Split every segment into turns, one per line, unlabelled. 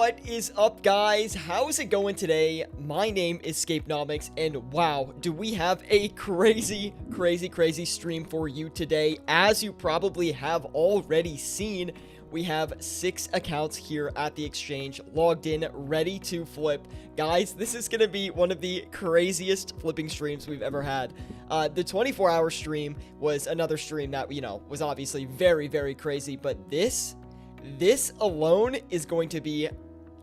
What is up, guys? How's it going today? My name is Scapenomics, and wow, do we have a crazy stream for you today. As you probably have already seen, we have 6 accounts here at the exchange logged in, ready to flip. Guys, this is going to be one of the craziest flipping streams we've ever had. The 24-hour stream was another stream that, was obviously very crazy, but this alone is going to be,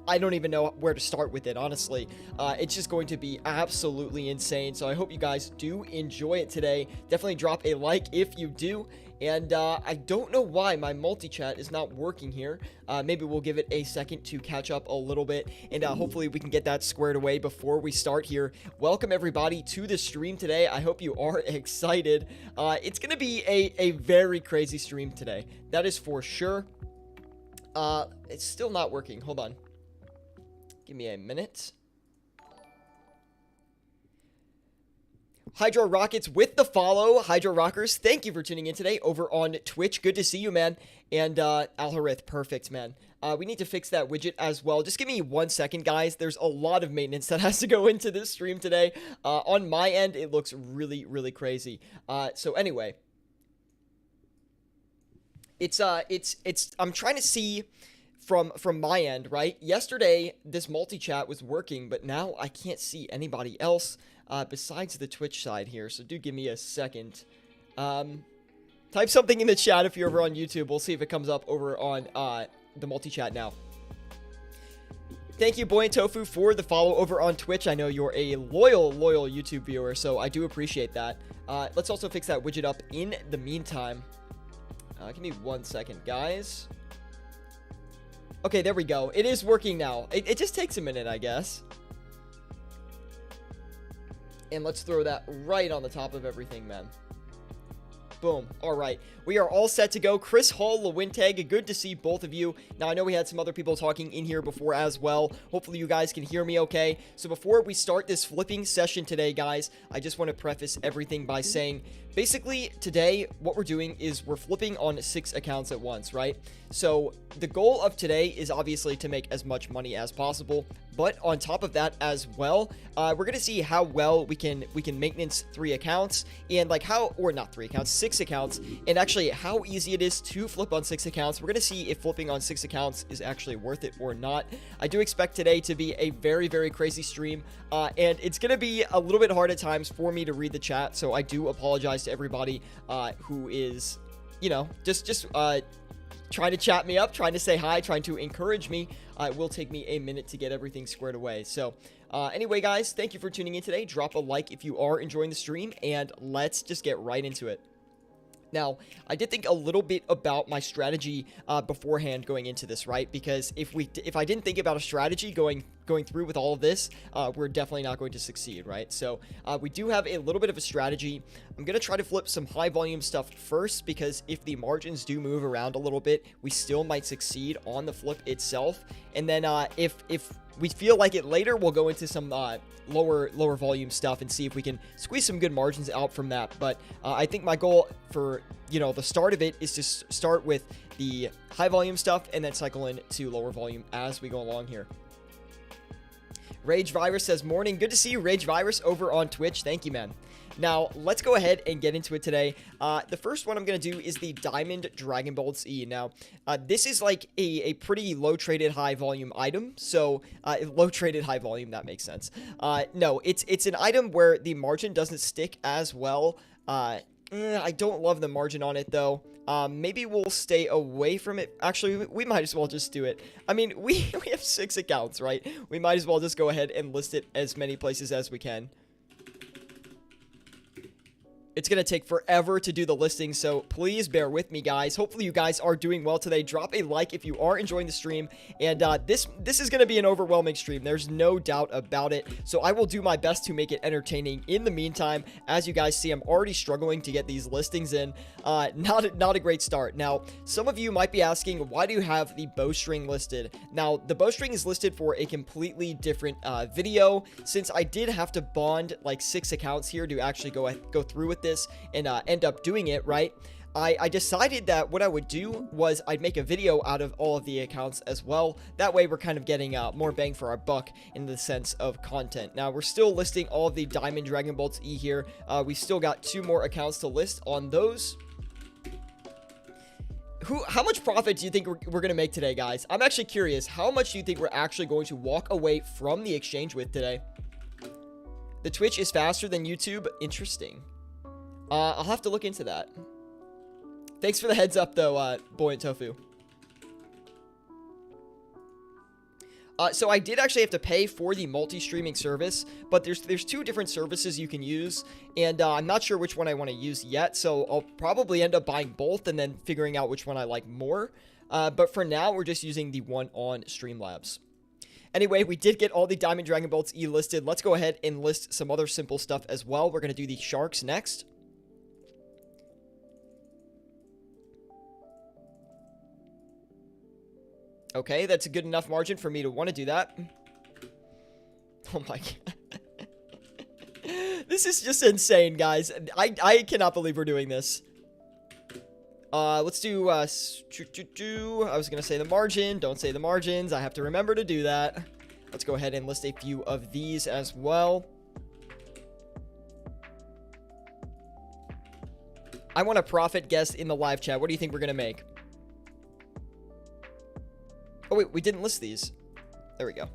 I don't even know where to start with it, honestly. It's just going to be absolutely insane. So I hope you guys do enjoy it today. Definitely drop a like if you do. And I don't know why my multi-chat is not working here. Maybe we'll give it a second to catch up a little bit. And hopefully we can get that squared away before we start here. Welcome everybody to the stream today. I hope you are excited. It's going to be a very crazy stream today. That is for sure. It's still not working. Hold on. Give me a minute. Hydro Rockets with the follow. Hydro Rockers, thank you for tuning in today over on Twitch. Good to see you, man. And Alharith, perfect, man. We need to fix that widget as well. Just give me 1 second, guys. There's a lot of maintenance that has to go into this stream today. On my end, it looks really crazy. So anyway. I'm trying to see from my end, right? Yesterday, this multi-chat was working, but now I can't see anybody else besides the Twitch side here. So do give me a second. Type something in the chat if you're over on YouTube. We'll see if it comes up over on the multi-chat now. Thank you, Boy and Tofu, for the follow over on Twitch. I know you're a loyal YouTube viewer, so I do appreciate that. Let's also fix that widget up in the meantime. Give me 1 second, guys. Okay, there we go. It is working now. It just takes a minute, I guess. And let's throw that right on the top of everything, man. Boom. All right. We are all set to go. Chris Hall, Lewinteg, good to see both of you. Now, I know we had some other people talking in here before as well. Hopefully, you guys can hear me okay. So, before we start this flipping session today, guys, I just want to preface everything by saying, basically, today, what we're doing is we're flipping on 6 accounts at once, right? So, the goal of today is obviously to make as much money as possible. But on top of that as well, we're going to see how well we can maintenance 3 accounts and like not 3 accounts, 6 accounts, and actually how easy it is to flip on 6 accounts. We're going to see if flipping on 6 accounts is actually worth it or not. I do expect today to be a very crazy stream, and it's going to be a little bit hard at times for me to read the chat, so I do apologize to everybody who is, just trying to chat me up, trying to say hi, trying to encourage me. It will take me a minute to get everything squared away. So anyway, guys, thank you for tuning in today. Drop a like if you are enjoying the stream, and let's just get right into it. Now, I did think a little bit about my strategy beforehand going into this, right? Because if I didn't think about a strategy going through with all of this, we're definitely not going to succeed, right? So we do have a little bit of a strategy. I'm going to try to flip some high volume stuff first, because if the margins do move around a little bit, we still might succeed on the flip itself. And then if we feel like it later, we'll go into some lower volume stuff and see if we can squeeze some good margins out from that. But I think my goal for the start of it is to start with the high volume stuff and then cycle into lower volume as we go along here. Rage Virus says, morning. Good to see you, Rage Virus, over on Twitch. Thank you, man. Now, let's go ahead and get into it today. The first one I'm going to do is the Diamond Dragon Bolts E. Now, this is like a pretty low-traded high-volume item. So, low-traded high-volume, that makes sense. No, it's an item where the margin doesn't stick as well. I don't love the margin on it, though. Maybe we'll stay away from it. Actually, we might as well just do it. I mean, we have 6 accounts, right? We might as well just go ahead and list it as many places as we can. It's going to take forever to do the listing, so please bear with me, guys. Hopefully, you guys are doing well today. Drop a like if you are enjoying the stream, and this is going to be an overwhelming stream. There's no doubt about it, so I will do my best to make it entertaining. In the meantime, as you guys see, I'm already struggling to get these listings in. Not a great start. Now, some of you might be asking, why do you have the bowstring listed? Now, the bowstring is listed for a completely different video, since I did have to bond like 6 accounts here to actually go through with this and end up doing it, right? I decided that what I would do was I'd make a video out of all of the accounts as well. That way we're kind of getting more bang for our buck in the sense of content. Now, we're still listing all of the Diamond Dragon Bolts E here. We still got 2 more accounts to list on those. How much profit do you think we're going to make today, guys? I'm actually curious. How much do you think we're actually going to walk away from the exchange with today? The Twitch is faster than YouTube. Interesting. I'll have to look into that. Thanks for the heads up, though, Buoyant Tofu. So I did actually have to pay for the multi-streaming service, but there's 2 different services you can use, and I'm not sure which one I want to use yet, so I'll probably end up buying both and then figuring out which one I like more. But for now, we're just using the one on Streamlabs. Anyway, we did get all the Diamond Dragon Bolts E listed. Let's go ahead and list some other simple stuff as well. We're going to do the Sharks next. Okay, that's a good enough margin for me to want to do that. Oh my god. This is just insane, guys. I cannot believe we're doing this. Let's do, I was going to say the margin. Don't say the margins. I have to remember to do that. Let's go ahead and list a few of these as well. I want a profit guess in the live chat. What do you think we're going to make? Oh, wait, we didn't list these. There we go.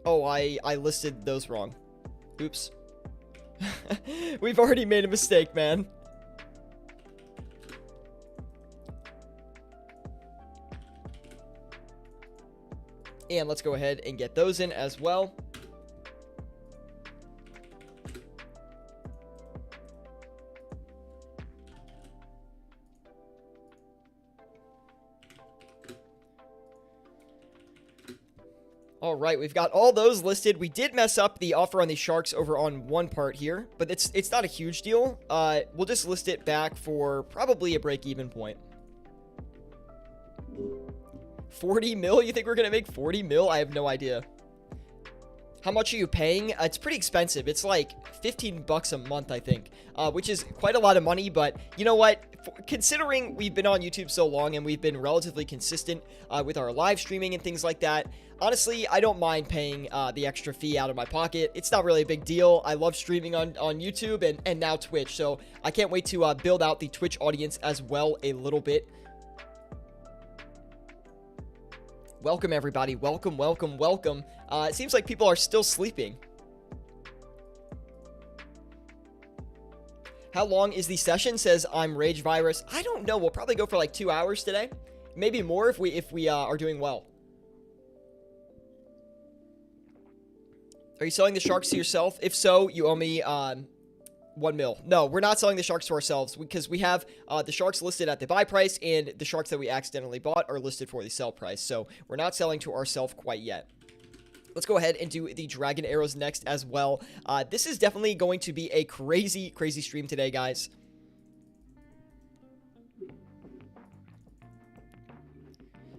Oh, I listed those wrong. Oops. We've already made a mistake, man. And let's go ahead and get those in as well. All right, we've got all those listed. We did mess up the offer on the Sharks over on one part here, but it's not a huge deal. We'll just list it back for probably a break-even point. 40 mil? You think we're going to make 40 mil? I have no idea. How much are you paying? It's pretty expensive. It's like 15 bucks a month, I think, which is quite a lot of money. But you know what? Considering we've been on YouTube so long and we've been relatively consistent with our live streaming and things like that, honestly, I don't mind paying the extra fee out of my pocket. It's not really a big deal. I love streaming on YouTube and now Twitch. So I can't wait to build out the Twitch audience as well a little bit. Welcome, everybody. Welcome, welcome, welcome. It seems like people are still sleeping. How long is the session? Says I'm Rage Virus. I don't know. We'll probably go for like 2 hours today. Maybe more if we are doing well. Are you selling the Sharks to yourself? If so, you owe me 1 mil. No, we're not selling the Sharks to ourselves because we have the Sharks listed at the buy price and the Sharks that we accidentally bought are listed for the sell price. So we're not selling to ourselves quite yet. Let's go ahead and do the Dragon Arrows next as well. This is definitely going to be a crazy, crazy stream today, guys.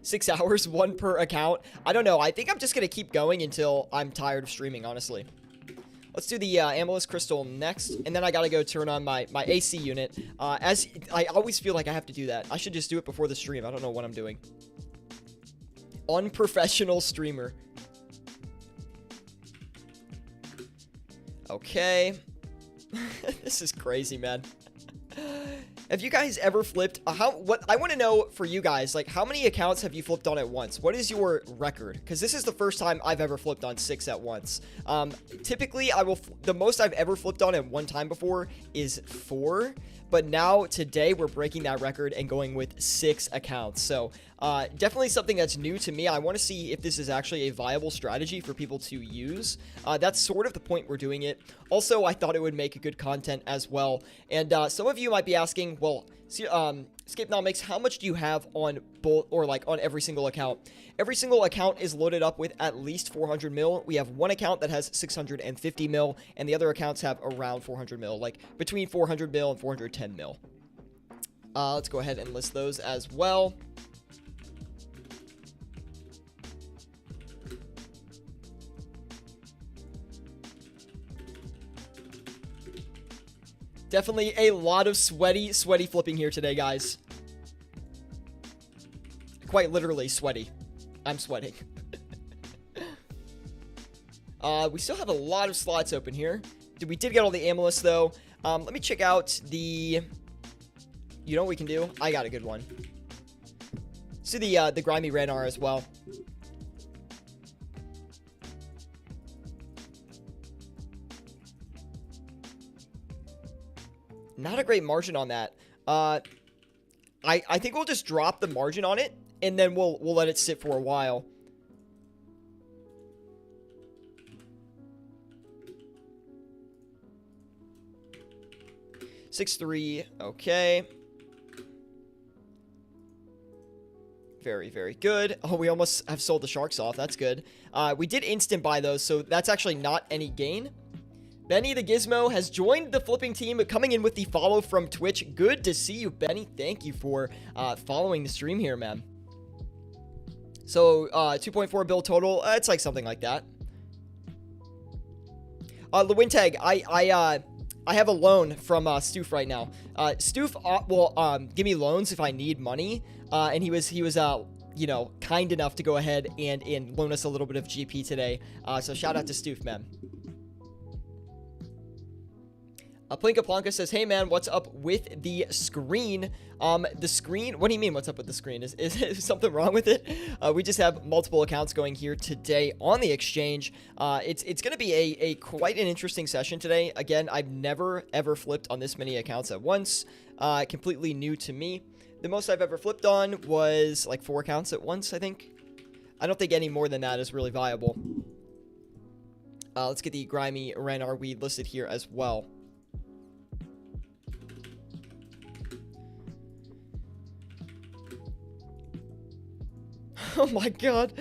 Six hours, 1 per account. I don't know. I think I'm just going to keep going until I'm tired of streaming, honestly. Let's do the Amethyst Crystal next, and then I gotta go turn on my AC unit. As I always feel like I have to do that. I should just do it before the stream. I don't know what I'm doing. Unprofessional streamer. Okay. This is crazy, man. Have you guys ever flipped? What I want to know for you guys, like, how many accounts have you flipped on at once? What is your record? Because this is the first time I've ever flipped on 6 at once. Typically, the most I've ever flipped on at one time before is 4. But now, today, we're breaking that record and going with 6 accounts. So, definitely something that's new to me. I want to see if this is actually a viable strategy for people to use. That's sort of the point we're doing it. Also, I thought it would make good content as well. And some of you might be asking, well, Scapenomics, how much do you have on both, or like on every single account? Every single account is loaded up with at least 400 mil. We have one account that has 650 mil, and the other accounts have around 400 mil, like between 400 mil and 410 mil. Let's go ahead and list those as well. Definitely a lot of sweaty flipping here today, guys. Quite literally sweaty. I'm sweating. We still have a lot of slots open here. We did get all the Amulet's, though. Let me check out the... You know what we can do? I got a good one. Let's do the Grimy Renar as well. Not a great margin on that. I think we'll just drop the margin on it, and then we'll let it sit for a while. $6-3, okay. Very, very good. Oh, we almost have sold the sharks off. That's good. We did instant buy those, so that's actually not any gain. Benny the Gizmo has joined the flipping team, coming in with the follow from Twitch. Good to see you, Benny. Thank you for following the stream here, man. So, 2.4 bill total. It's like something like that. Lewintag, I have a loan from Stoof right now. Stoof will give me loans if I need money, and he was you know, kind enough to go ahead and loan us a little bit of GP today. So shout out to Stoof, man. Plinka Planka says, hey man, what's up with the screen? The screen, what do you mean what's up with the screen? Is something wrong with it? We just have multiple accounts going here today on the exchange. It's going to be a quite an interesting session today. Again, I've never ever flipped on this many accounts at once. Completely new to me. The most I've ever flipped on was like 4 accounts at once, I think. I don't think any more than that is really viable. Let's get the Grimy Renar weed listed here as well. Oh my god.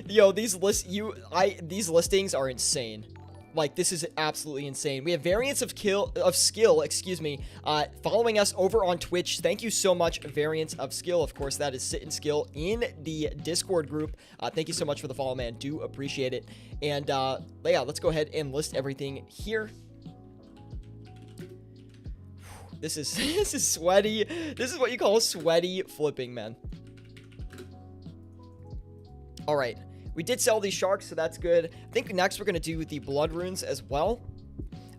Yo, these listings are insane. Like, this is absolutely insane. We have Variants of Skill, excuse me, following us over on Twitch. Thank you so much, Variants of Skill. Of course, that is Sit and Skill in the Discord group. Thank you so much for the follow, man. Do appreciate it. And, yeah, let's go ahead and list everything here. This is sweaty. This is what you call sweaty flipping, man. All right, we did sell these sharks, so that's good. I think next we're going to do the blood runes as well.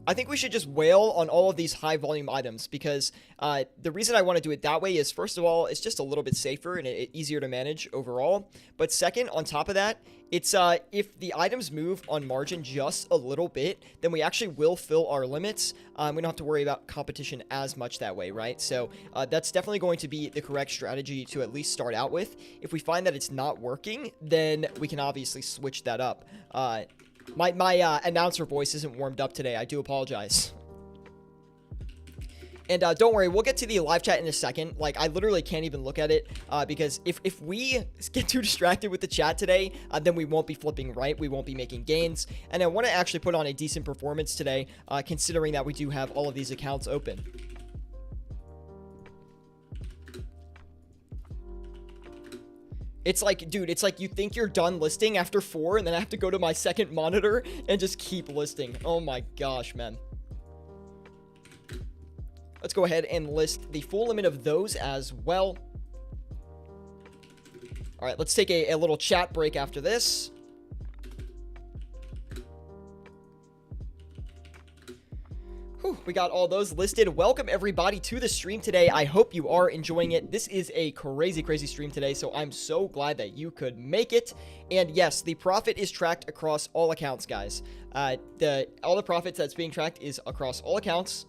I think we should just whale on all of these high volume items because the reason I want to do it that way is, first of all, it's just a little bit safer and easier to manage overall. But second, on top of that, it's if the items move on margin just a little bit, then we actually will fill our limits. We don't have to worry about competition as much that way, right? So that's definitely going to be the correct strategy to at least start out with. If we find that it's not working, then we can obviously switch that up. My announcer voice isn't warmed up today. I do apologize. And don't worry, we'll get to the live chat in a second. Like, I literally can't even look at it because if we get too distracted with the chat today, then we won't be flipping right. We won't be making gains. And I want to actually put on a decent performance today, considering that we do have all of these accounts open. It's like, dude, it's like you think you're done listing after 4, and then I have to go to my second monitor and just keep listing. Oh my gosh, man. Let's go ahead and list the full limit of those as well. All right, let's take a little chat break after this. Whew, we got all those listed. Welcome everybody to the stream today. I hope you are enjoying it. This is a crazy stream today, so I'm so glad that you could make it. And yes, the profit is tracked across all accounts, guys. All the profits that's being tracked is across all accounts.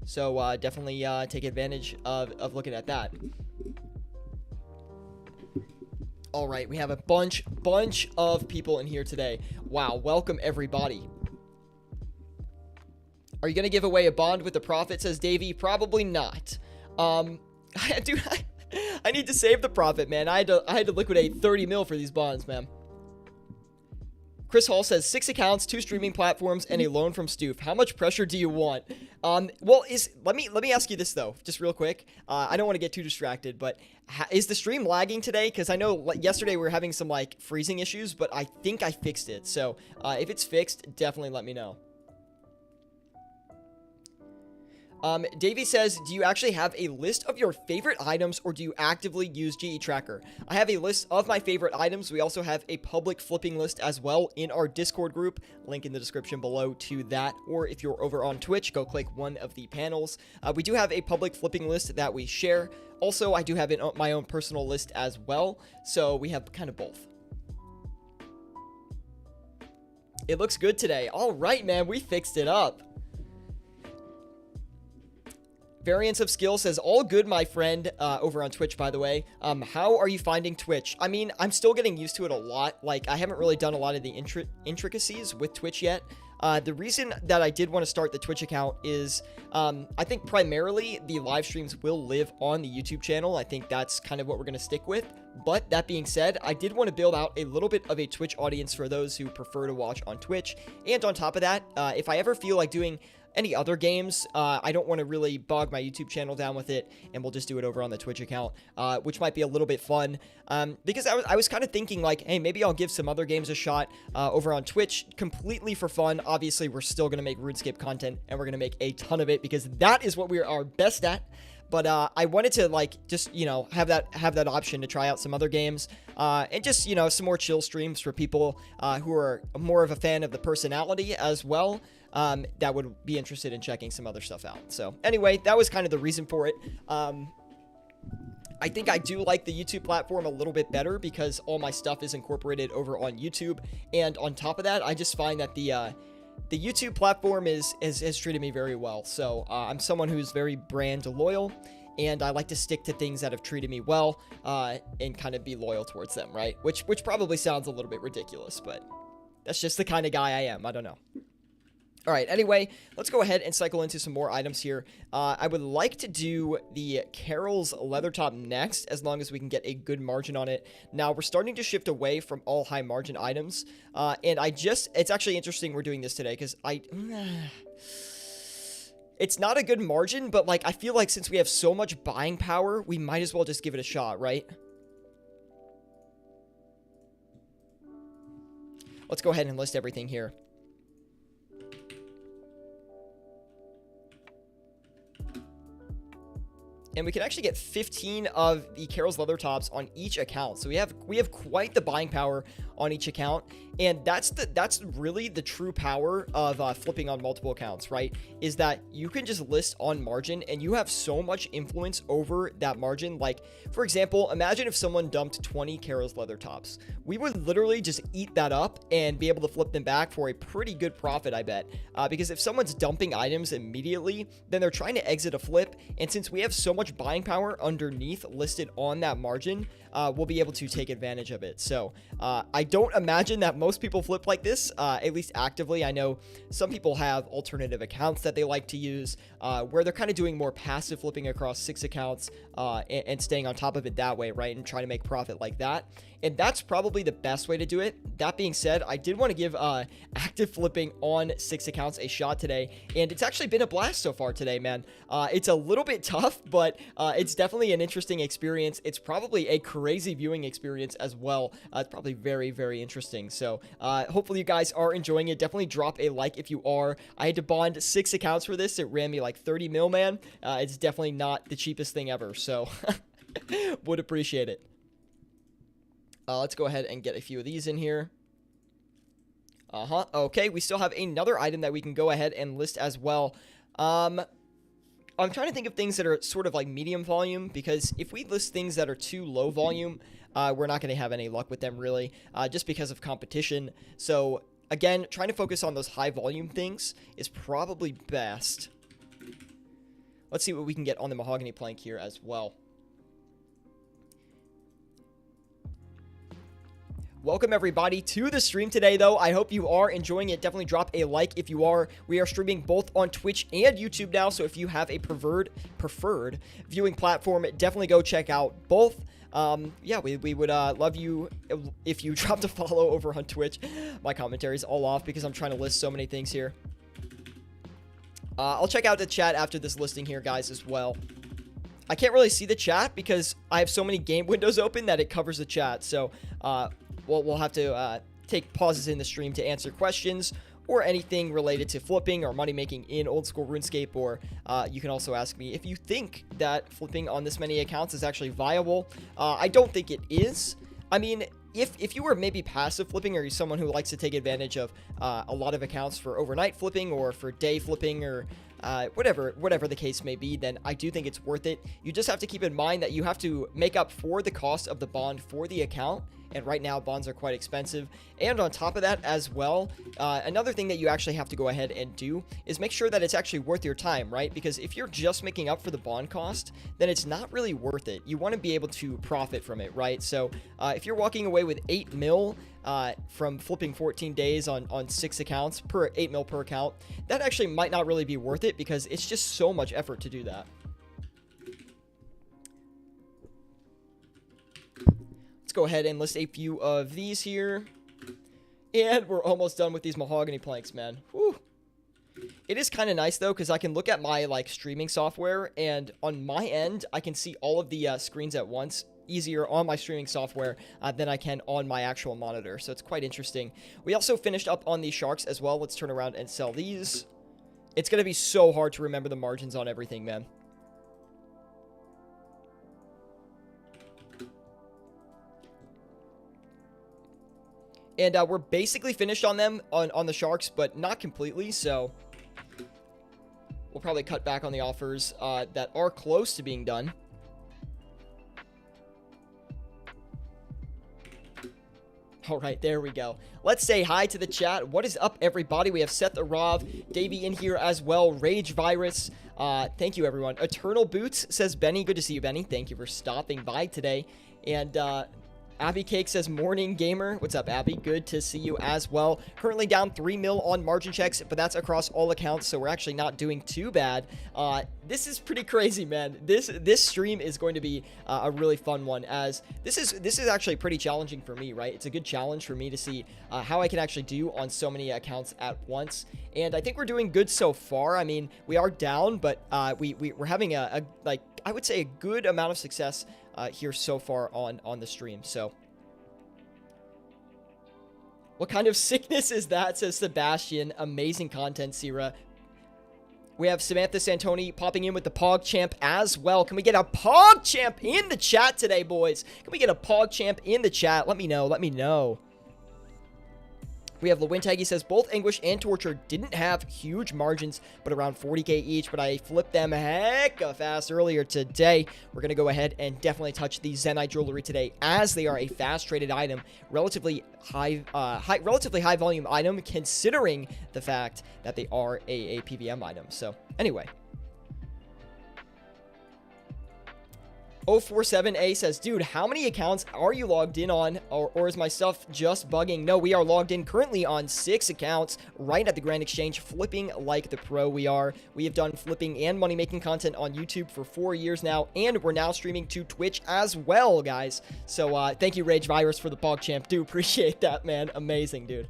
So definitely take advantage of looking at that. All right, we have a bunch of people in here today. Wow, welcome everybody. Are you going to give away a bond with the profit, says Davey? Probably not. Dude, I need to save the profit, man. I had to liquidate 30 mil for these bonds, man. Chris Hall says 6 accounts, 2 streaming platforms, and a loan from Stoof. How much pressure do you want? Well, let me ask you this though, just real quick. I don't want to get too distracted, but is the stream lagging today? Because I know yesterday we were having some like freezing issues, but I think I fixed it. So if it's fixed, definitely let me know. Davey says, do you actually have a list of your favorite items or do you actively use GE Tracker? I have a list of my favorite items. We also have a public flipping list as well in our Discord group. Link in the description below to that. Or if you're over on Twitch, go click one of the panels. We do have a public flipping list that we share. Also, I do have my own personal list as well. So we have kind of both. It looks good today. All right, man, we fixed it up. Variance of Skill says, all good, my friend, over on Twitch, by the way. How are you finding Twitch? I mean, I'm still getting used to it a lot. Like, I haven't really done a lot of the intricacies with Twitch yet. The reason that I did want to start the Twitch account is, I think primarily the live streams will live on the YouTube channel. I think that's kind of what we're going to stick with. But that being said, I did want to build out a little bit of a Twitch audience for those who prefer to watch on Twitch. And on top of that, if I ever feel like doing any other games, I don't want to really bog my YouTube channel down with it, and we'll just do it over on the Twitch account, which might be a little bit fun, because I was kind of thinking like, hey, maybe I'll give some other games a shot over on Twitch completely for fun. Obviously, we're still going to make RuneScape content, and we're going to make a ton of it because that is what we are best at. But I wanted to like just, you know, have that option to try out some other games, and just, you know, some more chill streams for people who are more of a fan of the personality as well. That would be interested in checking some other stuff out. So anyway, that was kind of the reason for it. I think I do like the YouTube platform a little bit better because all my stuff is incorporated over on YouTube. And on top of that, I just find that the YouTube platform has treated me very well. So I'm someone who's very brand loyal, and I like to stick to things that have treated me well, and kind of be loyal towards them, right? Which probably sounds a little bit ridiculous, but that's just the kind of guy I am. I don't know. All right, anyway, let's go ahead and cycle into some more items here. I would like to do the Carol's leather top next, as long as we can get a good margin on it. Now, we're starting to shift away from all high margin items, and it's actually interesting we're doing this today, because it's not a good margin, but, like, I feel like since we have so much buying power, we might as well just give it a shot, right? Let's go ahead and list everything here. And we can actually get 15 of the Carol's leather tops on each account. So we have quite the buying power on each account, and that's really the true power of flipping on multiple accounts, right? Is that you can just list on margin, and you have so much influence over that margin. Like, for example, imagine if someone dumped 20 Carol's leather tops. We would literally just eat that up and be able to flip them back for a pretty good profit, I bet. Because if someone's dumping items immediately, then they're trying to exit a flip, and since we have so much buying power underneath listed on that margin, we'll be able to take advantage of it. So I don't imagine that most people flip like this, at least actively. I know some people have alternative accounts that they like to use, where they're kind of doing more passive flipping across 6 accounts, and staying on top of it that way, right? And trying to make profit like that. And that's probably the best way to do it. That being said, I did want to give active flipping on 6 accounts a shot today, and it's actually been a blast so far today, man. It's a little bit tough, but it's definitely an interesting experience. It's probably a crazy viewing experience as well. It's probably very, very interesting. So hopefully you guys are enjoying it. Definitely drop a like if you are. I had to bond 6 accounts for this. It ran me like 30 mil, man. It's definitely not the cheapest thing ever, so would appreciate it. Let's go ahead and get a few of these in here. Okay, we still have another item that we can go ahead and list as well. I'm trying to think of things that are sort of like medium volume, because if we list things that are too low volume, we're not going to have any luck with them, really, just because of competition. So, again, trying to focus on those high volume things is probably best. Let's see what we can get on the mahogany plank here as well. Welcome everybody to the stream today, though. I hope you are enjoying it. Definitely drop a like if you are. We are streaming both on Twitch and YouTube now, so if you have a preferred viewing platform, definitely go check out both. Yeah, we would love you if you dropped a follow over on Twitch. My commentary is all off because I'm trying to list so many things here. I'll check out the chat after this listing here, guys, as well. I can't really see the chat because I have so many game windows open that it covers the chat, so we'll have to take pauses in the stream to answer questions, or anything related to flipping or money making in old school RuneScape, or you can also ask me if you think that flipping on this many accounts is actually viable. I don't think it is. I mean, if you were maybe passive flipping, or you're someone who likes to take advantage of a lot of accounts for overnight flipping or for day flipping, or whatever the case may be, then I do think it's worth it. You just have to keep in mind that you have to make up for the cost of the bond for the account, and right now bonds are quite expensive. And on top of that as well, another thing that you actually have to go ahead and do is make sure that it's actually worth your time, right? Because if you're just making up for the bond cost, then it's not really worth it. You want to be able to profit from it, right? So if you're walking away with 8 mil from flipping 14 days on 6 accounts per 8 mil per account, that actually might not really be worth it, because it's just so much effort to do that. Let's go ahead and list a few of these here. And we're almost done with these mahogany planks, man. Whew. It is kind of nice, though, because I can look at my, like, streaming software, and on my end, I can see all of the screens at once easier on my streaming software than I can on my actual monitor. So it's quite interesting. We also finished up on these sharks as well. Let's turn around and sell these. It's going to be so hard to remember the margins on everything, man. And we're basically finished on them, on the sharks, but not completely, so we'll probably cut back on the offers that are close to being done. All right, there we go. Let's say hi to the chat. What is up, everybody? We have Seth Arav, Davey in here as well, Rage Virus. Thank you, everyone. Eternal Boots says, Benny, good to see you, Benny. Thank you for stopping by today. And Abby Cake says, morning gamer. What's up, Abby? Good to see you as well. Currently down 3 mil on margin checks, but that's across all accounts, so we're actually not doing too bad. This is pretty crazy, man. This stream is going to be a really fun one, as this is actually pretty challenging for me, right? It's a good challenge for me to see how I can actually do on so many accounts at once, and I think we're doing good so far. I mean, we are down, but we're having a like, I would say, a good amount of success here so far on the stream. So what kind of sickness is that, says Sebastian. Amazing content, Sierra. We have Samantha Santoni popping in with the PogChamp as well. Can we get a PogChamp in the chat today, boys? Can we get a PogChamp in the chat? Let me know. Let me know. We have Lewintag. He says, both Anguish and Torture didn't have huge margins, but around 40k each, but I flipped them hecka fast earlier today. We're going to go ahead and definitely touch the Zenyte jewelry today, as they are a fast traded item, relatively high volume item, considering the fact that they are a PVM item. So anyway, 047A says, dude, how many accounts are you logged in on, or is my stuff just bugging? No, we are logged in currently on 6 accounts right at the Grand Exchange, flipping like the pro we are. We have done flipping and money making content on YouTube for 4 years now, and we're now streaming to Twitch as well, guys. So thank you, Rage Virus, for the PogChamp. Do appreciate that, man. Amazing, dude.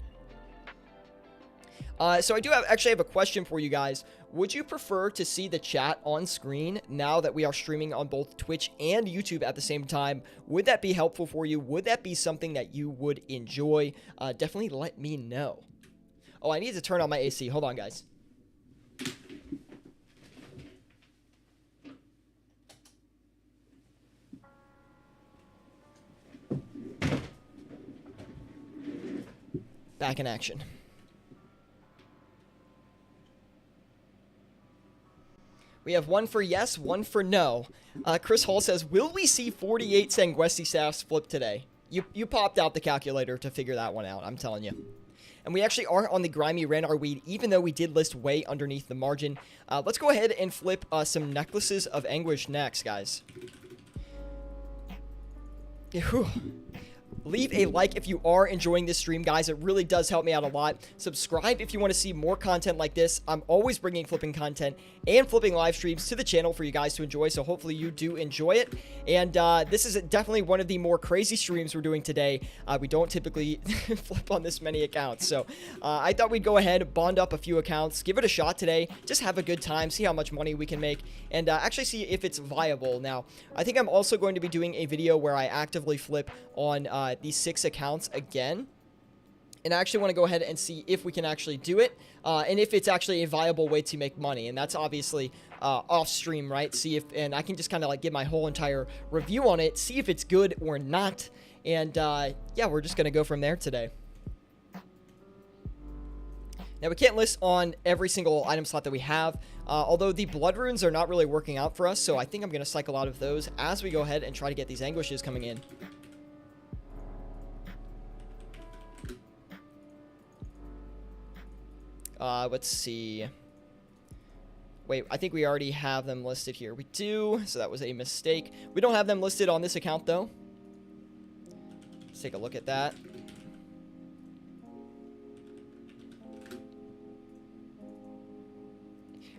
So I do actually have a question for you guys. Would you prefer to see the chat on screen now that we are streaming on both Twitch and YouTube at the same time? Would that be helpful for you? Would that be something that you would enjoy? Definitely let me know. Oh, I need to turn on my AC. Hold on, guys. Back in action. We have one for yes, one for no. Chris Hall says, will we see 48 Sanguesti staffs flip today? You popped out the calculator to figure that one out, I'm telling you. And we actually are on the Grimy Ranarr Weed, even though we did list way underneath the margin. Let's go ahead and flip some Necklaces of Anguish next, guys. Whew. Leave a like if you are enjoying this stream, guys. It really does help me out a lot. Subscribe if you want to see more content like this. I'm always bringing flipping content and flipping live streams to the channel for you guys to enjoy, so hopefully you do enjoy it. And this is definitely one of the more crazy streams we're doing today. We don't typically flip on this many accounts, so I thought we'd go ahead, bond up a few accounts, give it a shot today, just have a good time, see how much money we can make, and actually see if it's viable. Now, I think I'm also going to be doing a video where I actively flip on these 6 accounts again, And I actually want to go ahead and see if we can actually do it, and if it's actually a viable way to make money. And that's obviously off stream, right? See if, and I can just kind of like give my whole entire review on it, see if it's good or not. And yeah, we're just going to go from there today. Now, we can't list on every single item slot that we have, although the blood runes are not really working out for us, so I think I'm going to cycle out of those as we go ahead and try to get these anguishes coming in. Let's see. Wait, I think we already have them listed here. We do, so that was a mistake. We don't have them listed on this account, though. Let's take a look at that.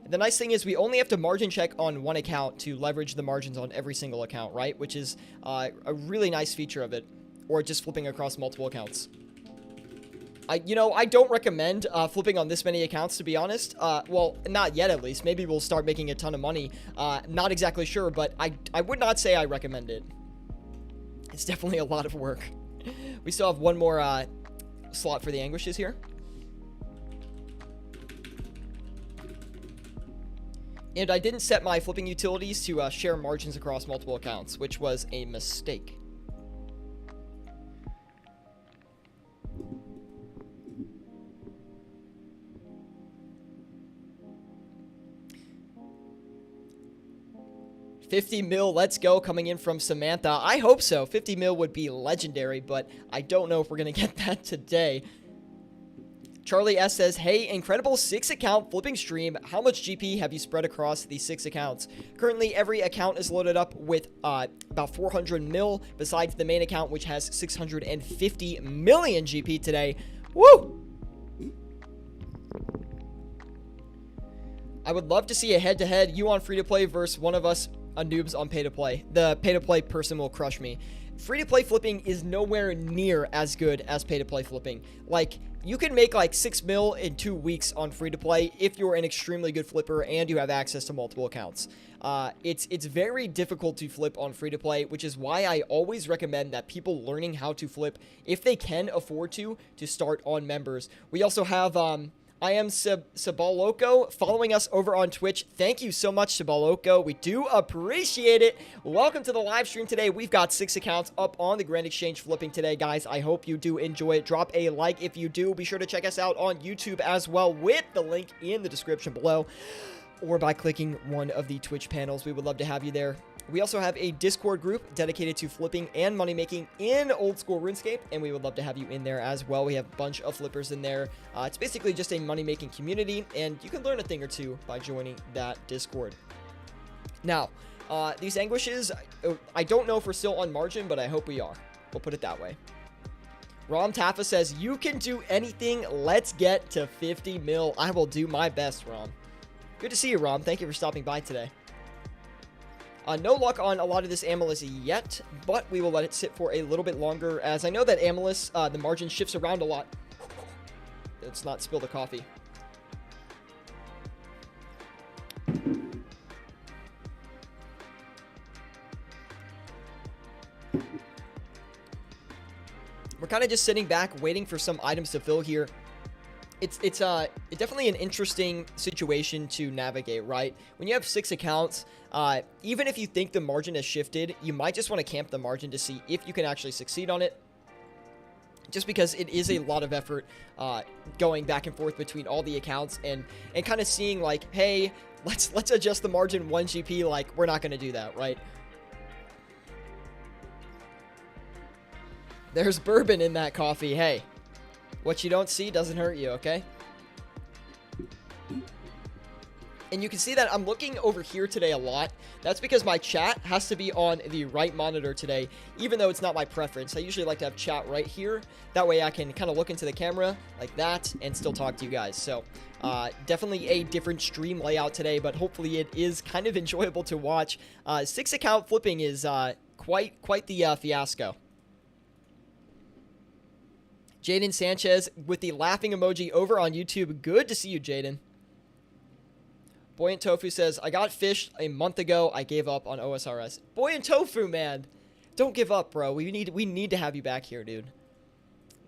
The nice thing is we only have to margin check on one account to leverage the margins on every single account, right? Which is a really nice feature of it, or just flipping across multiple accounts. I don't recommend flipping on this many accounts, to be honest. Well, not yet, at least. Maybe we'll start making a ton of money. Not exactly sure, but I would not say I recommend it. It's definitely a lot of work. We still have one more slot for the anguishes here. And I didn't set my flipping utilities to share margins across multiple accounts, which was a mistake. $50 mil, let's go, coming in from Samantha. I hope so. 50 mil would be legendary, but I don't know if we're going to get that today. Charlie S says, hey, incredible 6-account flipping stream. How much GP have you spread across these 6 accounts? Currently, every account is loaded up with about 400 mil, besides the main account, which has 650 million GP today. Woo! I would love to see a head-to-head, you on free-to-play versus one of us noobs on pay-to-play. The pay-to-play person will crush me. Free-to-play flipping is nowhere near as good as pay-to-play flipping. Like, you can make like 6 mil in 2 weeks on free-to-play if you're an extremely good flipper and you have access to multiple accounts. It's very difficult to flip on free-to-play, which is why I always recommend that people learning how to flip, if they can afford to start on members. We also have I am Sabaloco following us over on Twitch. Thank you so much, Sabaloco. We do appreciate it. Welcome to the live stream today. We've got 6 accounts up on the Grand Exchange flipping today, guys. I hope you do enjoy it. Drop a like if you do. Be sure to check us out on YouTube as well with the link in the description below, or by clicking one of the Twitch panels. We would love to have you there. We also have a Discord group dedicated to flipping and money making in old school RuneScape, and we would love to have you in there as well. We have a bunch of flippers in there. It's basically just a money making community, and you can learn a thing or two by joining that Discord. Now, these anguishes, I don't know if we're still on margin, but I hope we are. We'll put it that way. Rom Taffa says, you can do anything. Let's get to 50 mil. I will do my best, Rom. Good to see you, Rom. Thank you for stopping by today. No luck on a lot of this Amethyst yet, but we will let it sit for a little bit longer, as I know that Amethyst, the margin shifts around a lot. Let's not spill the coffee. We're kind of just sitting back, waiting for some items to fill here. It's definitely an interesting situation to navigate, right? When you have 6 accounts, even if you think the margin has shifted, you might just want to camp the margin to see if you can actually succeed on it. Just because it is a lot of effort going back and forth between all the accounts and kind of seeing like, hey, let's adjust the margin 1 GP. Like, we're not going to do that, right? There's bourbon in that coffee. Hey. What you don't see doesn't hurt you, okay? And you can see that I'm looking over here today a lot. That's because my chat has to be on the right monitor today, even though it's not my preference. I usually like to have chat right here. That way I can kind of look into the camera like that and still talk to you guys. So definitely a different stream layout today, but hopefully it is kind of enjoyable to watch. 6 account flipping is quite the fiasco. Jaden Sanchez with the laughing emoji over on YouTube. Good to see you, Jaden. Buoyant Tofu says, I got fished a month ago. I gave up on OSRS. Buoyant Tofu, man. Don't give up, bro. We need to have you back here, dude.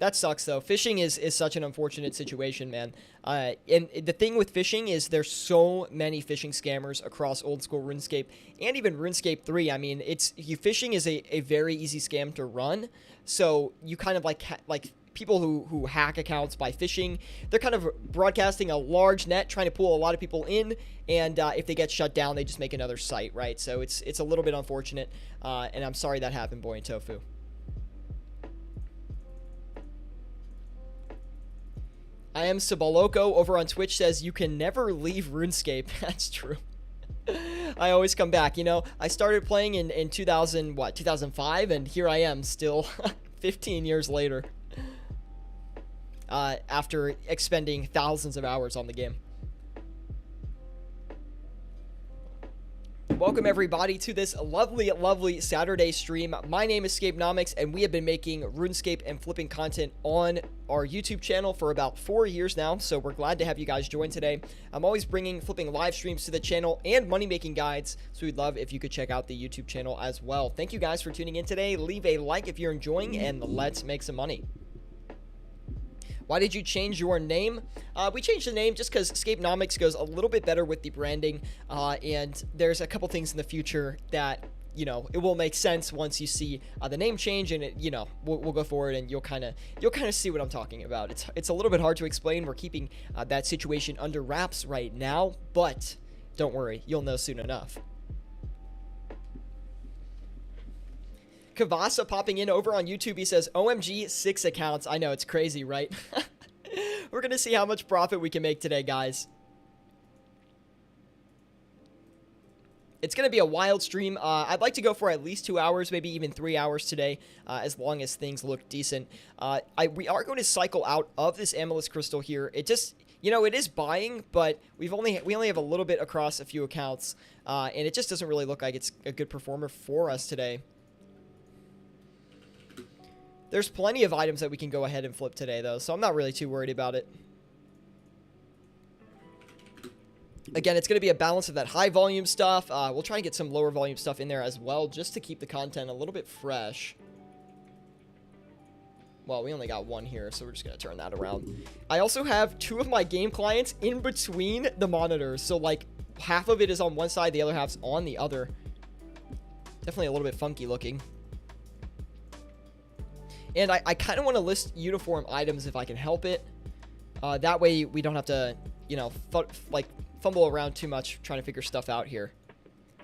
That sucks though. Fishing is such an unfortunate situation, man. And the thing with fishing is there's so many phishing scammers across old school RuneScape and even RuneScape 3. I mean, phishing is a very easy scam to run. So you kind of like people who hack accounts by phishing, they're kind of broadcasting a large net, trying to pull a lot of people in, and if they get shut down, they just make another site, right? So it's a little bit unfortunate, and I'm sorry that happened, Boy and Tofu. I am Sabaloco over on Twitch says, you can never leave RuneScape. That's true. I always come back. You know, I started playing in 2005, and here I am still 15 years later. After expending thousands of hours on the game. Welcome everybody to this lovely Saturday stream. My name is Scapenomics, and we have been making RuneScape and flipping content on our YouTube channel for about 4 years now, so we're glad to have you guys join today. I'm always bringing flipping live streams to the channel and money-making guides, so we'd love if you could check out the YouTube channel as well. Thank you guys for tuning in today. Leave a like if you're enjoying, and let's make some money. Why did you change your name? We changed the name just because Scapenomics goes a little bit better with the branding, and there's a couple things in the future that, you know, it will make sense once you see the name change, and it, you know, we'll go forward and you'll kind of see what I'm talking about. It's a little bit hard to explain. We're keeping that situation under wraps right now, but don't worry, you'll know soon enough. Kavasa popping in over on YouTube. He says, OMG, 6 accounts. I know, it's crazy, right? We're going to see how much profit we can make today, guys. It's going to be a wild stream. I'd like to go for at least 2 hours, maybe even 3 hours today, as long as things look decent. We are going to cycle out of this Amethyst Crystal here. It just, you know, it is buying, but we only have a little bit across a few accounts, and it just doesn't really look like it's a good performer for us today. There's plenty of items that we can go ahead and flip today, though, so I'm not really too worried about it. Again, it's going to be a balance of that high volume stuff. We'll try and get some lower volume stuff in there as well, just to keep the content a little bit fresh. Well, we only got one here, so we're just going to turn that around. I also have 2 of my game clients in between the monitors, so like half of it is on one side, the other half's on the other. Definitely a little bit funky looking. And I kind of want to list uniform items if I can help it. That way we don't have to, you know, fumble around too much trying to figure stuff out here.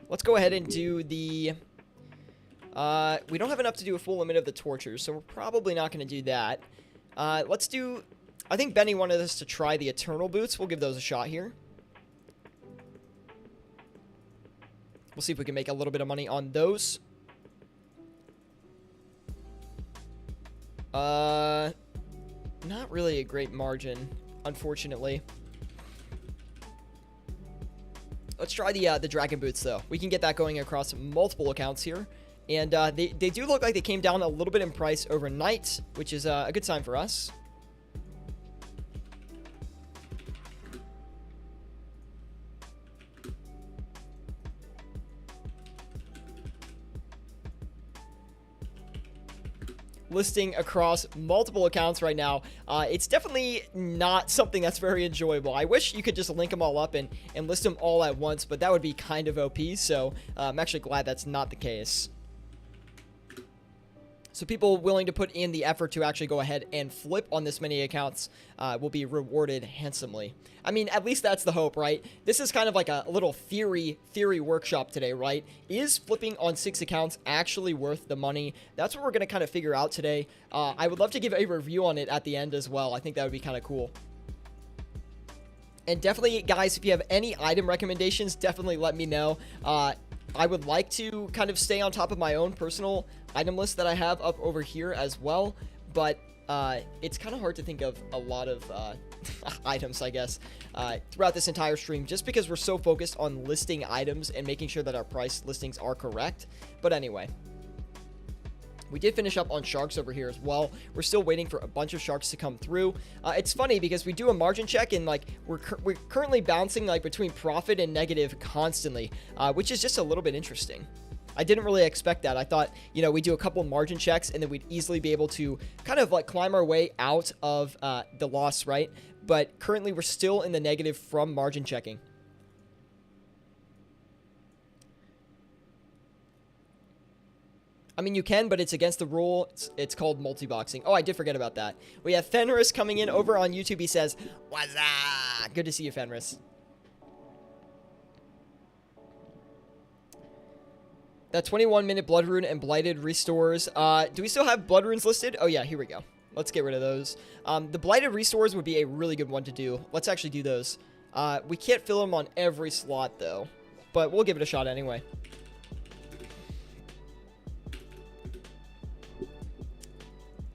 Let's go ahead and do the... we don't have enough to do a full limit of the tortures, so we're probably not going to do that. Let's do... I think Benny wanted us to try the Eternal Boots. We'll give those a shot here. We'll see if we can make a little bit of money on those. Not really a great margin, unfortunately. Let's try the Dragon Boots, though. We can get that going across multiple accounts here. And they do look like they came down a little bit in price overnight, which is a good sign for us. Listing across multiple accounts right now. It's definitely not something that's very enjoyable. I wish you could just link them all up and list them all at once, but that would be kind of OP, so I'm actually glad that's not the case. So people willing to put in the effort to actually go ahead and flip on this many accounts will be rewarded handsomely. I mean, at least that's the hope, right? This is kind of like a little theory workshop today, right? Is flipping on 6 accounts actually worth the money? That's what we're going to kind of figure out today. I would love to give a review on it at the end as well. I think that would be kind of cool. And definitely, guys, if you have any item recommendations, definitely let me know. I would like to kind of stay on top of my own personal item list that I have up over here as well, but it's kind of hard to think of a lot of items, I guess, throughout this entire stream, just because we're so focused on listing items and making sure that our price listings are correct. But anyway, we did finish up on sharks over here as well. We're still waiting for a bunch of sharks to come through. It's funny because we do a margin check and like we're currently bouncing like between profit and negative constantly, which is just a little bit interesting. I didn't really expect that. I thought, you know, we do a couple margin checks and then we'd easily be able to kind of like climb our way out of the loss, right? But currently we're still in the negative from margin checking. I mean, you can, but it's against the rule. It's called multi-boxing. Oh, I did forget about that. We have Fenris coming in over on YouTube. He says, "What's up?" Good to see you, Fenris. That 21-minute Blood Rune and Blighted restores. Do we still have Blood Runes listed? Oh, yeah, here we go. Let's get rid of those. The Blighted restores would be a really good one to do. Let's actually do those. We can't fill them on every slot, though. But we'll give it a shot anyway.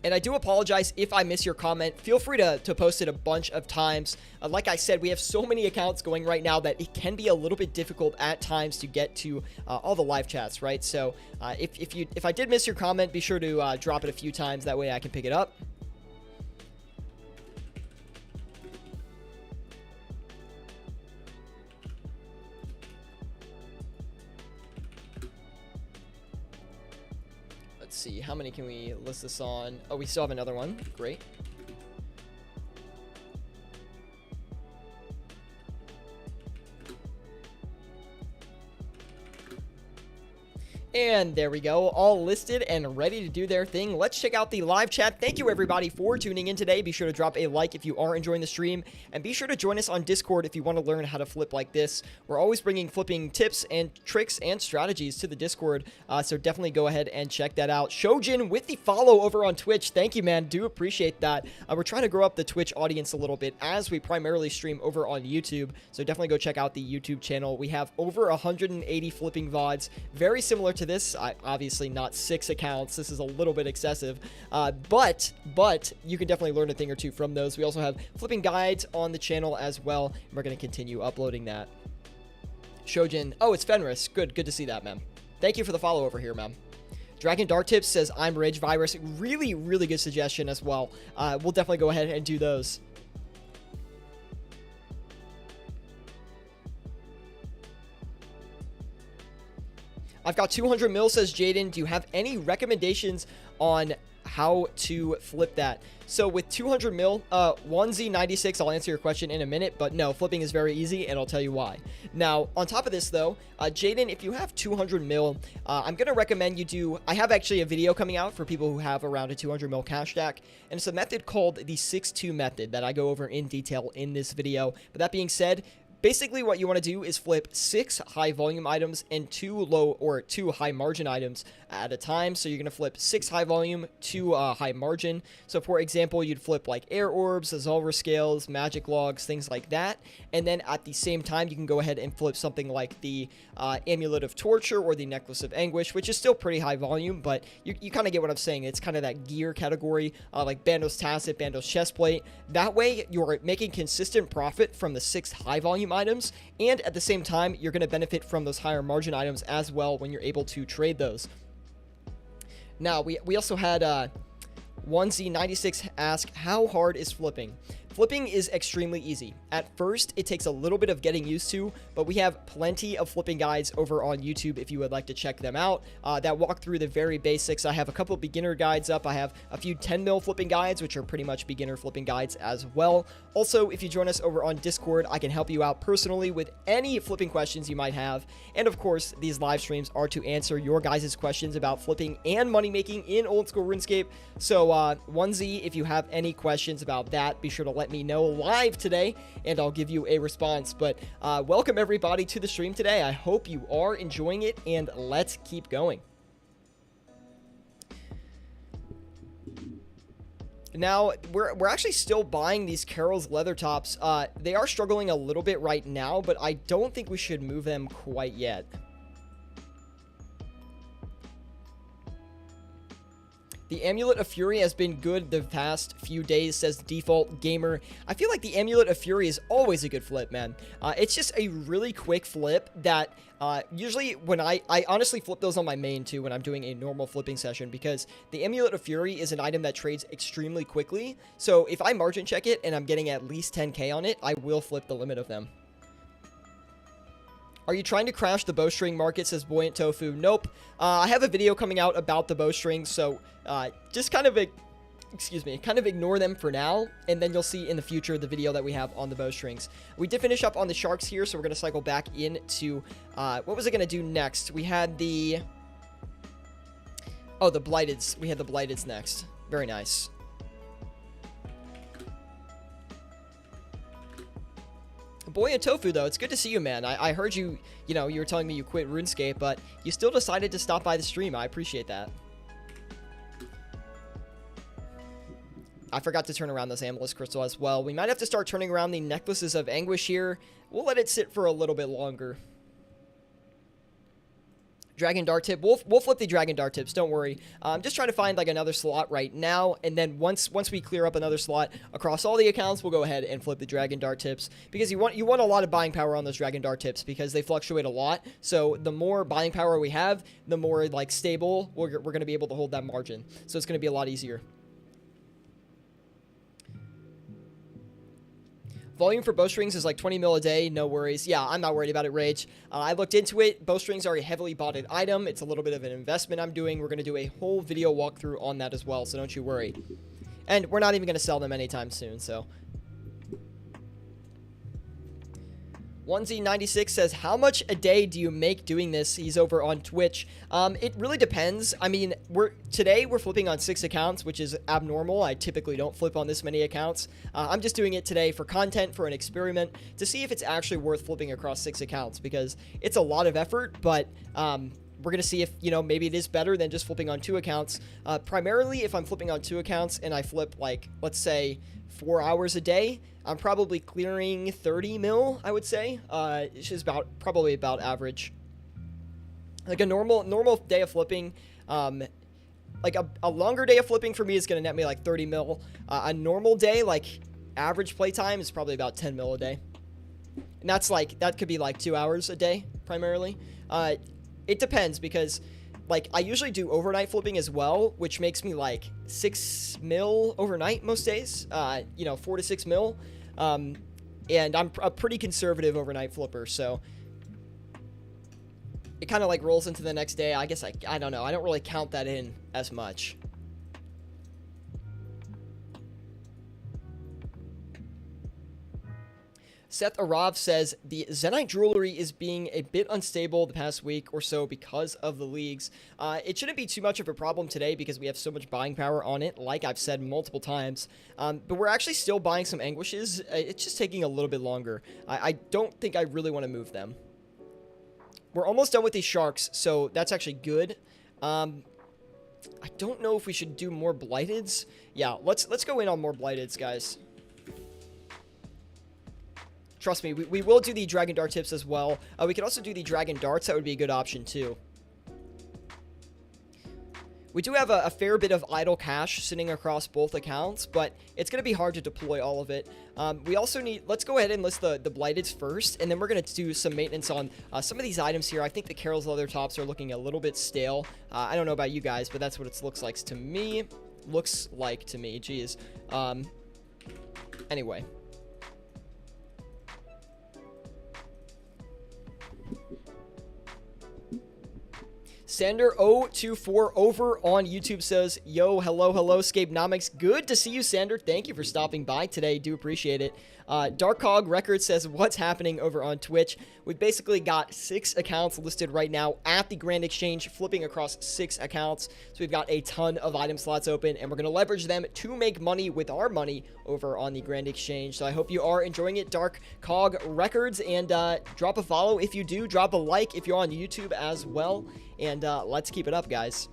And I do apologize if I miss your comment. Feel free to post it a bunch of times. Like I said, we have so many accounts going right now that it can be a little bit difficult at times to get to all the live chats, right? So if I did miss your comment, be sure to drop it a few times. That way I can pick it up. Let's see, how many can we list this on? Oh, we still have another one. Great. And there we go, all listed and ready to do their thing. Let's check out the live chat. Thank you everybody for tuning in today. Be sure to drop a like if you are enjoying the stream, and be sure to join us on Discord if you want to learn how to flip like this. We're always bringing flipping tips and tricks and strategies to the Discord, so definitely go ahead and check that out. Shojin with the follow over on Twitch. Thank you, man. Do appreciate that. We're trying to grow up the Twitch audience a little bit as we primarily stream over on YouTube, so definitely go check out the YouTube channel. We have over 180 flipping VODs, very similar to this. Obviously not 6 accounts. This is a little bit excessive, but you can definitely learn a thing or two from those. We also have flipping guides on the channel as well, and we're going to continue uploading that. Shojin, oh, it's Fenris. Good to see that, man. Thank you for the follow over here, man. Dragon Dark Tips says, I'm Ridge Virus. Really good suggestion as well. We'll definitely go ahead and do those. I've got 200 mil, says Jaden. Do you have any recommendations on how to flip that? So with 200 mil, 1Z96, I'll answer your question in a minute, but no, flipping is very easy, and I'll tell you why. Now, on top of this, though, Jaden, if you have 200 mil, I'm going to recommend you do, I have actually a video coming out for people who have around a 200 mil cash stack, and it's a method called the 6-2 method that I go over in detail in this video. But that being said, basically what you want to do is flip 6 high volume items and 2 high margin items at a time. So you're going to flip 6 high volume, 2 high margin. So for example, you'd flip like air orbs, Zolver scales, magic logs, things like that. And then at the same time, you can go ahead and flip something like the amulet of torture or the necklace of anguish, which is still pretty high volume, but you kind of get what I'm saying. It's kind of that gear category, like Bandos Tacet, Bandos Chestplate. That way you're making consistent profit from the 6 high volume items, and at the same time you're going to benefit from those higher margin items as well when you're able to trade those. Now we also had 1Z96 ask, how hard is flipping? Flipping is extremely easy. At first, it takes a little bit of getting used to, but we have plenty of flipping guides over on YouTube if you would like to check them out that walk through the very basics. I have a couple beginner guides up. I have a few 10 mil flipping guides, which are pretty much beginner flipping guides as well. Also, if you join us over on Discord, I can help you out personally with any flipping questions you might have. And of course, these live streams are to answer your guys' questions about flipping and money making in old school RuneScape. So 1Z, if you have any questions about that, be sure to let me know live today and I'll give you a response. But welcome everybody to the stream today. I hope you are enjoying it, and let's keep going. Now, we're actually still buying these Carol's leather tops. They are struggling a little bit right now, but I don't think we should move them quite yet. The Amulet of Fury has been good the past few days, says Default Gamer. I feel like the Amulet of Fury is always a good flip, man. It's just a really quick flip that usually when I honestly flip those on my main too when I'm doing a normal flipping session, because the Amulet of Fury is an item that trades extremely quickly. So if I margin check it and I'm getting at least 10k on it, I will flip the limit of them. Are you trying to crash the bowstring market, says Buoyant Tofu? Nope. I have a video coming out about the bowstrings, so just kind of ignore them for now, and then you'll see in the future the video that we have on the bowstrings. We did finish up on the sharks here, so we're going to cycle back into, what was I going to do next? We had the blighteds. We had the blighteds next. Very nice. Buoyant Tofu, though, it's good to see you, man. I heard you, you were telling me you quit RuneScape, but you still decided to stop by the stream. I appreciate that. I forgot to turn around this Amethyst Crystal as well. We might have to start turning around the Necklaces of Anguish here. We'll let it sit for a little bit longer. Dragon Dart Tip. We'll flip the Dragon Dart Tips, don't worry. I'm just trying to find like another slot right now, and then once we clear up another slot across all the accounts, we'll go ahead and flip the Dragon Dart Tips, because you want a lot of buying power on those Dragon Dart Tips, because they fluctuate a lot. So the more buying power we have, the more like stable we're going to be able to hold that margin. So it's going to be a lot easier. Volume for bowstrings is like 20 mil a day. No worries. Yeah, I'm not worried about it, Rage. I looked into it. Bowstrings are a heavily botted item. It's a little bit of an investment I'm doing. We're going to do a whole video walkthrough on that as well, so don't you worry. And we're not even going to sell them anytime soon, so. OneZ96 says, how much a day do you make doing this? He's over on Twitch. It really depends. I mean, today we're flipping on 6 accounts, which is abnormal. I typically don't flip on this many accounts. I'm just doing it today for content, for an experiment, to see if it's actually worth flipping across 6 accounts, because it's a lot of effort, but we're going to see if, maybe it is better than just flipping on 2 accounts. Primarily, if I'm flipping on 2 accounts and I flip, like, let's say 4 hours a day, I'm probably clearing 30 mil, I would say. It's just probably about average. Like a normal day of flipping, like a longer day of flipping for me is going to net me like 30 mil. A normal day, like average playtime, is probably about 10 mil a day. And that could be like 2 hours a day, primarily. It depends, because like I usually do overnight flipping as well, which makes me like 6 mil overnight most days, 4 to 6 mil. And I'm a pretty conservative overnight flipper, so it kind of like rolls into the next day. I guess I don't know. I don't really count that in as much. Seth Arav says, the Zenite jewelry is being a bit unstable the past week or so because of the leagues. It shouldn't be too much of a problem today because we have so much buying power on it, like I've said multiple times. But we're actually still buying some Anguishes. It's just taking a little bit longer. I don't think I really want to move them. We're almost done with these sharks, so that's actually good. I don't know if we should do more blighteds. Yeah, let's go in on more blighteds, guys. Trust me, we will do the Dragon Dart Tips as well. We could also do the Dragon Darts. That would be a good option, too. We do have a fair bit of idle cash sitting across both accounts, but it's going to be hard to deploy all of it. We also need... Let's go ahead and list the Blighteds first, and then we're going to do some maintenance on some of these items here. I think the Carol's Leather Tops are looking a little bit stale. I don't know about you guys, but that's what it looks like to me. Jeez. Anyway. Sander024 over on YouTube says, yo, hello, Scapenomics. Good to see you, Sander. Thank you for stopping by today. Do appreciate it. Dark Hog Records says, what's happening over on Twitch? We've basically got 6 accounts listed right now at the Grand Exchange, flipping across 6 accounts. So we've got a ton of item slots open, and we're going to leverage them to make money with our money over on the Grand Exchange. So I hope you are enjoying it, Dark Hog Records, and drop a follow if you do. Drop a like if you're on YouTube as well. And let's keep it up, guys.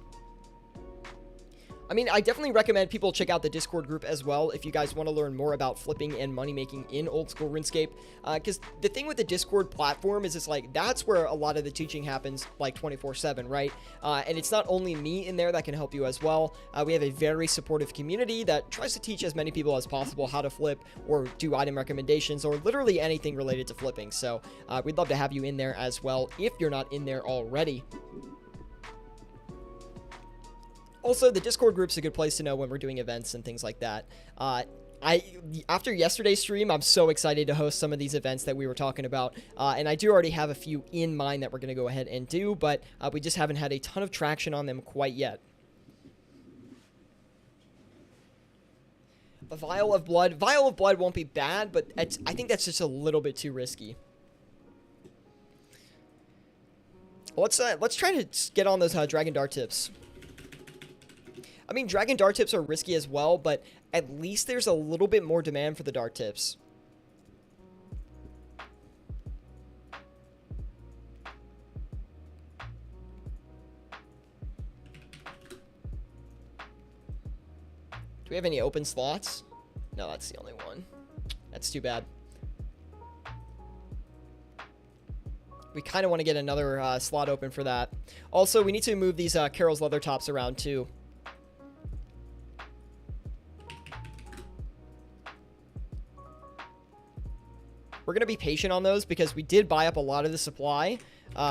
I mean, I definitely recommend people check out the Discord group as well if you guys want to learn more about flipping and money making in old school RuneScape. Because the thing with the Discord platform is it's like, that's where a lot of the teaching happens like 24/7, right? And it's not only me in there that can help you as well. We have a very supportive community that tries to teach as many people as possible how to flip or do item recommendations or literally anything related to flipping. So we'd love to have you in there as well if you're not in there already. Also, the Discord group's a good place to know when we're doing events and things like that. After yesterday's stream, I'm so excited to host some of these events that we were talking about. And I do already have a few in mind that we're going to go ahead and do, but we just haven't had a ton of traction on them quite yet. A Vial of Blood. Vial of Blood won't be bad, but I think that's just a little bit too risky. Let's try to get on those Dragon Dart tips. I mean, Dragon Dart tips are risky as well, but at least there's a little bit more demand for the Dart tips. Do we have any open slots? No, that's the only one. That's too bad. We kind of want to get another slot open for that. Also, we need to move these Carol's leather tops around too. We're going to be patient on those because we did buy up a lot of the supply,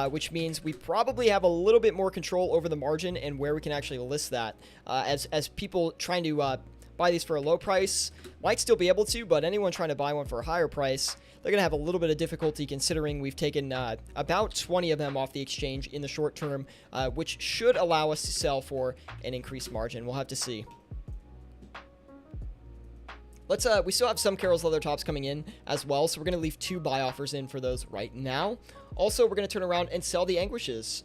which means we probably have a little bit more control over the margin and where we can actually list that. As people trying to buy these for a low price might still be able to, but anyone trying to buy one for a higher price, they're going to have a little bit of difficulty considering we've taken about 20 of them off the exchange in the short term, which should allow us to sell for an increased margin. We'll have to see. We still have some Carol's leather tops coming in as well, so we're going to leave 2 buy offers in for those right now. Also, we're going to turn around and sell the Anguishes.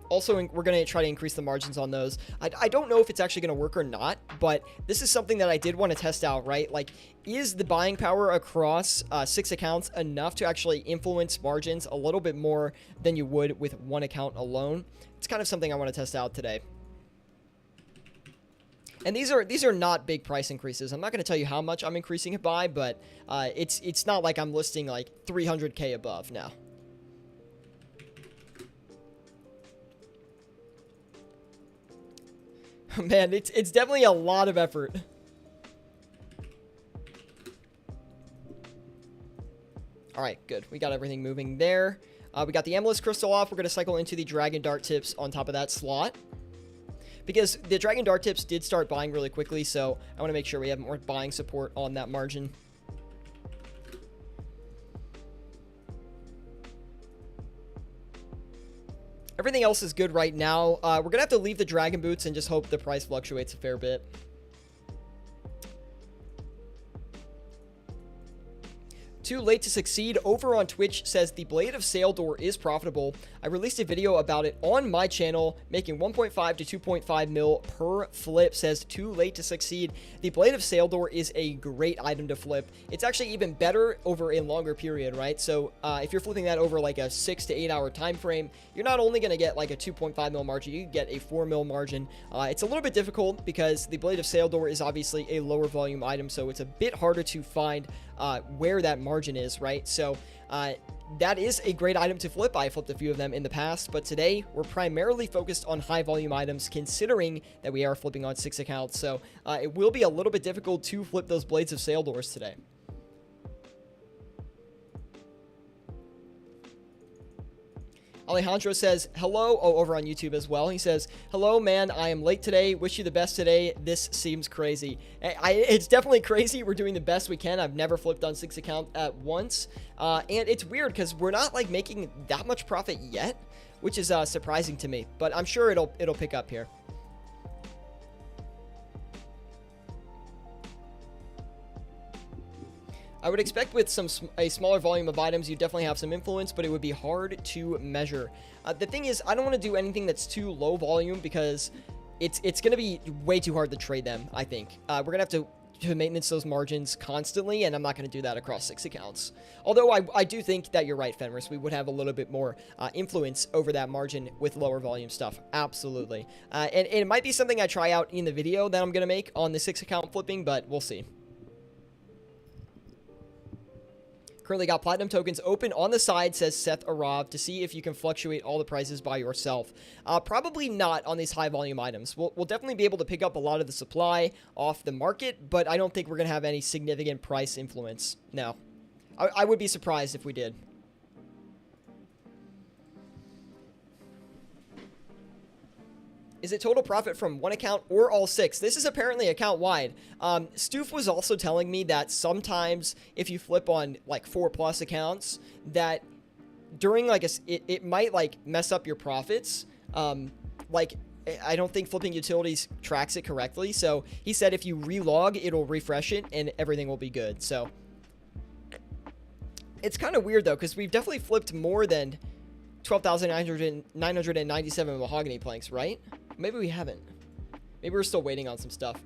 Also, we're going to try to increase the margins on those. I don't know if it's actually going to work or not, but this is something that I did want to test out, right? Like, is the buying power across 6 accounts enough to actually influence margins a little bit more than you would with 1 account alone? It's kind of something I want to test out today. And these are not big price increases. I'm not going to tell you how much I'm increasing it by, but it's not like I'm listing like 300K above now. Man, it's definitely a lot of effort. All right, good. We got everything moving there. We got the Amethyst Crystal off. We're going to cycle into the Dragon Dart tips on top of that slot, because the Dragon Dart tips did start buying really quickly, so I want to make sure we have more buying support on that margin. Everything else is good right now. We're going to have to leave the Dragon Boots and just hope the price fluctuates a fair bit. Too Late to Succeed over on Twitch says the Blade of Saeldor is profitable. I released a video about it on my channel, making 1.5 to 2.5 mil per flip. Says Too Late to Succeed. The Blade of Saeldor is a great item to flip. It's actually even better over a longer period, right? So if you're flipping that over like a 6 to 8 hour time frame, you're not only going to get like a 2.5 mil margin, you can get a 4 mil margin. It's a little bit difficult because the Blade of Saeldor is obviously a lower volume item, so it's a bit harder to find where that margin is, right? So that is a great item to flip. I flipped a few of them in the past, but today we're primarily focused on high volume items, considering that we are flipping on 6 accounts. So it will be a little bit difficult to flip those Blades of Saeldors today. Alejandro says, hello, over on YouTube as well. He says, hello, man, I am late today. Wish you the best today. This seems crazy. It's definitely crazy. We're doing the best we can. I've never flipped on 6 accounts at once. And it's weird because we're not like making that much profit yet, which is surprising to me. But I'm sure it'll pick up here. I would expect with a smaller volume of items, you definitely have some influence, but it would be hard to measure. The thing is, I don't want to do anything that's too low volume because it's going to be way too hard to trade them, I think. We're going to have to maintenance those margins constantly, and I'm not going to do that across 6 accounts. Although I do think that you're right, Fenris. We would have a little bit more influence over that margin with lower volume stuff. Absolutely. And it might be something I try out in the video that I'm going to make on the 6 account flipping, but we'll see. Currently got platinum tokens open on the side, says Seth Arav, to see if you can fluctuate all the prices by yourself. Probably not on these high volume items. We'll definitely be able to pick up a lot of the supply off the market, but I don't think we're going to have any significant price influence. No. I would be surprised if we did. Is it total profit from one account or all 6? This is apparently account wide. Stoof was also telling me that sometimes if you flip on like 4+ accounts, that during like it might like mess up your profits. Like I don't think flipping utilities tracks it correctly. So he said if you relog, it'll refresh it and everything will be good. So it's kind of weird though, because we've definitely flipped more than 12,997 mahogany planks, right? Maybe we haven't. Maybe we're still waiting on some stuff.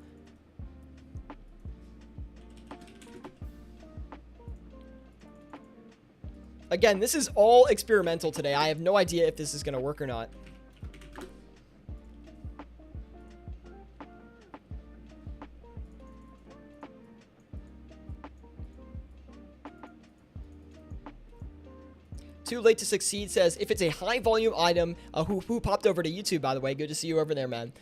Again, this is all experimental today. I have no idea if this is going to work or not. Too Late to Succeed says, if it's a high volume item, who popped over to YouTube, by the way. Good to see you over there, man.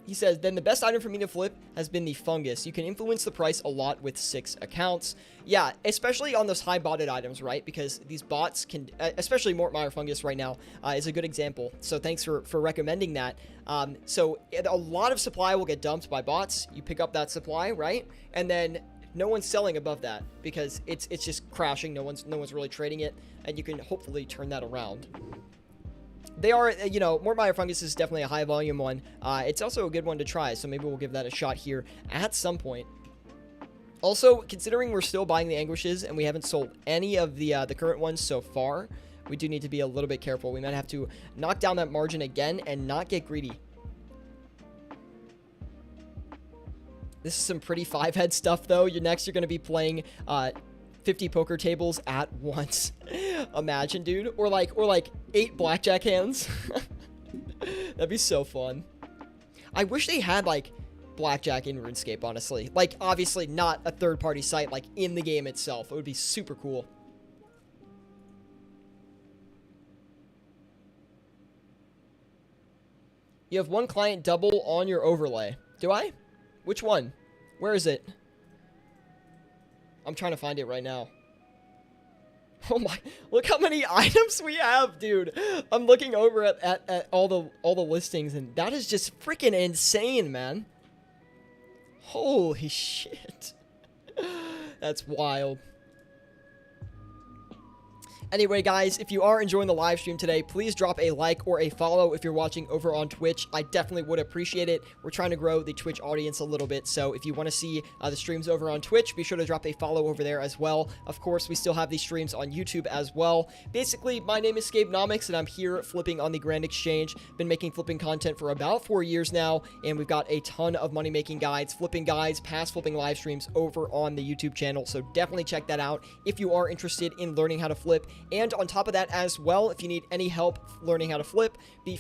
He says, then the best item for me to flip has been the fungus. You can influence the price a lot with 6 accounts. Yeah, especially on those high botted items, right? Because these bots can, especially Mort Meyer fungus right now, is a good example. So thanks for recommending that. So a lot of supply will get dumped by bots. You pick up that supply, right? And then no one's selling above that because it's just crashing. No one's really trading it, and you can hopefully turn that around. They are, you know, Mort Meyer fungus is definitely a high volume one. It's also a good one to try, so maybe we'll give that a shot here at some point. Also, considering we're still buying the anguishes and we haven't sold any of the current ones so far, we do need to be a little bit careful. We might have to knock down that margin again and not get greedy. This is some pretty 5-head stuff, though. You're going to be playing 50 poker tables at once. Imagine, dude. Or like 8 blackjack hands. That'd be so fun. I wish they had, like, blackjack in RuneScape, honestly. Like, obviously not a third-party site, like, in the game itself. It would be super cool. You have one client double on your overlay. Do I? Which one? Where is it? I'm trying to find it right now. Oh my, look how many items we have, dude. I'm looking over at all the listings, and that is just freaking insane, man. Holy shit. That's wild. Anyway, guys, if you are enjoying the live stream today, please drop a like or a follow if you're watching over on Twitch. I definitely would appreciate it. We're trying to grow the Twitch audience a little bit, so if you want to see the streams over on Twitch, be sure to drop a follow over there as well. Of course, we still have these streams on YouTube as well. Basically, my name is Scabenomics, and I'm here flipping on the Grand Exchange. Been making flipping content for about 4 years now, and we've got a ton of money-making guides, flipping guides, past flipping live streams over on the YouTube channel, so definitely check that out if you are interested in learning how to flip. And on top of that as well, if you need any help learning how to flip,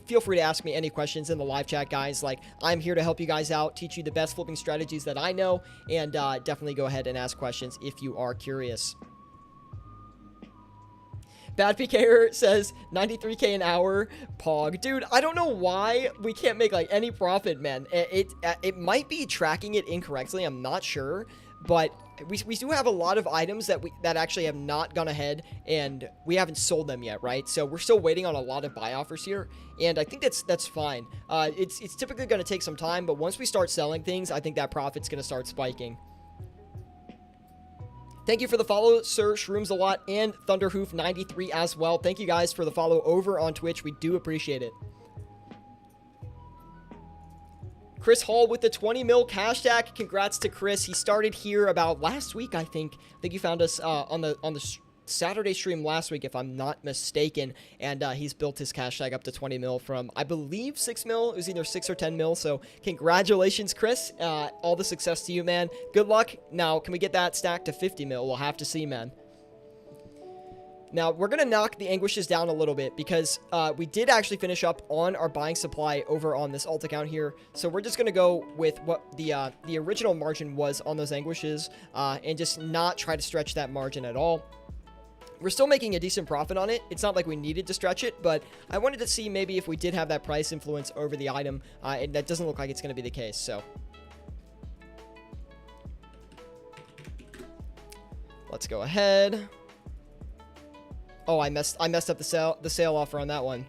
feel free to ask me any questions in the live chat, guys. Like, I'm here to help you guys out, teach you the best flipping strategies that I know, and definitely go ahead and ask questions if you are curious. Bad PKer says 93k an hour. Pog. Dude, I don't know why we can't make like any profit, man. It might be tracking it incorrectly. I'm not sure. But we do have a lot of items that actually have not gone ahead, and we haven't sold them yet, right? So we're still waiting on a lot of buy offers here, and I think that's fine. It's typically going to take some time, but once we start selling things, I think that profit's going to start spiking. Thank you for the follow, Sir Shrooms a lot, and Thunderhoof93 as well. Thank you guys for the follow over on Twitch. We do appreciate it. Chris Hall with the 20 mil cash stack. Congrats to Chris. He started here about last week, I think. I think you found us on the Saturday stream last week, if I'm not mistaken. And he's built his cash stack up to 20 mil from, I believe, 6 mil. It was either 6 or 10 mil. So congratulations, Chris. All the success to you, man. Good luck. Now, can we get that stack to 50 mil? We'll have to see, man. Now, we're going to knock the anguishes down a little bit because we did actually finish up on our buying supply over on this alt account here. So we're just going to go with what the original margin was on those anguishes and just not try to stretch that margin at all. We're still making a decent profit on it. It's not like we needed to stretch it, but I wanted to see maybe if we did have that price influence over the item, and that doesn't look like it's going to be the case, so. Let's go ahead. Oh, I messed up the sale offer on that one.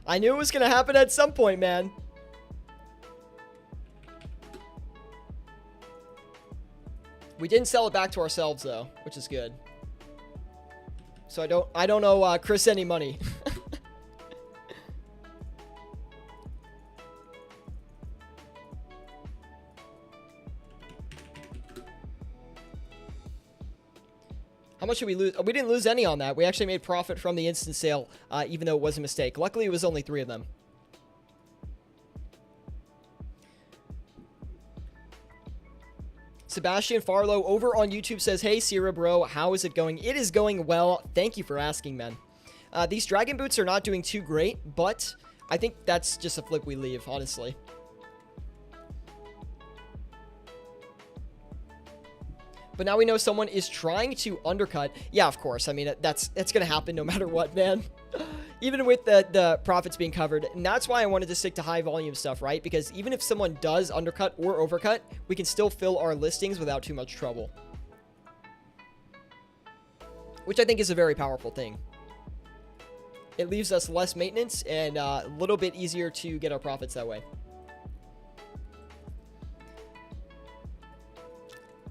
I knew it was going to happen at some point, man. We didn't sell it back to ourselves though, which is good. So I don't owe Chris any money. How much did we lose? We didn't lose any on that. We actually made profit from the instant sale, even though it was a mistake. Luckily, it was only 3 of them. Sebastian Farlow over on YouTube says, "Hey, Sierra bro, how is it going?" It is going well. Thank you for asking, man. These dragon boots are not doing too great, but I think that's just a flip we leave, honestly. But now we know someone is trying to undercut. Yeah, of course. I mean, that's going to happen no matter what, man. Even with the profits being covered. And that's why I wanted to stick to high volume stuff, right? Because even if someone does undercut or overcut, we can still fill our listings without too much trouble. Which I think is a very powerful thing. It leaves us less maintenance and a little bit easier to get our profits that way.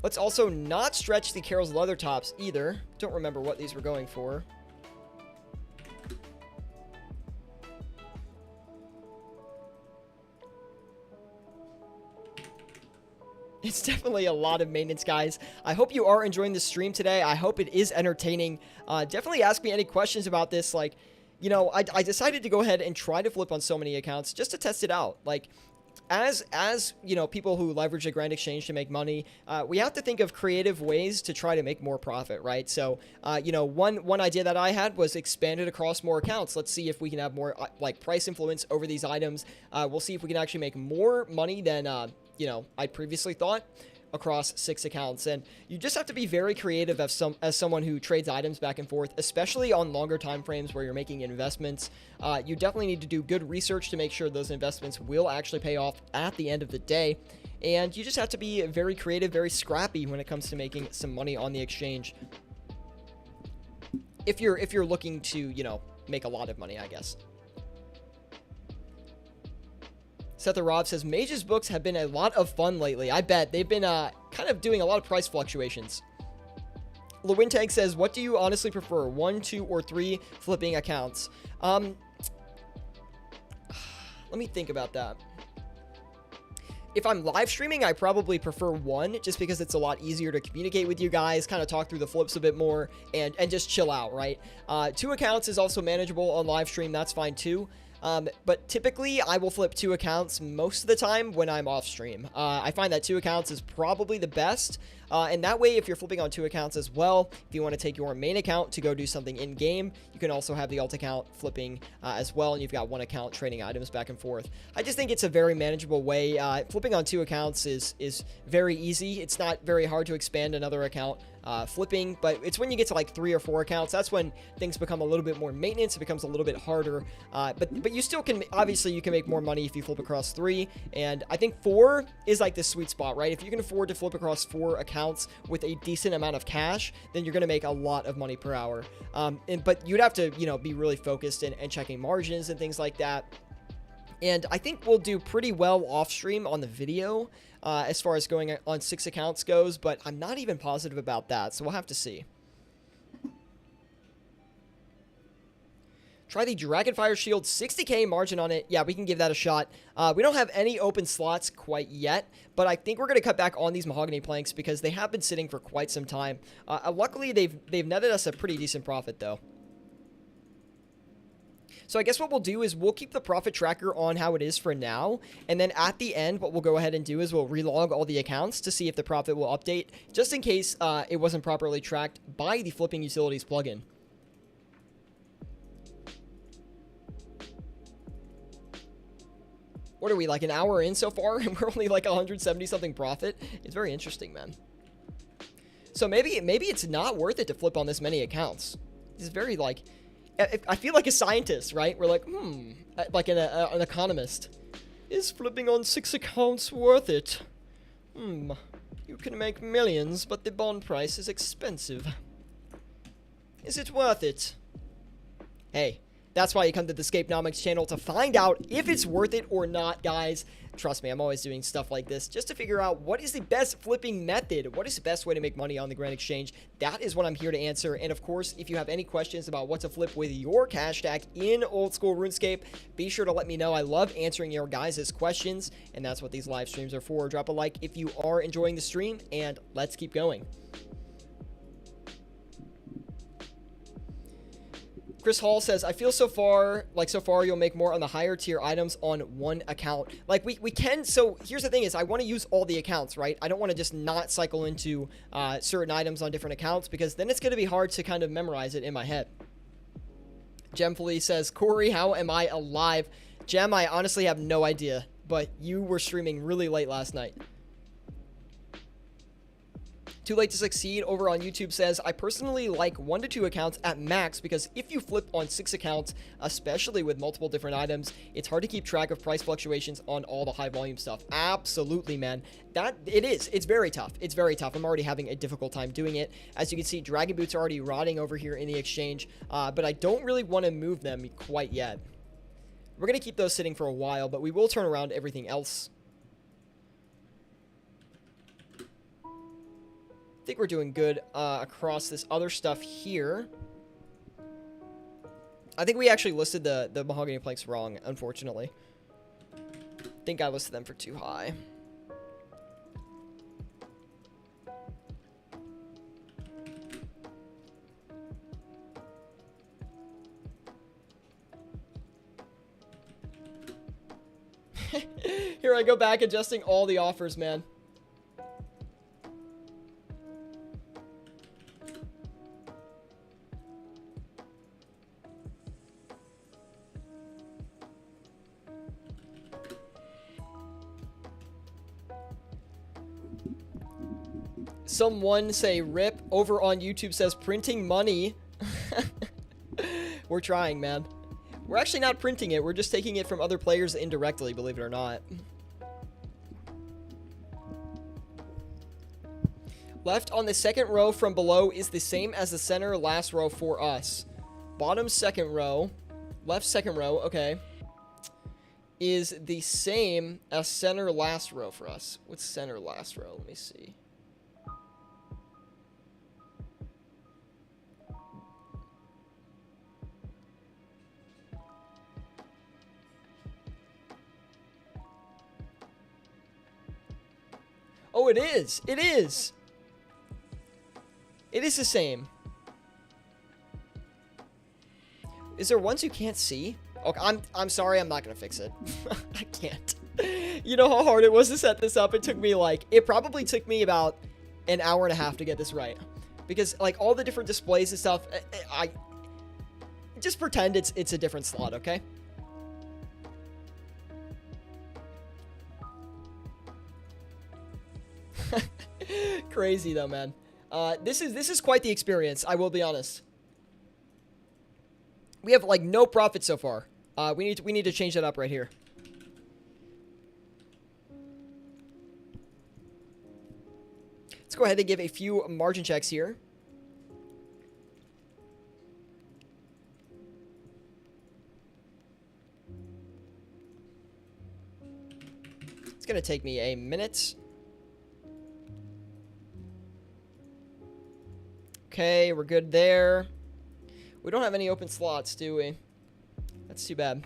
Let's also not stretch the Carol's leather tops either. Don't remember what these were going for. It's definitely a lot of maintenance, guys. I hope you are enjoying the stream today. I hope it is entertaining. Definitely ask me any questions about this. Like, you know, I decided to go ahead and try to flip on so many accounts just to test it out. Like, as you know, people who leverage the Grand Exchange to make money, we have to think of creative ways to try to make more profit, right? So, you know, one idea that I had was expand it across more accounts. Let's see if we can have more like price influence over these items. We'll see if we can actually make more money than you know, I previously thought across 6 accounts. And you just have to be very creative as someone who trades items back and forth, especially on longer time frames where you're making investments. You definitely need to do good research to make sure those investments will actually pay off at the end of the day. And you just have to be very creative, very scrappy when it comes to making some money on the exchange. If you're looking to, you know, make a lot of money, I guess. Seth Rob says, Mage's books have been a lot of fun lately. I bet. They've been kind of doing a lot of price fluctuations. Lewintag says, what do you honestly prefer? 1, 2, or 3 flipping accounts? Let me think about that. If I'm live streaming, I probably prefer 1, just because it's a lot easier to communicate with you guys, kind of talk through the flips a bit more, and just chill out, right? 2 accounts is also manageable on live stream. That's fine too. But typically, I will flip 2 accounts most of the time when I'm off stream. I find that 2 accounts is probably the best. And that way, if you're flipping on 2 accounts as well, if you want to take your main account to go do something in-game, you can also have the alt account flipping as well, and you've got 1 account trading items back and forth. I just think it's a very manageable way. Flipping on 2 accounts is very easy. It's not very hard to expand another account flipping, but it's when you get to like 3 or 4 accounts, that's when things become a little bit more maintenance. It becomes a little bit harder, but you still can, obviously you can make more money if you flip across 3, and I think 4 is like the sweet spot, right? If you can afford to flip across 4 accounts with a decent amount of cash, then you're going to make a lot of money per hour. But you'd have to, you know, be really focused and checking margins and things like that. And I think we'll do pretty well off stream on the video as far as going on 6 accounts goes, but I'm not even positive about that, so we'll have to see. Try the Dragonfire Shield, 60k margin on it. Yeah, we can give that a shot. We don't have any open slots quite yet, but I think we're going to cut back on these mahogany planks because they have been sitting for quite some time. Luckily, they've netted us a pretty decent profit, though. So I guess what we'll do is we'll keep the profit tracker on how it is for now, and then at the end, what we'll go ahead and do is we'll relog all the accounts to see if the profit will update, just in case it wasn't properly tracked by the Flipping Utilities plugin. What are we, like an hour in so far, and we're only like 170 something profit? It's very interesting, man. So maybe it's not worth it to flip on this many accounts. It's very like, I feel like a scientist, right? We're like, like an economist. Is flipping on 6 accounts worth it? You can make millions, but the bond price is expensive. Is it worth it? Hey, That's why you come to the Scapenomics channel to find out if it's worth it or not, guys. Trust me, I'm always doing stuff like this just to figure out what is the best flipping method. What is the best way to make money on the Grand Exchange? That is what I'm here to answer. And of course, if you have any questions about what to flip with your cash stack in old school RuneScape, be sure to let me know. I love answering your guys' questions, and that's what these live streams are for. Drop a like if you are enjoying the stream, and let's keep going. Chris Hall says, I feel so far you'll make more on the higher tier items on one account. Like, we can, so here's the thing is, I want to use all the accounts, right? I don't want to just not cycle into certain items on different accounts, because then it's going to be hard to kind of memorize it in my head. Gemfully says, Corey, how am I alive? Gem, I honestly have no idea, but you were streaming really late last night. Too Late to Succeed over on YouTube says, I personally like 1 to 2 accounts at max, because if you flip on 6 accounts, especially with multiple different items, it's hard to keep track of price fluctuations on all the high volume stuff. Absolutely, man. It's very tough. It's very tough. I'm already having a difficult time doing it. As you can see, Dragon Boots are already rotting over here in the exchange, but I don't really want to move them quite yet. We're going to keep those sitting for a while, but we will turn around everything else. I think we're doing good across this other stuff here. I think we actually listed the mahogany planks wrong, unfortunately. I think I listed them for too high. Here I go back adjusting all the offers, man. Someone say rip over on YouTube says printing money. We're trying, man. We're actually not printing it. We're just taking it from other players indirectly, believe it or not. Left on the second row from below is the same as the center last row for us. Bottom second row, left second row, okay, is the same as center last row for us. What's center last row? Let me see. Oh, it is. It is. It is the same. Is there ones you can't see? Okay, I'm sorry, I'm not gonna fix it. I can't. You know how hard it was to set this up? It took me it probably took me about an hour and a half to get this right. Because like all the different displays and stuff, I just pretend it's a different slot, okay? Crazy though, man. This is quite the experience, I will be honest. We have like no profit so far. We need to change that up right here. Let's go ahead and give a few margin checks here. It's gonna take me a minute. Okay, we're good there. We don't have any open slots, do we? That's too bad.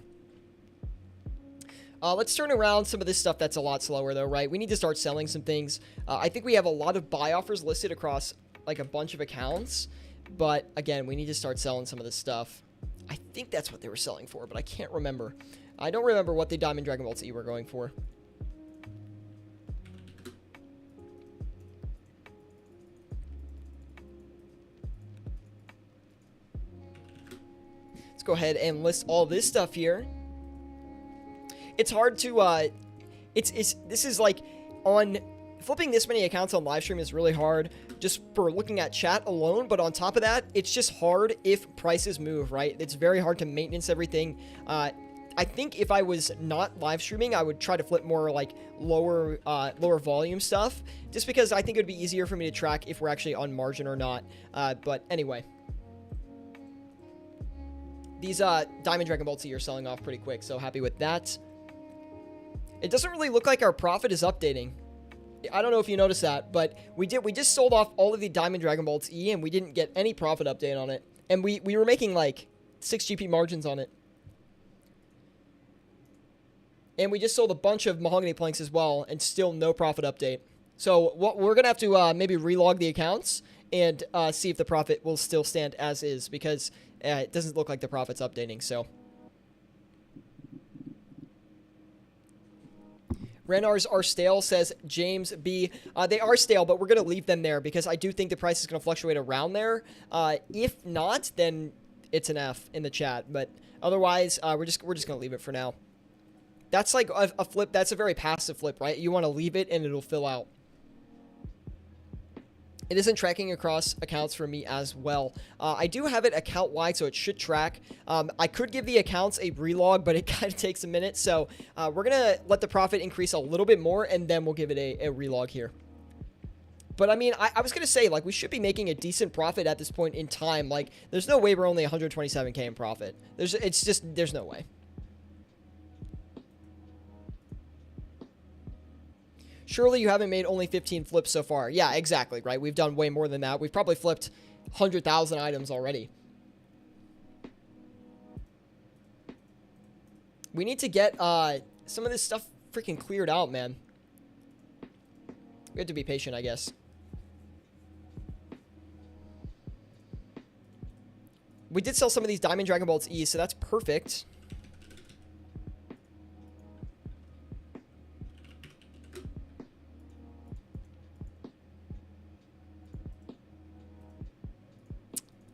Let's turn around some of this stuff that's a lot slower, though, right? We need to start selling some things. I think we have a lot of buy offers listed across, like, a bunch of accounts. But, again, we need to start selling some of this stuff. I think that's what they were selling for, but I can't remember. I don't remember what the Diamond Dragon Balls E were going for. Let's go ahead and list all this stuff here. It's hard to, this is like, on, flipping this many accounts on live stream is really hard just for looking at chat alone, but on top of that, it's just hard if prices move, right? It's very hard to maintenance everything. I think if I was not live streaming, I would try to flip more like lower volume stuff, just because I think it would be easier for me to track if we're actually on margin or not. But anyway. These Diamond Dragon Bolts here are selling off pretty quick, so happy with that. It doesn't really look like our profit is updating. I don't know if you noticed that, but we just sold off all of the Diamond Dragon Bolts E, and we didn't get any profit update on it. And we were making like 6 GP margins on it. And we just sold a bunch of mahogany planks as well, and still no profit update. So what we're gonna have to maybe relog the accounts and see if the profit will still stand as is, because it doesn't look like the profit's updating. So Renars are stale, says James B. They are stale, but we're going to leave them there because I do think the price is going to fluctuate around there. If not, then it's an F in the chat. But otherwise, we're just going to leave it for now. That's like a flip. That's a very passive flip, right? You want to leave it and it'll fill out. It isn't tracking across accounts for me as well. I do have it account-wide, so it should track. I could give the accounts a relog, but it kind of takes a minute. So we're going to let the profit increase a little bit more, and then we'll give it a relog here. But, I mean, I was going to say, like, we should be making a decent profit at this point in time. Like, there's no way we're only 127K in profit. There's no way. Surely you haven't made only 15 flips so far. Yeah, exactly, right? We've done way more than that. We've probably flipped 100,000 items already. We need to get some of this stuff freaking cleared out, man. We have to be patient, I guess. We did sell some of these Diamond Dragon Bolts E, so that's perfect.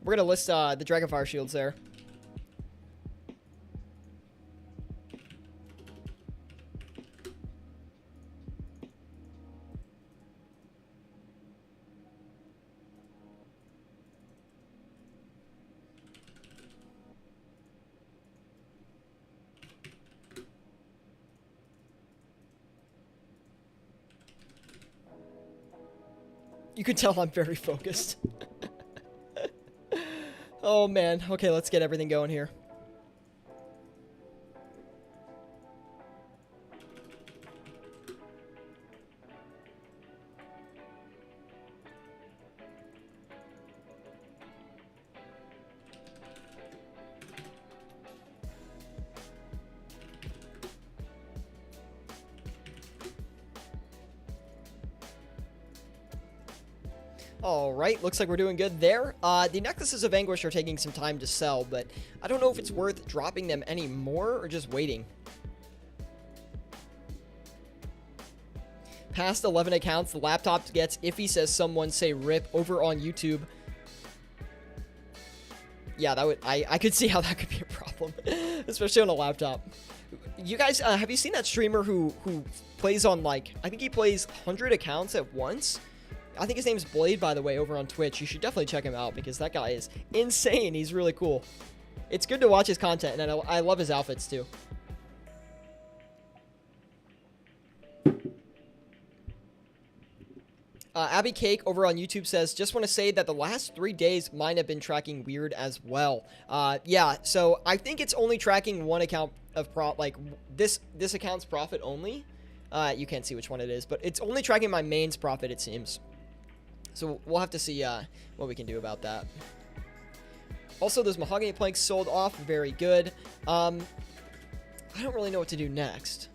We're going to list the Dragonfire shields there. You can tell I'm very focused. Oh, man. Okay, let's get everything going here. Alright, looks like we're doing good there. The Necklaces of Anguish are taking some time to sell, but I don't know if it's worth dropping them anymore or just waiting. Past 11 accounts, the laptop gets iffy, says someone, say rip, over on YouTube. Yeah, that would, I could see how that could be a problem, especially on a laptop. You guys, have you seen that streamer who plays on, like, I think he plays 100 accounts at once? I think his name's Blade, by the way, over on Twitch. You should definitely check him out because that guy is insane. He's really cool. It's good to watch his content, and I love his outfits, too. Abby Cake over on YouTube says, just want to say that the last 3 days mine have been tracking weird as well. Yeah, so I think it's only tracking one account of this account's profit only. You can't see which one it is, but it's only tracking my main's profit, it seems. So we'll have to see what we can do about that. Also, those mahogany planks sold off. Very good. I don't really know what to do next.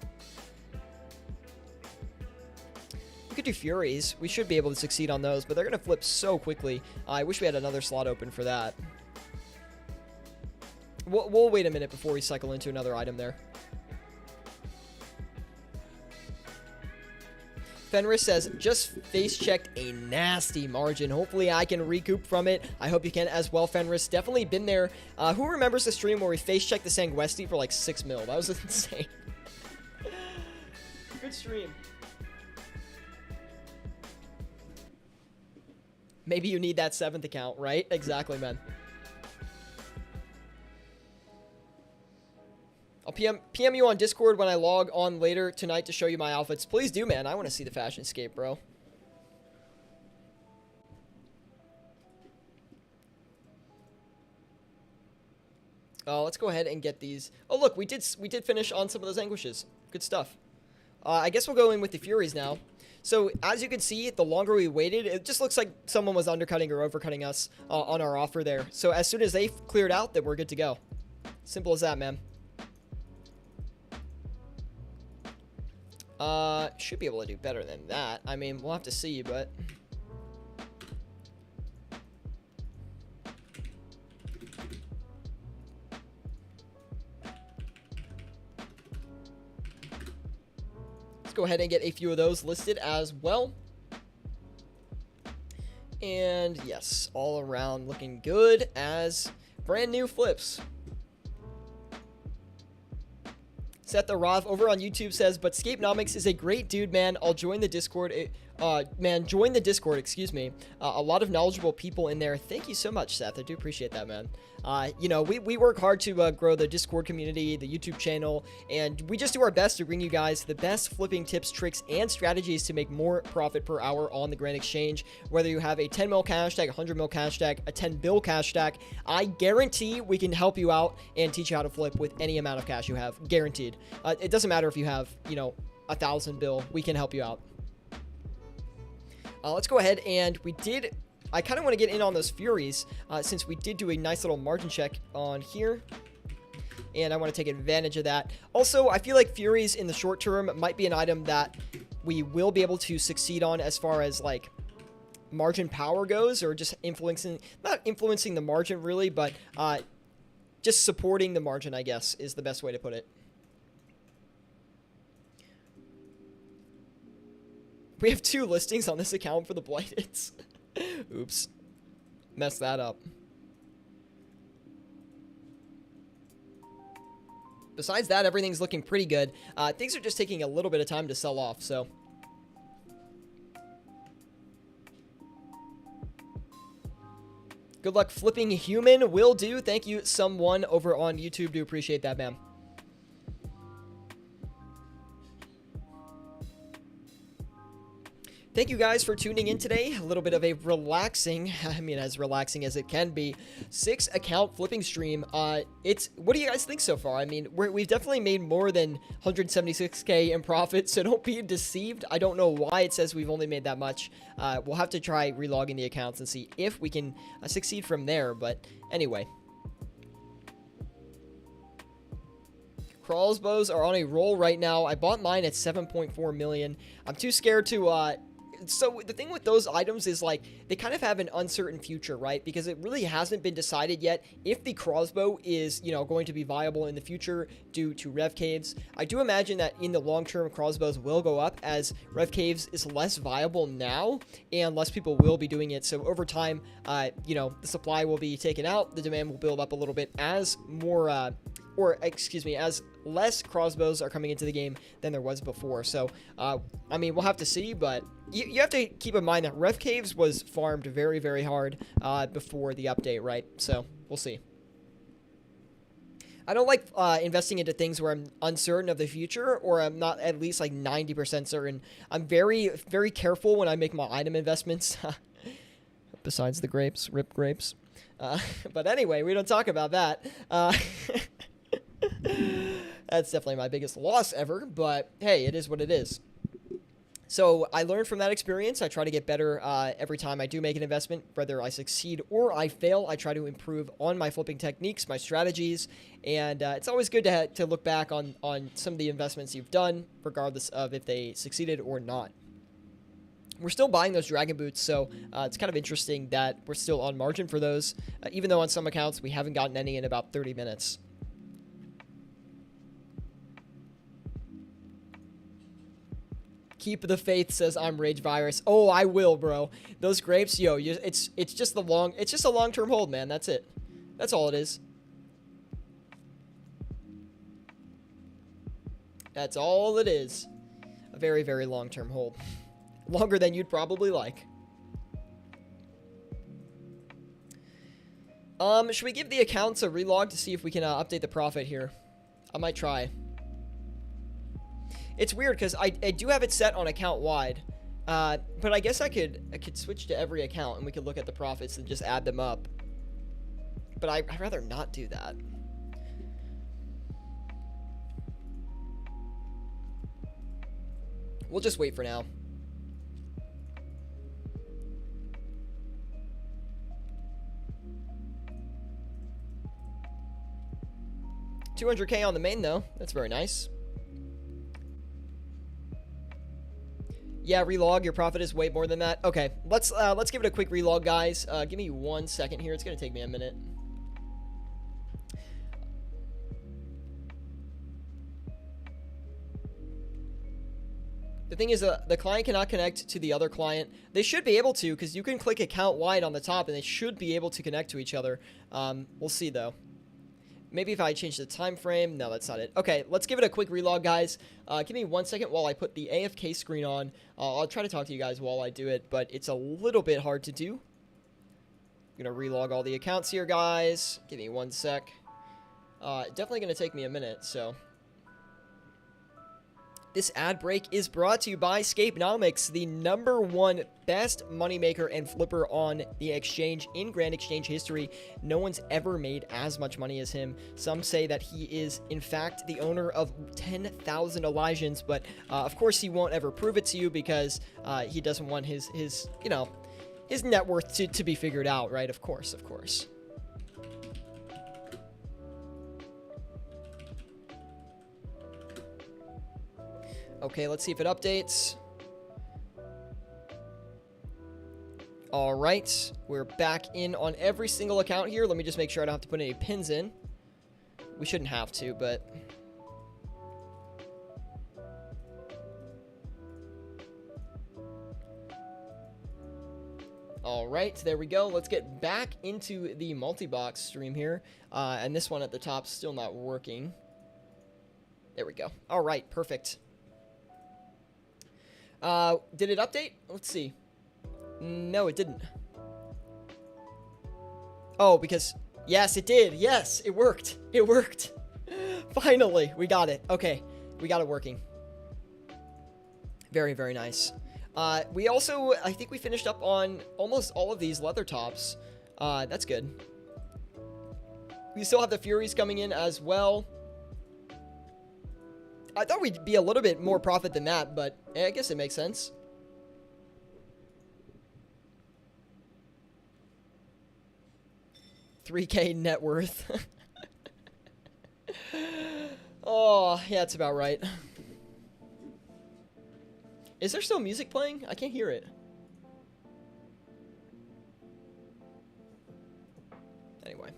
We could do Furies. We should be able to succeed on those, but they're going to flip so quickly. I wish we had another slot open for that. We'll wait a minute before we cycle into another item there. Fenris says, just face-checked a nasty margin. Hopefully I can recoup from it. I hope you can as well, Fenris. Definitely been there. Who remembers the stream where we face-checked the Sanguesti for like 6 mil? That was insane. Good stream. Maybe you need that 7th account, right? Exactly, man. I'll PM you on Discord when I log on later tonight to show you my outfits. Please do, man. I want to see the fashion scape, bro. Let's go ahead and get these. Oh, look, we did finish on some of those anguishes. Good stuff. I guess we'll go in with the Furies now. So, as you can see, the longer we waited, it just looks like someone was undercutting or overcutting us on our offer there. So, as soon as they cleared out, then we're good to go. Simple as that, man. Should be able to do better than that. I mean, we'll have to see, but... Let's go ahead and get a few of those listed as well. And yes, all around looking good as brand new flips. Seth the Rav over on YouTube says, but Scapenomics is a great dude, man. I'll join the Discord. Join the Discord, excuse me. A lot of knowledgeable people in there. Thank you so much, Seth. I do appreciate that, man. You know, we work hard to grow the Discord community, the YouTube channel, and we just do our best to bring you guys the best flipping tips, tricks, and strategies to make more profit per hour on the Grand Exchange. Whether you have a 10 mil cash stack, a 100 mil cash stack, a 10 bill cash stack, I guarantee we can help you out and teach you how to flip with any amount of cash you have. Guaranteed. It doesn't matter if you have, you know, 1,000 bill. We can help you out. Let's go ahead and I kind of want to get in on those Furies since we did do a nice little margin check on here. And I want to take advantage of that. Also, I feel like Furies in the short term might be an item that we will be able to succeed on as far as like margin power goes, or just not influencing the margin really, but just supporting the margin, I guess, is the best way to put it. We have 2 listings on this account for the Blighteds. Oops. Messed that up. Besides that, everything's looking pretty good. Things are just taking a little bit of time to sell off, so... Good luck flipping human. Will do. Thank you, someone over on YouTube. Do appreciate that, man. Thank you guys for tuning in today. A little bit of a relaxing, I mean, as relaxing as it can be, 6 account flipping stream. What do you guys think so far? I mean, we've definitely made more than 176K in profit, so don't be deceived. I don't know why it says we've only made that much. We'll have to try relogging the accounts and see if we can succeed from there, but anyway. Crossbows are on a roll right now. I bought mine at 7.4 million. I'm too scared to, so the thing with those items is like they kind of have an uncertain future, right? Because it really hasn't been decided yet if the crossbow is, you know, going to be viable in the future due to rev caves. I do imagine that in the long term, crossbows will go up as rev caves is less viable now and less people will be doing it. So over time, you know, the supply will be taken out, the demand will build up a little bit as more, as less crossbows are coming into the game than there was before. So, I mean, we'll have to see, but you have to keep in mind that Rev Caves was farmed very, very hard before the update, right? So, we'll see. I don't like investing into things where I'm uncertain of the future or I'm not at least like 90% certain. I'm very, very careful when I make my item investments. Besides the grapes, rip grapes. But anyway, we don't talk about that. That's definitely my biggest loss ever, but hey, it is what it is. So I learned from that experience. I try to get better every time I do make an investment, whether I succeed or I fail. I try to improve on my flipping techniques, my strategies, and it's always good to look back on some of the investments you've done, regardless of if they succeeded or not. We're still buying those dragon boots, so it's kind of interesting that we're still on margin for those, even though on some accounts we haven't gotten any in about 30 minutes. Keep the faith, says I'm Rage Virus. Oh, I will, bro. Those grapes, yo, it's just a long-term hold, man. That's it. That's all it is. That's all it is. A very, very long-term hold. Longer than you'd probably like. Should we give the accounts a relog to see if we can update the profit here? I might try. It's weird because I do have it set on account wide, but I guess I could switch to every account and we could look at the profits and just add them up. But I'd rather not do that. We'll just wait for now. $200K on the main though. That's very nice. Yeah, relog. Your profit is way more than that. Okay, let's give it a quick relog, guys. Give me 1 second here. It's gonna take me a minute. The thing is, the client cannot connect to the other client. They should be able to, because you can click account wide on the top, and they should be able to connect to each other. We'll see, though. Maybe if I change the time frame. No, that's not it. Okay, let's give it a quick relog, guys. Give me 1 second while I put the AFK screen on. I'll try to talk to you guys while I do it, but it's a little bit hard to do. I'm going to relog all the accounts here, guys. Give me 1 sec. Definitely going to take me a minute, so... This ad break is brought to you by Scapenomics, the #1 best moneymaker and flipper on the exchange in Grand Exchange history. No one's ever made as much money as him. Some say that he is, in fact, the owner of 10,000 Elijahs, but of course he won't ever prove it to you because he doesn't want his you know, his net worth to be figured out, right? Of course, of course. Okay, let's see if it updates. All right, we're back in on every single account here. Let me just make sure I don't have to put any pins in. We shouldn't have to, but... All right, there we go. Let's get back into the multi-box stream here. And this one at the top still not working. There we go. All right, perfect. Did it update? Let's see. No, it didn't. Oh, because... Yes, it did. Yes, it worked. It worked. Finally, we got it. Okay, we got it working. Very, very nice. We also... I think we finished up on almost all of these leather tops. That's good. We still have the Furies coming in as well. I thought we'd be a little bit more profit than that, but I guess it makes sense. $3K net worth. Oh, yeah, that's about right. Is there still music playing? I can't hear it. Anyway.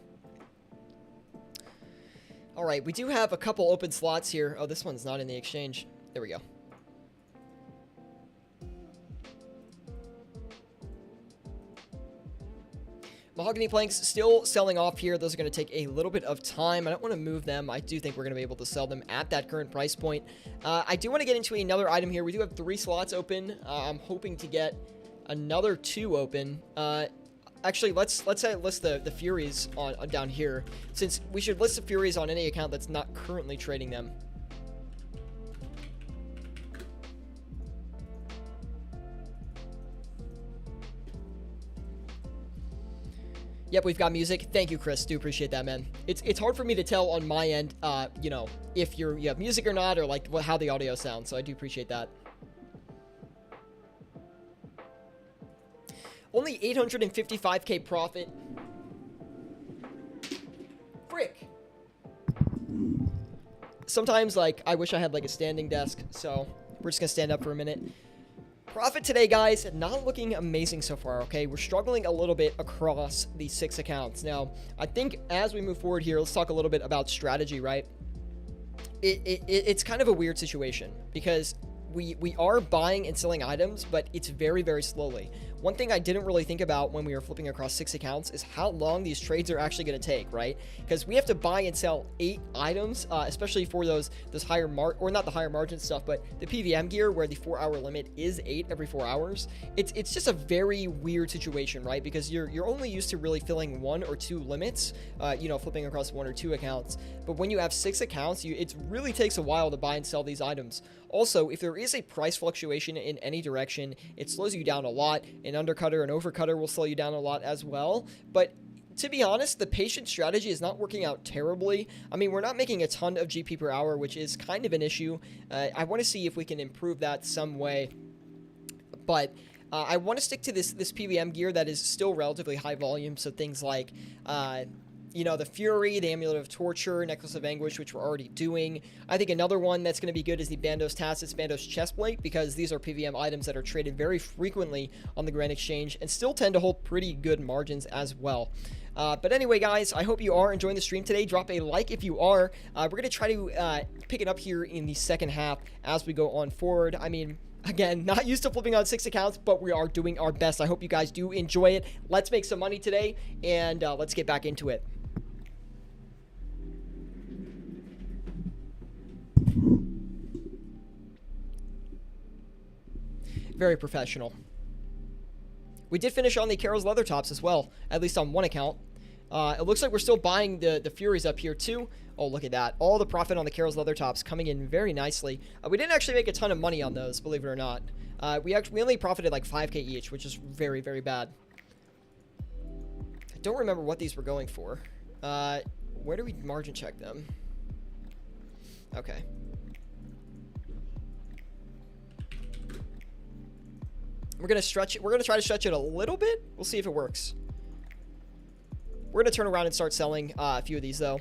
All right, we do have a couple open slots here. Oh, this one's not in the exchange. There we go. Mahogany planks still selling off here. Those are going to take a little bit of time. I don't want to move them. I do think we're going to be able to sell them at that current price point. I do want to get into another item here. We do have 3 slots open. I'm hoping to get another 2 open. Actually, let's list the Furies on down here, since we should list the Furies on any account that's not currently trading them. Yep, we've got music. Thank you, Chris. Do appreciate that, man. It's hard for me to tell on my end, you know, if you have music or not, or like how the audio sounds. So I do appreciate that. Only 855K profit. Frick. Sometimes, like, I wish I had, like, a standing desk, so we're just gonna stand up for a minute. Profit today, guys, not looking amazing so far, okay? We're struggling a little bit across the 6 accounts. Now, I think as we move forward here, let's talk a little bit about strategy, right? It's kind of a weird situation, because we are buying and selling items, but it's very, very slowly. One thing I didn't really think about when we were flipping across 6 accounts is how long these trades are actually going to take, right? Because we have to buy and sell 8 items, especially for those higher or not the higher margin stuff, but the PVM gear where the 4-hour limit is 8 every 4 hours. It's just a very weird situation, right? Because you're only used to really filling 1 or 2 limits, you know, flipping across 1 or 2 accounts. But when you have 6 accounts, it really takes a while to buy and sell these items. Also, if there is a price fluctuation in any direction, it slows you down a lot. An undercutter, an overcutter will slow you down a lot as well. But to be honest, the patient strategy is not working out terribly. I mean, we're not making a ton of GP per hour, which is kind of an issue. I want to see if we can improve that some way. But I want to stick to this PVM gear that is still relatively high volume. So things like, you know, the Fury, the Amulet of Torture, Necklace of Anguish, which we're already doing. I think another one that's going to be good is the Bandos Tacits, Bandos Chestplate, because these are PVM items that are traded very frequently on the Grand Exchange and still tend to hold pretty good margins as well. But anyway, guys, I hope you are enjoying the stream today. Drop a like if you are. We're going to try to pick it up here in the second half as we go on forward. I mean, again, not used to flipping on 6 accounts, but we are doing our best. I hope you guys do enjoy it. Let's make some money today, and let's get back into it. Very professional. We did finish on the Karil's leather tops as well, at least on one account. It looks like we're still buying the Furies up here too. Oh, look at that. All the profit on the Karil's leather tops coming in very nicely. We didn't actually make a ton of money on those, believe it or not. We only profited like 5k each, which is very, very bad. I don't remember what these were going for. Where do we margin check them? Okay. We're going to stretch it. We're going to try to stretch it a little bit. We'll see if it works. We're going to turn around and start selling a few of these, though.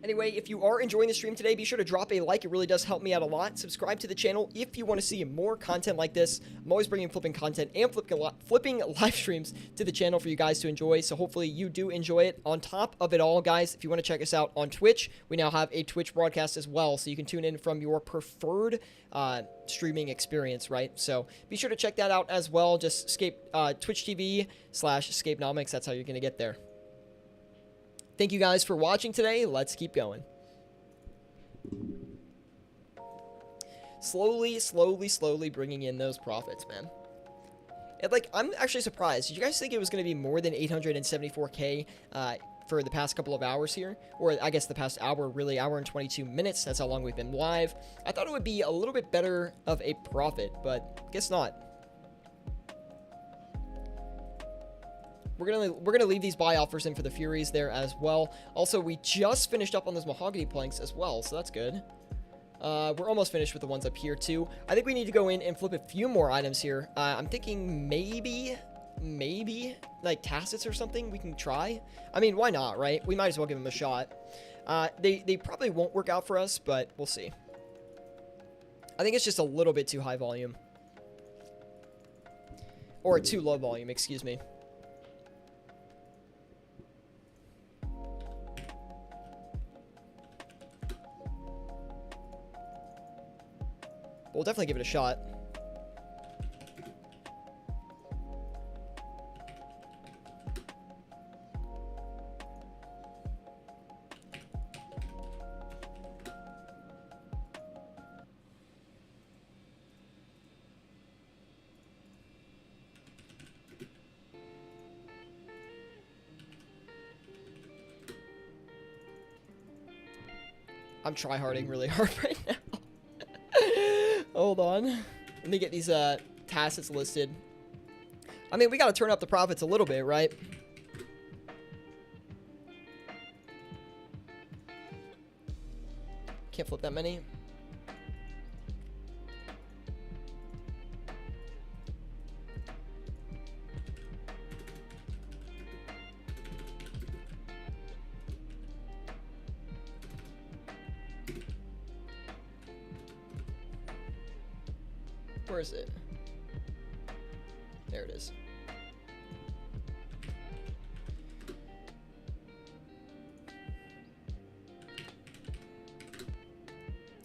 Anyway, if you are enjoying the stream today, be sure to drop a like. It really does help me out a lot. Subscribe to the channel if you want to see more content like this. I'm always bringing flipping content and flipping live streams to the channel for you guys to enjoy, so hopefully you do enjoy it. On top of it all, guys, if you want to check us out on Twitch, we now have a Twitch broadcast as well, so you can tune in from your preferred streaming experience, right? So be sure to check that out as well. Just Twitch TV/Escapenomics. That's how you're going to get there. Thank you guys for watching today. Let's keep going. Slowly bringing in those profits, man. And, like, I'm actually surprised. Did you guys think it was going to be more than 874k for the past couple of hours here? Or I guess the past hour, really, hour and 22 minutes. That's how long we've been live. I thought it would be a little bit better of a profit, but guess not. We're gonna leave these buy offers in for the Furies there as well. Also, we just finished up on those mahogany planks as well, so that's good. We're almost finished with the ones up here too. I think we need to go in and flip a few more items here. I'm thinking maybe like Tacits or something we can try. I mean, why not, right? We might as well give them a shot. They probably won't work out for us, but we'll see. I think it's just a little bit too high volume. Or too low volume, excuse me. We'll definitely give it a shot. I'm tryharding really hard right now. Hold on. Let me get these Tacits listed. I mean, we got to turn up the profits a little bit, right? Can't flip that many. Where is it? There it is.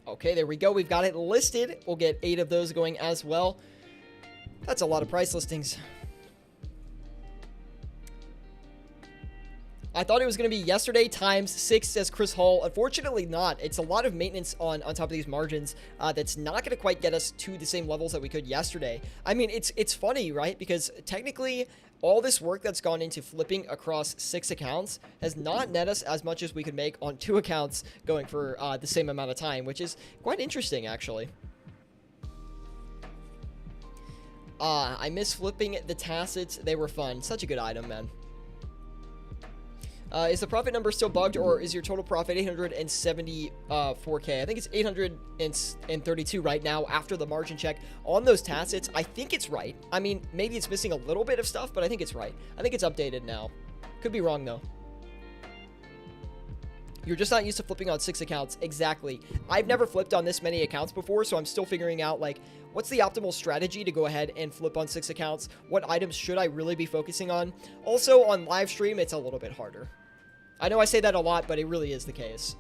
Okay, there we go. We've got it listed. We'll get 8 of those going as well. That's a lot of price listings. I thought it was going to be yesterday times 6, says Chris Hall. Unfortunately not. It's a lot of maintenance on top of these margins that's not going to quite get us to the same levels that we could yesterday. I mean, it's funny, right? Because technically, all this work that's gone into flipping across 6 accounts has not net us as much as we could make on 2 accounts going for the same amount of time, which is quite interesting, actually. I miss flipping the Tacits. They were fun. Such a good item, man. Is the profit number still bugged, or is your total profit 874K? I think it's 832 right now after the margin check on those Tacits. I think it's right. I mean, maybe it's missing a little bit of stuff, but I think it's right. I think it's updated now. Could be wrong, though. You're just not used to flipping on 6 accounts. Exactly. I've never flipped on this many accounts before, so I'm still figuring out, like, what's the optimal strategy to go ahead and flip on 6 accounts? What items should I really be focusing on? Also, on live stream, it's a little bit harder. I know I say that a lot, but it really is the case.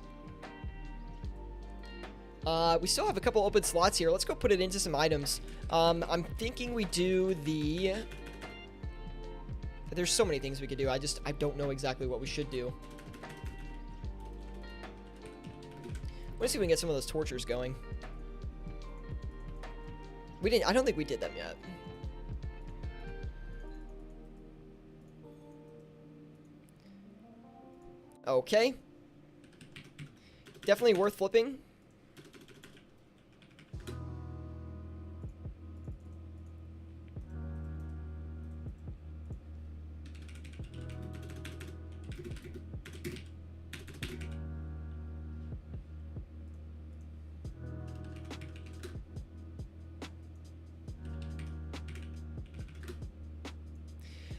We still have a couple open slots here. Let's go put it into some items. I'm thinking we do the... There's so many things we could do. I don't know exactly what we should do. Let's see if we can get some of those tortures going. I don't think we did them yet. Okay. Definitely worth flipping.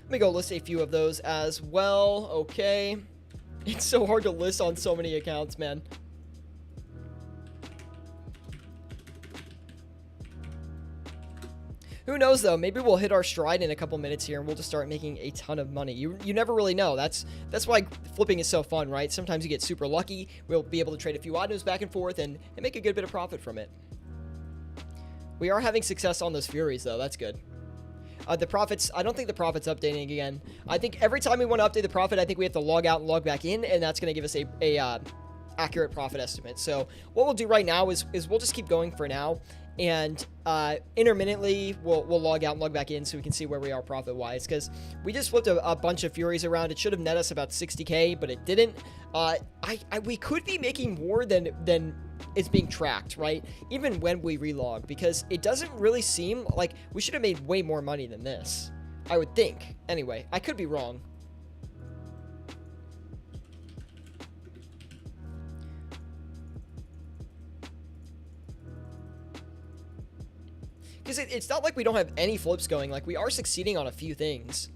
Let me go list a few of those as well. Okay. It's so hard to list on so many accounts, man. Who knows, though? Maybe we'll hit our stride in a couple minutes here, and we'll just start making a ton of money. You never really know. That's why flipping is so fun, right? Sometimes you get super lucky. We'll be able to trade a few items back and forth and make a good bit of profit from it. We are having success on those Furies, though. That's good. The profits, I don't think the profit's updating again. I think every time we want to update the profit, I think we have to log out and log back in, and that's going to give us a accurate profit estimate. So what we'll do right now is we'll just keep going for now, and intermittently we'll log out and log back in so we can see where we are profit-wise, because we just flipped a bunch of Furies around. It should have net us about 60K, but it didn't. We could be making more than it's being tracked, right? Even when we relog, because it doesn't really seem like we should have made way more money than this, I would think. Anyway, I could be wrong. Because it's not like we don't have any flips going. Like, we are succeeding on a few things.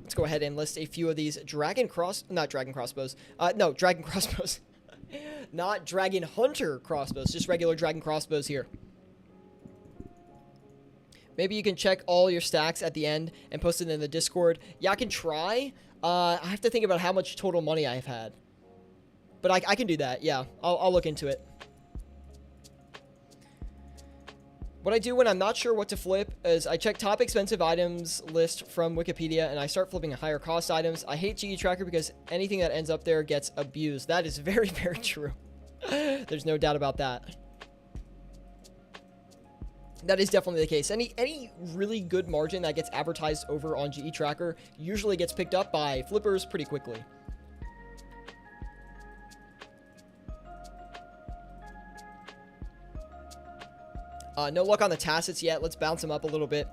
Let's go ahead and list a few of these Dragon Crossbows. Not Dragon Hunter crossbows, just regular Dragon Crossbows here. Maybe you can check all your stacks at the end and post it in the Discord. Yeah, I can try. I have to think about how much total money I've had. But I can do that, yeah. I'll look into it. What I do when I'm not sure what to flip is I check top expensive items list from Wikipedia, and I start flipping higher cost items. I hate GE Tracker because anything that ends up there gets abused. That is very, very true. There's no doubt about that. That is definitely the case. Any really good margin that gets advertised over on GE Tracker usually gets picked up by flippers pretty quickly. No luck on the Tacits yet. Let's bounce them up a little bit.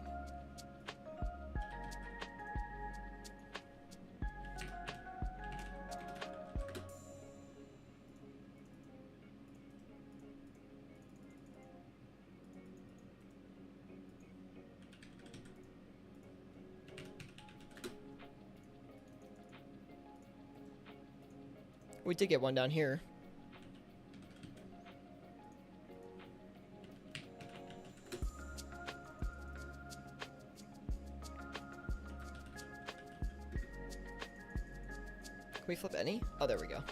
We did get one down here. Can we flip any? Oh, there we go.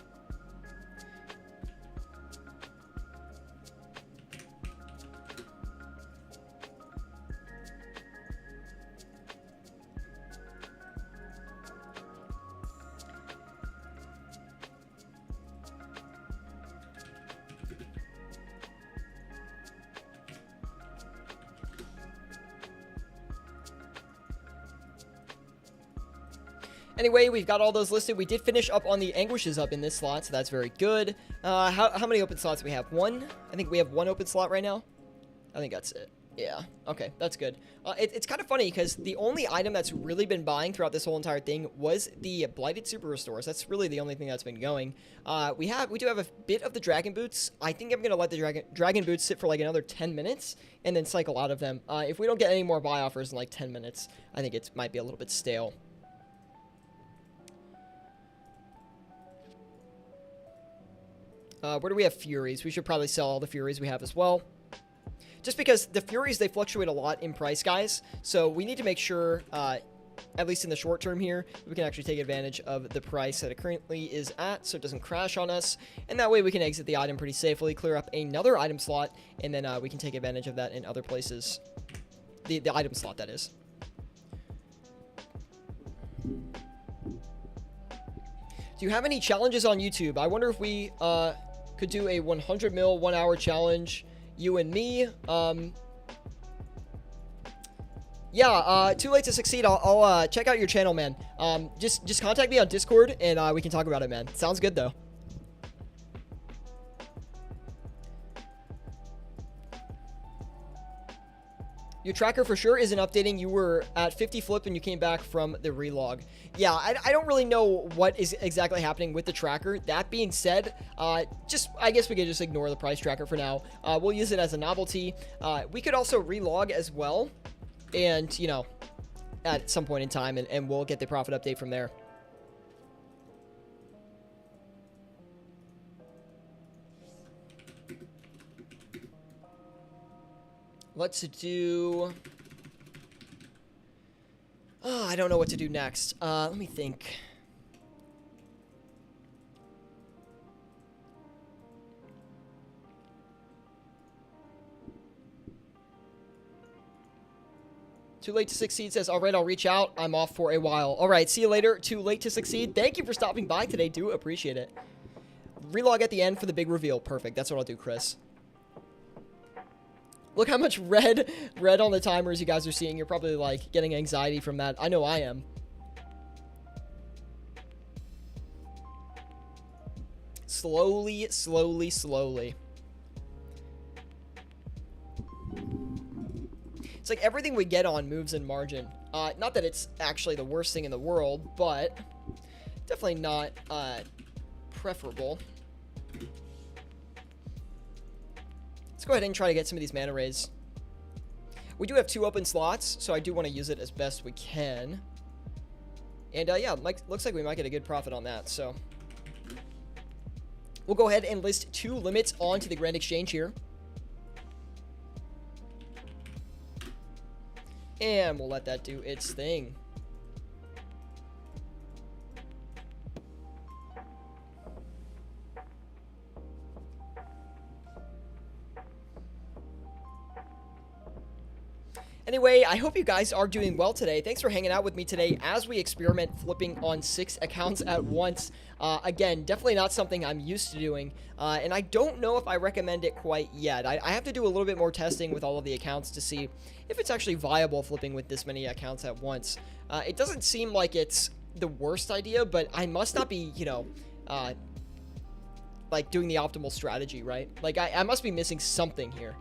Anyway, we've got all those listed. We did finish up on the Anguishes up in this slot, so that's very good. How many open slots do we have? One? I think we have one open slot right now. I think that's it. Yeah, okay, that's good. It's kind of funny because the only item that's really been buying throughout this whole entire thing was the Blighted Super Restores. That's really the only thing that's been going. We do have a bit of the Dragon Boots. I think I'm going to let the Dragon Boots sit for like another 10 minutes and then cycle out of them. If we don't get any more buy offers in like 10 minutes, I think it might be a little bit stale. Where do we have Furies? We should probably sell all the Furies we have as well. Just because the Furies, they fluctuate a lot in price, guys. So we need to make sure, at least in the short term here, we can actually take advantage of the price that it currently is at so it doesn't crash on us. And that way we can exit the item pretty safely, clear up another item slot, and then we can take advantage of that in other places. The item slot, that is. Do you have any challenges on YouTube? I wonder if we could do a 100 mil 1 hour challenge. You and me. Yeah, Too Late to Succeed. I'll check out your channel, man. Just contact me on Discord and we can talk about it, man. Sounds good though. Your tracker for sure isn't updating. You were at 50 flip and you came back from the relog. Yeah, I don't really know what is exactly happening with the tracker. That being said, I guess we could just ignore the price tracker for now. We'll use it as a novelty. We could also relog as well. And, you know, at some point in time, and we'll get the profit update from there. Let's do... Oh, I don't know what to do next. Let me think. Too Late to Succeed says, all right, I'll reach out. I'm off for a while. All right, see you later. Too Late to Succeed. Thank you for stopping by today. Do appreciate it. Relog at the end for the big reveal. Perfect. That's what I'll do, Chris. Look how much red on the timers you guys are seeing. You're probably, like, getting anxiety from that. I know I am. Slowly, slowly, slowly. It's like everything we get on moves in margin. Not that it's actually the worst thing in the world, but definitely not preferable. Let's go ahead and try to get some of these mana rays. We do have 2 open slots, so I do want to use it as best we can. And yeah, looks like we might get a good profit on that, so. We'll go ahead and list 2 limits onto the Grand Exchange here. And we'll let that do its thing. Anyway, I hope you guys are doing well today. Thanks for hanging out with me today as we experiment flipping on 6 accounts at once. Again, definitely not something I'm used to doing, and I don't know if I recommend it quite yet. I have to do a little bit more testing with all of the accounts to see if it's actually viable flipping with this many accounts at once. It doesn't seem like it's the worst idea, but I must not be, you know, like doing the optimal strategy, right? Like I must be missing something here.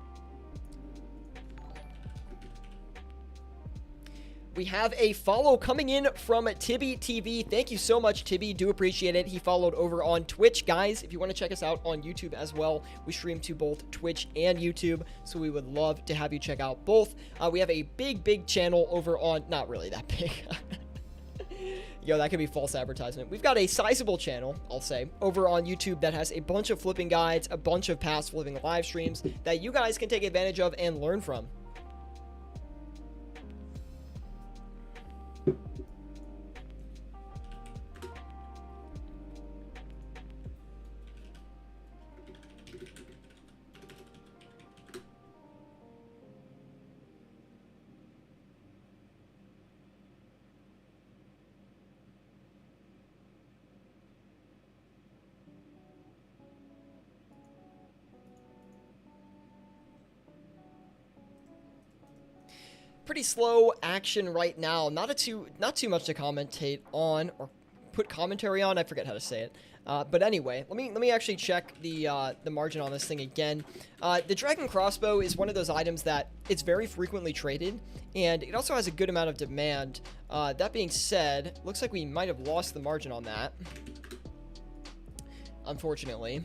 We have a follow coming in from Tibby TV. Thank you so much, Tibby. Do appreciate it. He followed over on Twitch. Guys, if you want to check us out on YouTube as well, we stream to both Twitch and YouTube, so we would love to have you check out both. We have a big channel over on... Not really that big. Yo, that could be false advertisement. We've got a sizable channel, I'll say, over on YouTube that has a bunch of flipping guides, a bunch of past flipping live streams that you guys can take advantage of and learn from. pretty slow action right now. Not too much to commentate on or put commentary on. I forget how to say it. But anyway, let me actually check the margin on this thing again. The Dragon Crossbow is one of those items that it's very frequently traded, and it also has a good amount of demand. That being said, looks like we might have lost the margin on that, unfortunately.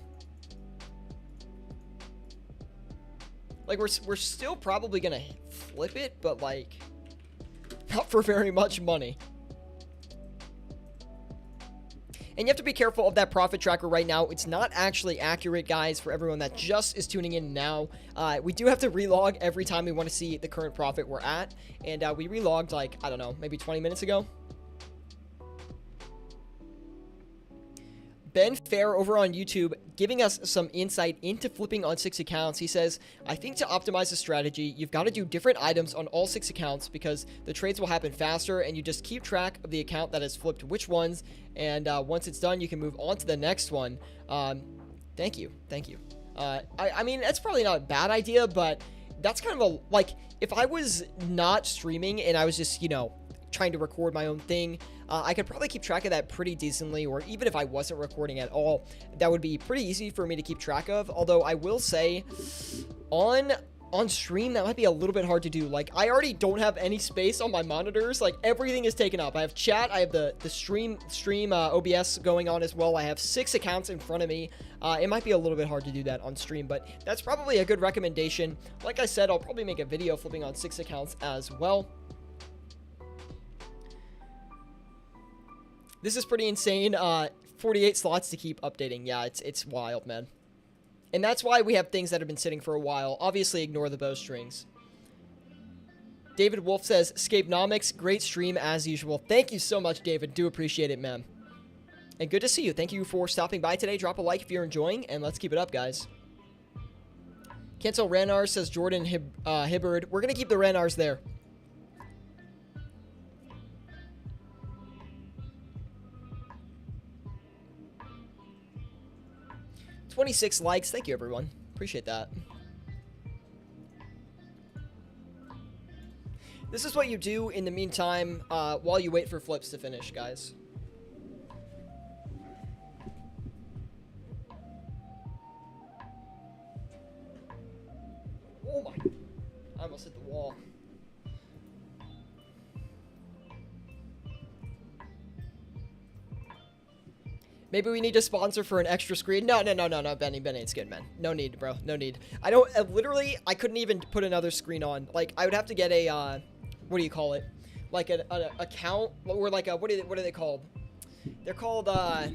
Like, we're still probably gonna flip it, but like, not for very much money. And you have to be careful of that profit tracker right now. It's not actually accurate, guys, for everyone that just is tuning in now. We do have to relog every time we want to see the current profit we're at. And we relogged, like, I don't know, maybe 20 minutes ago. Ben Fair over on YouTube giving us some insight into flipping on 6 accounts. He says, I think to optimize the strategy, you've got to do different items on all 6 accounts because the trades will happen faster and you just keep track of the account that has flipped which ones. And once it's done, you can move on to the next one. Thank you. Thank you. I mean, that's probably not a bad idea, but that's kind of a, like, if I was not streaming and I was just, you know, trying to record my own thing, I could probably keep track of that pretty decently, or even if I wasn't recording at all, that would be pretty easy for me to keep track of. Although I will say, on stream, that might be a little bit hard to do. Like, I already don't have any space on my monitors. Like, everything is taken up. I have chat, I have the stream OBS going on as well. I have 6 accounts in front of me. It might be a little bit hard to do that on stream, but that's probably a good recommendation. Like I said, I'll probably make a video flipping on 6 accounts as well. This is pretty insane. 48 slots to keep updating. Yeah, it's wild, man. And that's why we have things that have been sitting for a while. Obviously, ignore the bowstrings. David Wolf says, Scapenomics, great stream as usual. Thank you so much, David. Do appreciate it, man. And good to see you. Thank you for stopping by today. Drop a like if you're enjoying, and let's keep it up, guys. Cancel Ranars, says Jordan Hibbard. We're going to keep the Ranars there. 26 likes. Thank you, everyone. Appreciate that. This is what you do in the meantime while you wait for flips to finish, guys. Oh my. I almost hit the wall. Maybe we need a sponsor for an extra screen. No, Benny, it's good, man. No need, bro. No need. I don't, literally, I couldn't even put another screen on. Like, I would have to get a, what do you call it? Like an account, or like a, what are they called? They're called, I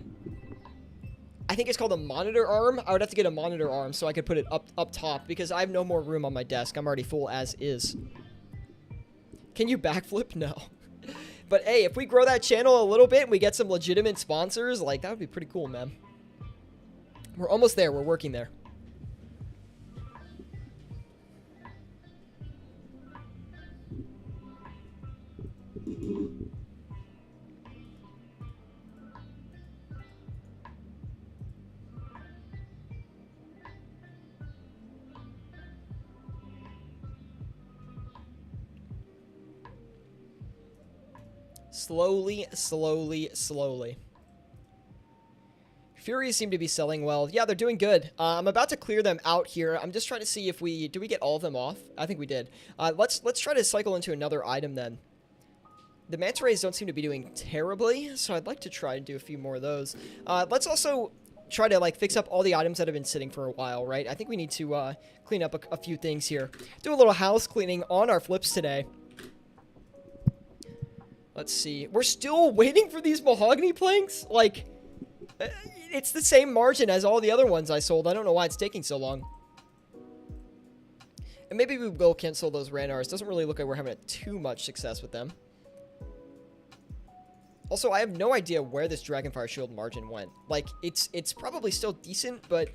think it's called a monitor arm. I would have to get a monitor arm so I could put it up top because I have no more room on my desk. I'm already full as is. Can you backflip? No. But hey, if we grow that channel a little bit and we get some legitimate sponsors, like, that would be pretty cool, man. We're almost there. We're working there. Slowly. Furies seem to be selling well. Yeah, they're doing good. I'm about to clear them out here. I'm just trying to see if we get all of them off? I think we did. Let's try to cycle into another item then. The manta rays don't seem to be doing terribly, so I'd like to try and do a few more of those. Let's also try to, like, fix up all the items that have been sitting for a while, right? I think we need to clean up a few things here. Do a little house cleaning on our flips today. Let's see. We're still waiting for these mahogany planks? Like, it's the same margin as all the other ones I sold. I don't know why it's taking so long. And maybe we will cancel those Ranars. Doesn't really look like we're having too much success with them. Also, I have no idea where this Dragonfire Shield margin went. Like, it's probably still decent, but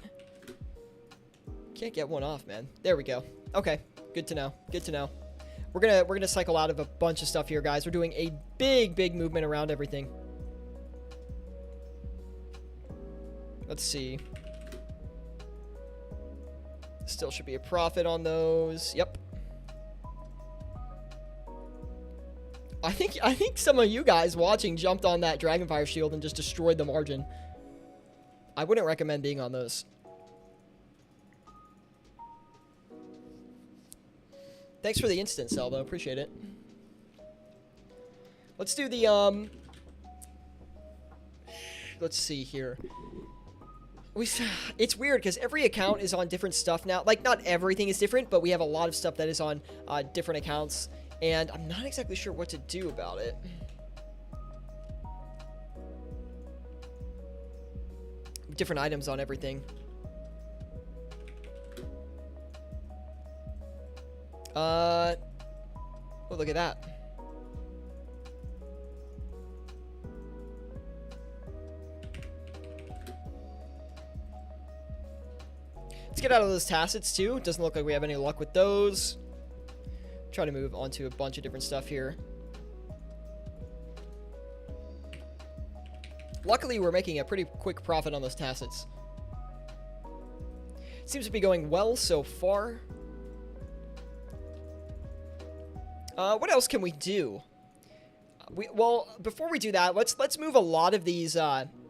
can't get one off, man. There we go. Okay, good to know. Good to know. We're gonna cycle out of a bunch of stuff here, guys. We're doing a big movement around everything. Let's see. Still should be a profit on those. Yep. I think some of you guys watching jumped on that Dragonfire shield and just destroyed the margin. I wouldn't recommend being on those. Thanks for the instant sell, though. Appreciate it. Let's do the, let's see here. It's weird, because every account is on different stuff now. Like, not everything is different, but we have a lot of stuff that is on different accounts. And I'm not exactly sure what to do about it. Different items on everything. Oh, look at that. Let's get out of those tacits too. Doesn't look like we have any luck with those. Try to move on to a bunch of different stuff here. Luckily, we're making a pretty quick profit on those tacits. Seems to be going well so far. What else can we do? Well, before we do that, let's move a lot of these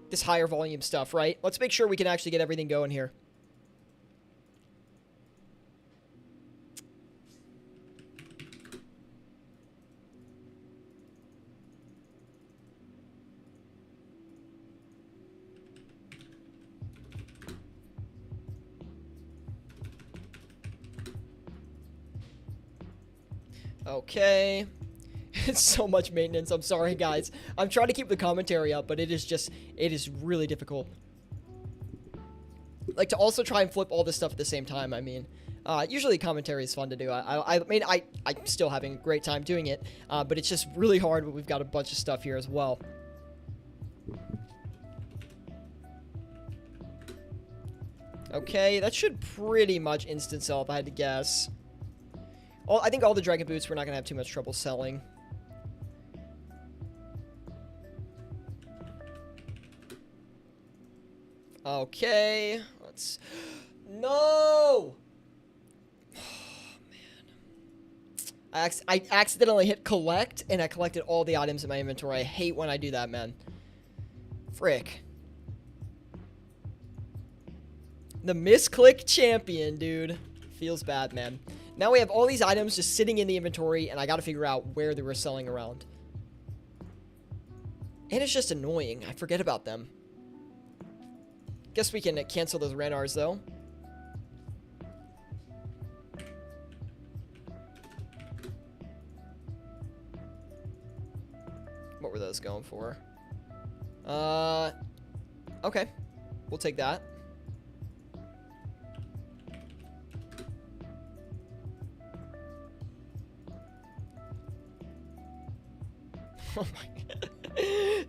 this higher volume stuff, right? Let's make sure we can actually get everything going here. Okay. It's so much maintenance. I'm sorry, guys. I'm trying to keep the commentary up, but it is really difficult. Like, to also try and flip all this stuff at the same time, I mean. Usually commentary is fun to do. I mean, I'm still having a great time doing it, but it's just really hard when we've got a bunch of stuff here as well. Okay, that should pretty much instant sell if I had to guess. I think all the Dragon Boots we're not going to have too much trouble selling. Okay, let's... No! Oh, man. I accidentally hit collect, and I collected all the items in my inventory. I hate when I do that, man. Frick. The misclick champion, dude. Feels bad, man. Now we have all these items just sitting in the inventory, and I gotta figure out where they were selling around. And it's just annoying. I forget about them. Guess we can cancel those Renars, though. What were those going for? Okay. We'll take that. Oh my god.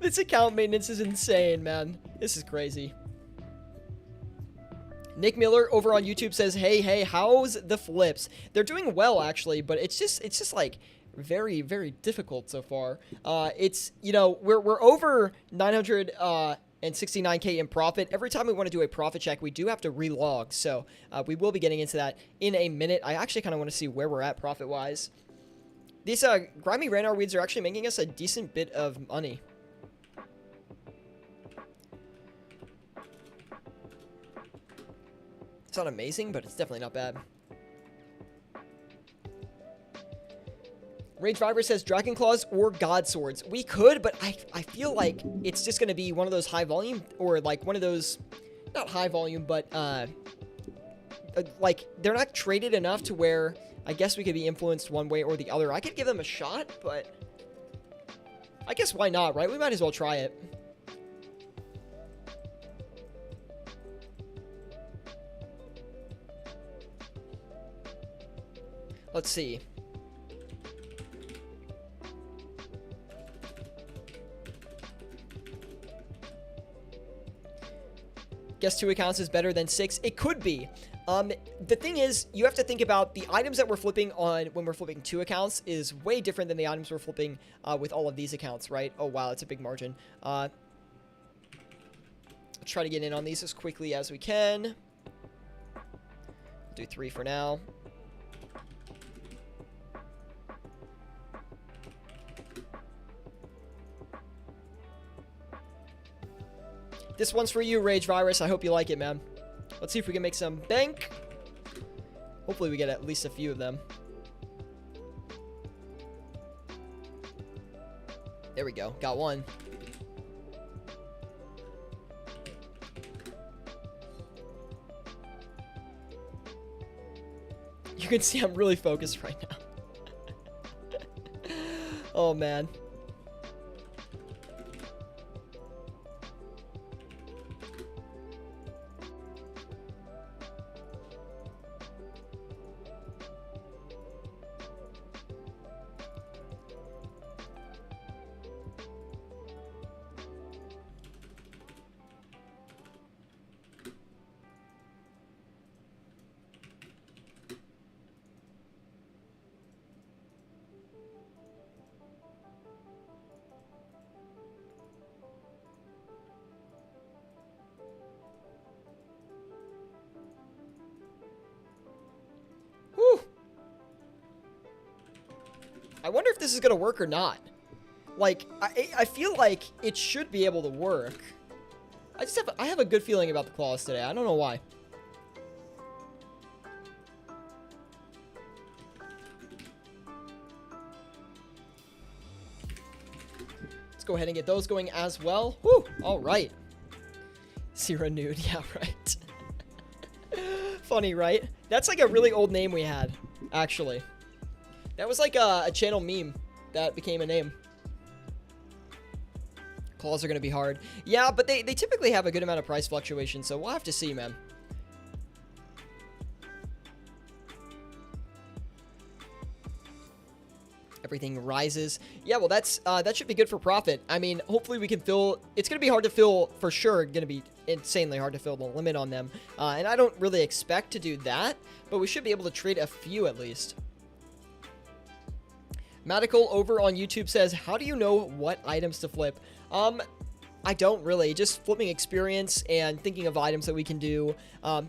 This account maintenance is insane, man. This is crazy. Nick Miller over on YouTube says, hey, how's the flips? They're doing well, actually, but it's just like very, very difficult so far. It's, you know, we're over 969K in profit. Every time we want to do a profit check, we do have to relog. So we will be getting into that in a minute. I actually kind of want to see where we're at profit-wise. These grimy Renar weeds are actually making us a decent bit of money. It's not amazing, but it's definitely not bad. Rage Viber says Dragon Claws or God Swords. We could, but I feel like it's just going to be one of those high volume, or like one of those, not high volume, but like they're not traded enough to where I guess we could be influenced one way or the other. I could give them a shot, but I guess why not, right? We might as well try it. Let's see. Guess 2 accounts is better than 6. It could be. The thing is, you have to think about the items that we're flipping on when we're flipping 2 accounts is way different than the items we're flipping with all of these accounts, right? Oh, wow, that's a big margin. Let's try to get in on these as quickly as we can. Do 3 for now. This one's for you, Rage Virus. I hope you like it, man. Let's see if we can make some bank. Hopefully we get at least a few of them. There we go. Got one. You can see I'm really focused right now. Oh, man. I wonder if this is gonna work or not. Like, I feel like it should be able to work. I have a good feeling about the claws today. I don't know why. Let's go ahead and get those going as well. Woo! All right. Zero nude. Yeah, right. Funny, right? That's like a really old name we had, actually. That was like a channel meme that became a name. Claws are going to be hard. Yeah, but they typically have a good amount of price fluctuation, so we'll have to see, man. Everything rises. Yeah, well, that should be good for profit. I mean, hopefully we can fill... It's going to be hard to fill, for sure. Going to be insanely hard to fill the limit on them. And I don't really expect to do that, but we should be able to trade a few at least. Madical over on YouTube says, how do you know what items to flip? I don't really. Just flipping experience and thinking of items that we can do.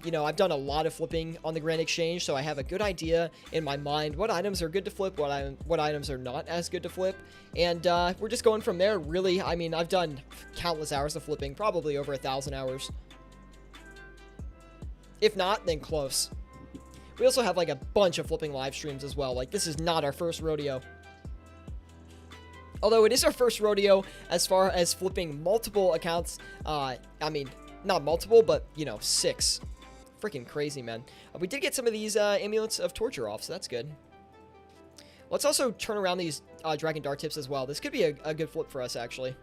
You know, I've done a lot of flipping on the Grand Exchange, so I have a good idea in my mind what items are good to flip, what items are not as good to flip. And we're just going from there, really. I mean, I've done countless hours of flipping, probably over 1,000 hours. If not, then close. We also have like a bunch of flipping live streams as well. Like, this is not our first rodeo. Although it is our first rodeo as far as flipping multiple accounts. I mean, not multiple, but, you know, 6. Freaking crazy, man. We did get some of these amulets of torture off, so that's good. Let's also turn around these dragon dart tips as well. This could be a good flip for us, actually.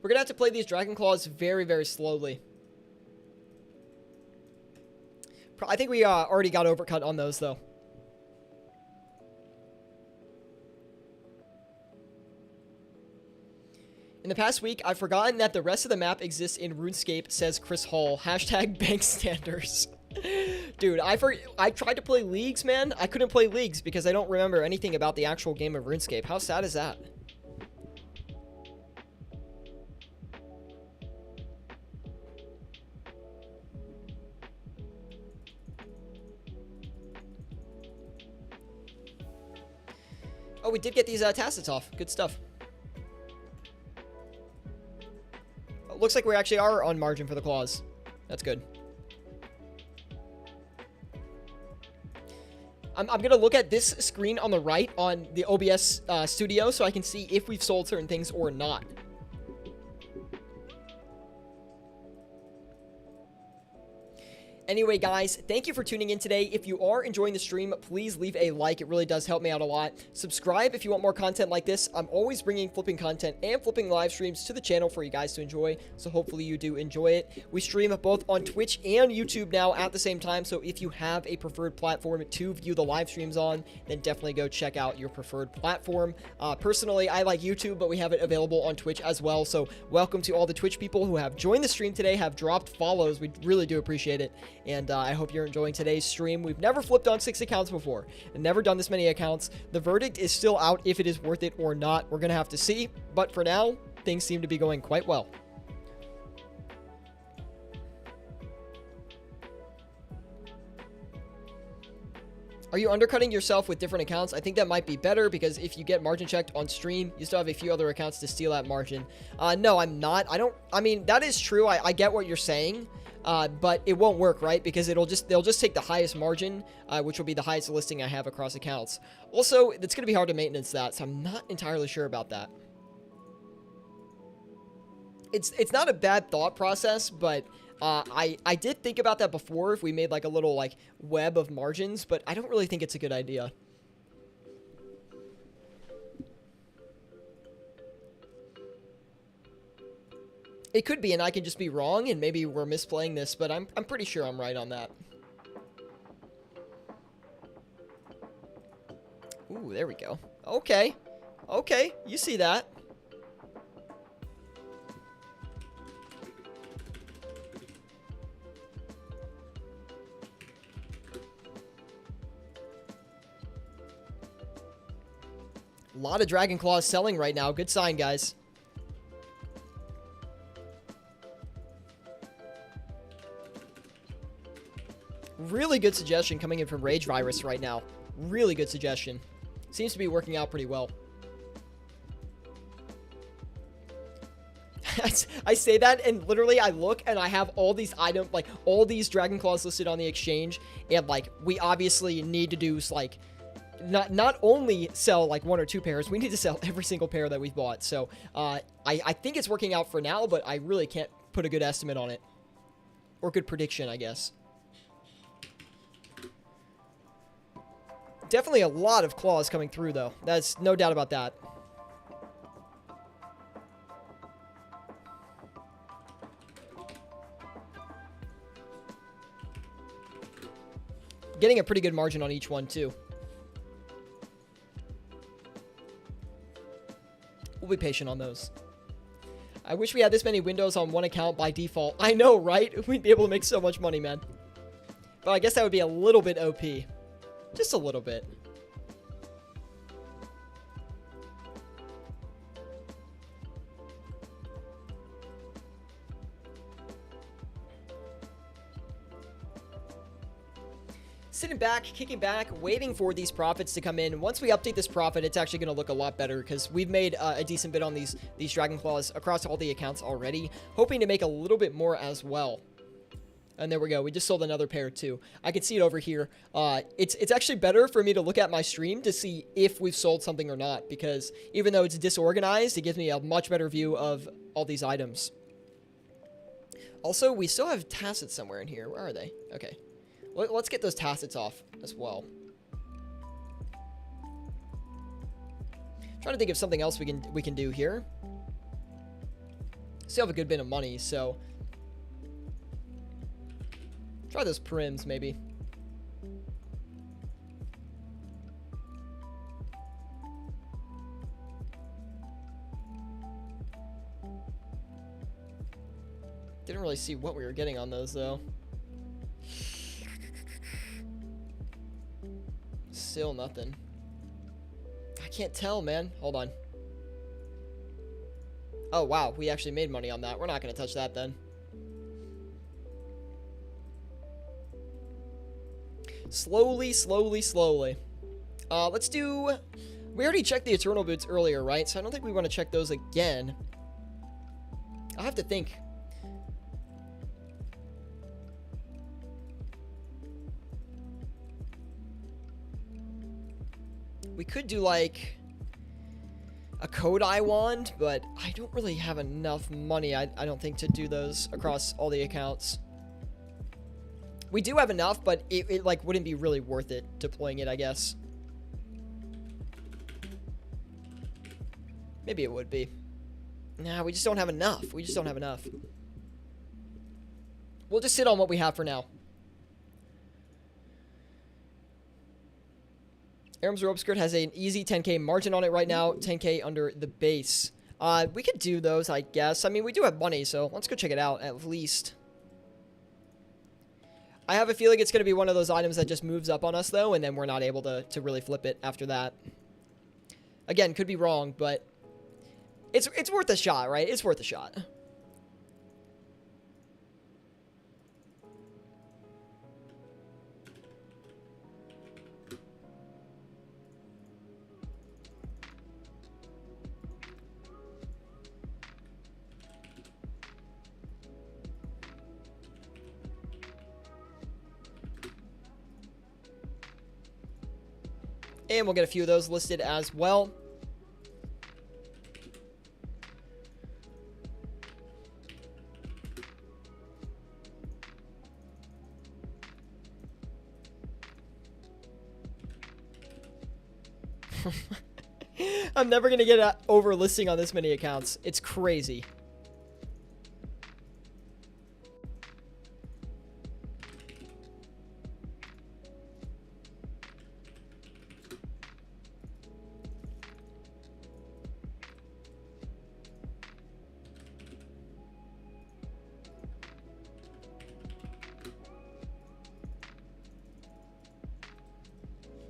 We're going to have to play these Dragon Claws very, very slowly. I think we already got overcut on those, though. In the past week, I've forgotten that the rest of the map exists in RuneScape, says Chris Hall. Hashtag bank standards. Dude, I tried to play Leagues, man. I couldn't play Leagues because I don't remember anything about the actual game of RuneScape. How sad is that? Oh, we did get these tacits off. Good stuff. Oh, looks like we actually are on margin for the claws. That's good. I'm going to look at this screen on the right on the OBS studio so I can see if we've sold certain things or not. Anyway, guys, thank you for tuning in today. If you are enjoying the stream, please leave a like. It really does help me out a lot. Subscribe if you want more content like this. I'm always bringing flipping content and flipping live streams to the channel for you guys to enjoy, so hopefully you do enjoy it. We stream both on Twitch and YouTube now at the same time, so if you have a preferred platform to view the live streams on, then definitely go check out your preferred platform. Personally, I like YouTube, but we have it available on Twitch as well, so welcome to all the Twitch people who have joined the stream today, have dropped follows. We really do appreciate it. And I hope you're enjoying today's stream. We've never flipped on 6 accounts before and never done this many accounts. The verdict is still out if it is worth it or not. We're going to have to see. But for now, things seem to be going quite well. Are you undercutting yourself with different accounts? I think that might be better because if you get margin checked on stream, you still have a few other accounts to steal that margin. No, I'm not. I mean, that is true. I get what you're saying, but it won't work, right? Because they'll just take the highest margin, which will be the highest listing I have across accounts. Also, it's going to be hard to maintenance that, so I'm not entirely sure about that. It's not a bad thought process, but I did think about that before if we made like a little like web of margins, but I don't really think it's a good idea. It could be, and I can just be wrong, and maybe we're misplaying this, but I'm pretty sure I'm right on that. Ooh, there we go. Okay. Okay, you see that. A lot of Dragon Claws selling right now. Good sign, guys. Really good suggestion coming in from Rage Virus right now. Really good suggestion. Seems to be working out pretty well. I say that, and literally I look and I have all these items, like all these Dragon Claws listed on the exchange, and like we obviously need to do like not only sell like 1 or 2 pairs, we need to sell every single pair that we've bought. So I think it's working out for now, but I really can't put a good estimate on it, or good prediction, I guess. Definitely a lot of claws coming through, though. That's no doubt about that. Getting a pretty good margin on each one, too. We'll be patient on those. I wish we had this many windows on one account by default. I know, right? We'd be able to make so much money, man. But I guess that would be a little bit OP. Just a little bit. Sitting back, kicking back, waiting for these profits to come in. Once we update this profit, it's actually going to look a lot better because we've made a decent bit on these Dragon Claws across all the accounts already, hoping to make a little bit more as well. And there we go. We just sold another pair too. I can see it over here. It's actually better for me to look at my stream to see if we've sold something or not, because even though it's disorganized, it gives me a much better view of all these items. Also, we still have tacits somewhere in here. Where are they? Okay. Let's get those tacits off as well. Trying to think of something else we can do here. Still have a good bit of money, so try those prims, maybe. Didn't really see what we were getting on those, though. Still nothing. I can't tell, man. Hold on. Oh, wow. We actually made money on that. We're not going to touch that, then. Slowly, slowly, slowly. Let's do... We already checked the Eternal Boots earlier, right? So I don't think we want to check those again. I'll have to think. We could do, like, a Kodai wand, but I don't really have enough money, I don't think, to do those across all the accounts. We do have enough, but it like, wouldn't be really worth it deploying it, I guess. Maybe it would be. Nah, we just don't have enough. We just don't have enough. We'll just sit on what we have for now. Aram's Rope Skirt has an easy 10k margin on it right now, 10k under the base. We could do those, I guess. I mean, we do have money, so let's go check it out, at least. I have a feeling it's going to be one of those items that just moves up on us, though, and then we're not able to really flip it after that. Again, could be wrong, but It's worth a shot, right? It's worth a shot. And we'll get a few of those listed as well. I'm never going to get over listing on this many accounts. It's crazy.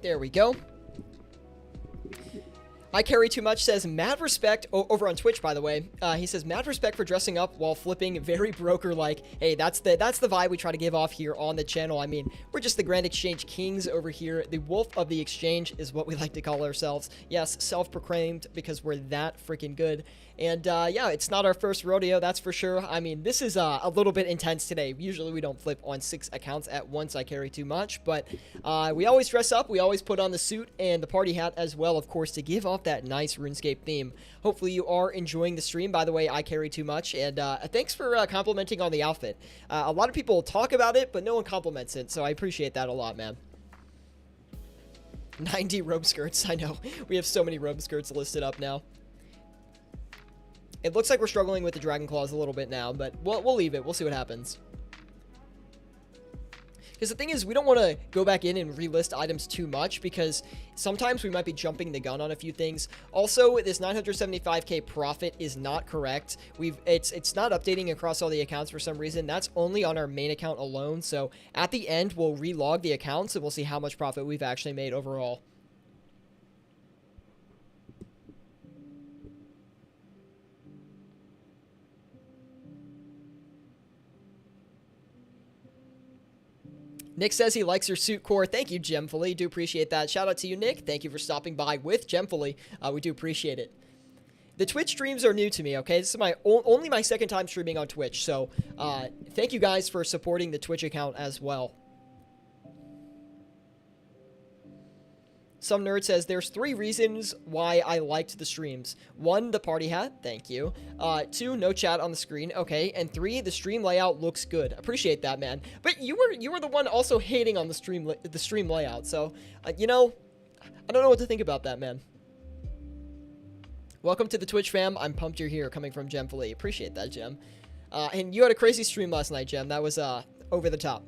There we go. I Carry Too Much says, mad respect, over on Twitch, by the way. He says, mad respect for dressing up while flipping, very broker-like. Hey, that's the vibe we try to give off here on the channel. I mean, we're just the Grand Exchange Kings over here. The Wolf of the Exchange is what we like to call ourselves. Yes, self-proclaimed, because we're that freaking good. And, yeah, it's not our first rodeo, that's for sure. I mean, this is a little bit intense today. Usually we don't flip on 6 accounts at once, I Carry Too Much. But we always dress up. We always put on the suit and the party hat as well, of course, to give off that nice RuneScape theme. Hopefully you are enjoying the stream. By the way, I Carry Too Much. And thanks for complimenting on the outfit. A lot of people talk about it, but no one compliments it. So I appreciate that a lot, man. 90 robe skirts. I know. We have so many robe skirts listed up now. It looks like we're struggling with the Dragon Claws a little bit now, but we'll leave it. We'll see what happens. Because the thing is, we don't want to go back in and relist items too much, because sometimes we might be jumping the gun on a few things. Also, this 975k profit is not correct. It's not updating across all the accounts for some reason. That's only on our main account alone. So at the end, we'll relog the accounts and we'll see how much profit we've actually made overall. Nick says he likes your suit core. Thank you, Gemfully. Do appreciate that. Shout out to you, Nick. Thank you for stopping by with Gemfully. We do appreciate it. The Twitch streams are new to me, okay? This is only my second time streaming on Twitch, so thank you guys for supporting the Twitch account as well. Some nerd says there's 3 reasons why I liked the streams. 1, the party hat. Thank you. 2, no chat on the screen. Okay. And 3, the stream layout looks good. Appreciate that, man. But you were the one also hating on the stream layout. So, you know, I don't know what to think about that, man. Welcome to the Twitch fam. I'm pumped you're here, coming from Gemfully. Appreciate that, Gem. And you had a crazy stream last night, Gem. That was over the top.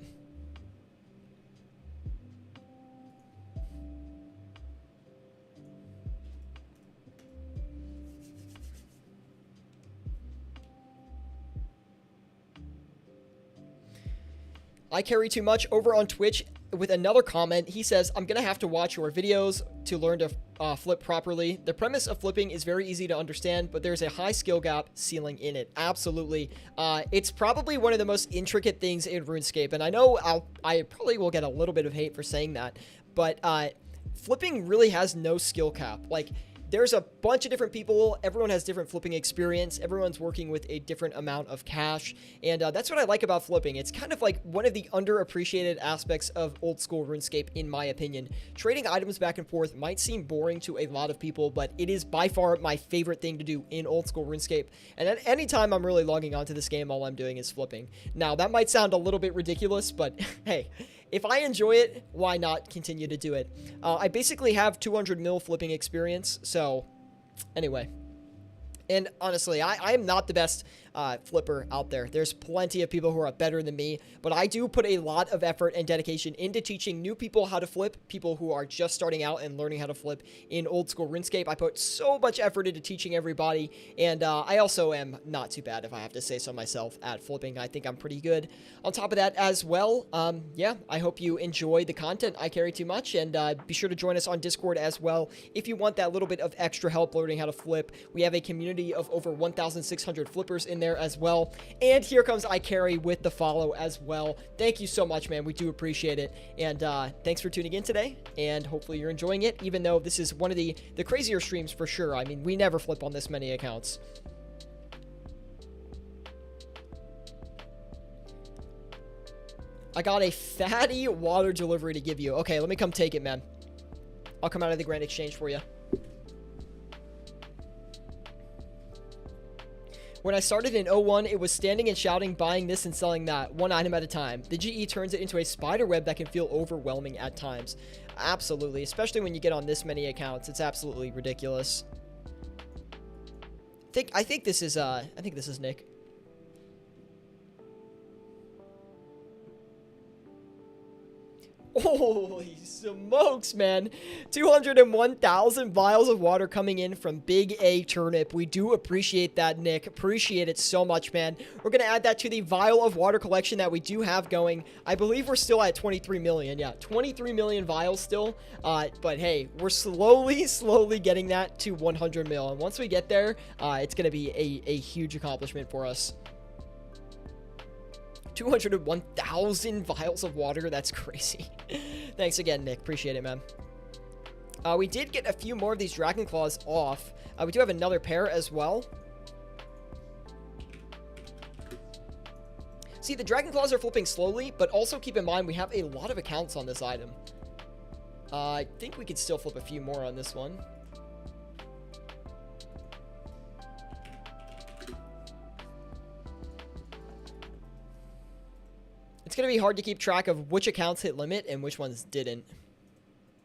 I Carry Too Much over on Twitch with another comment. He says, I'm going to have to watch your videos to learn to flip properly. The premise of flipping is very easy to understand, but there's a high skill gap ceiling in it. Absolutely. It's probably one of the most intricate things in RuneScape, and I know I probably will get a little bit of hate for saying that, but flipping really has no skill cap. Like, there's a bunch of different people. Everyone has different flipping experience. Everyone's working with a different amount of cash. And that's what I like about flipping. It's kind of like one of the underappreciated aspects of old school RuneScape, in my opinion. Trading items back and forth might seem boring to a lot of people, but it is by far my favorite thing to do in old school RuneScape. And at any time I'm really logging onto this game, all I'm doing is flipping. Now, that might sound a little bit ridiculous, but hey, if I enjoy it, why not continue to do it? I basically have 200 mil flipping experience, so anyway. And honestly, I am not the best flipper out there. There's plenty of people who are better than me, but I do put a lot of effort and dedication into teaching new people how to flip, people who are just starting out and learning how to flip in old school RuneScape. I put so much effort into teaching everybody, and I also am not too bad, if I have to say so myself, at flipping. I think I'm pretty good. On top of that as well, yeah, I hope you enjoy the content I carry too much, and be sure to join us on Discord as well if you want that little bit of extra help learning how to flip. We have a community of over 1,600 flippers in there as well. And here comes iCarry with the follow as well. Thank you so much, man. We do appreciate it. And thanks for tuning in today, and hopefully you're enjoying it, even though this is one of the crazier streams for sure. I mean, we never flip on this many accounts. I got a fatty water delivery to give you. Okay, let me come take it, man. I'll come out of the Grand Exchange for you. When I started in 01, it was standing and shouting, buying this and selling that, one item at a time. The GE turns it into a spider web that can feel overwhelming at times. Absolutely, especially when you get on this many accounts. It's absolutely ridiculous. I think this is Nick. Holy smokes, man. 201,000 vials of water coming in from Big A Turnip. We do appreciate that, Nick. Appreciate it so much, man. We're going to add that to the vial of water collection that we do have going. I believe we're still at 23 million. Yeah, 23 million vials still. But hey, we're slowly getting that to 100 mil. And once we get there, it's going to be a huge accomplishment for us. 201,000 vials of water. That's crazy. Thanks again, Nick. Appreciate it, man. We did get a few more of these Dragon Claws off. We do have another pair as well. See, the Dragon Claws are flipping slowly, but also keep in mind we have a lot of accounts on this item. I think we could still flip a few more on this one. It's going to be hard to keep track of which accounts hit limit and which ones didn't.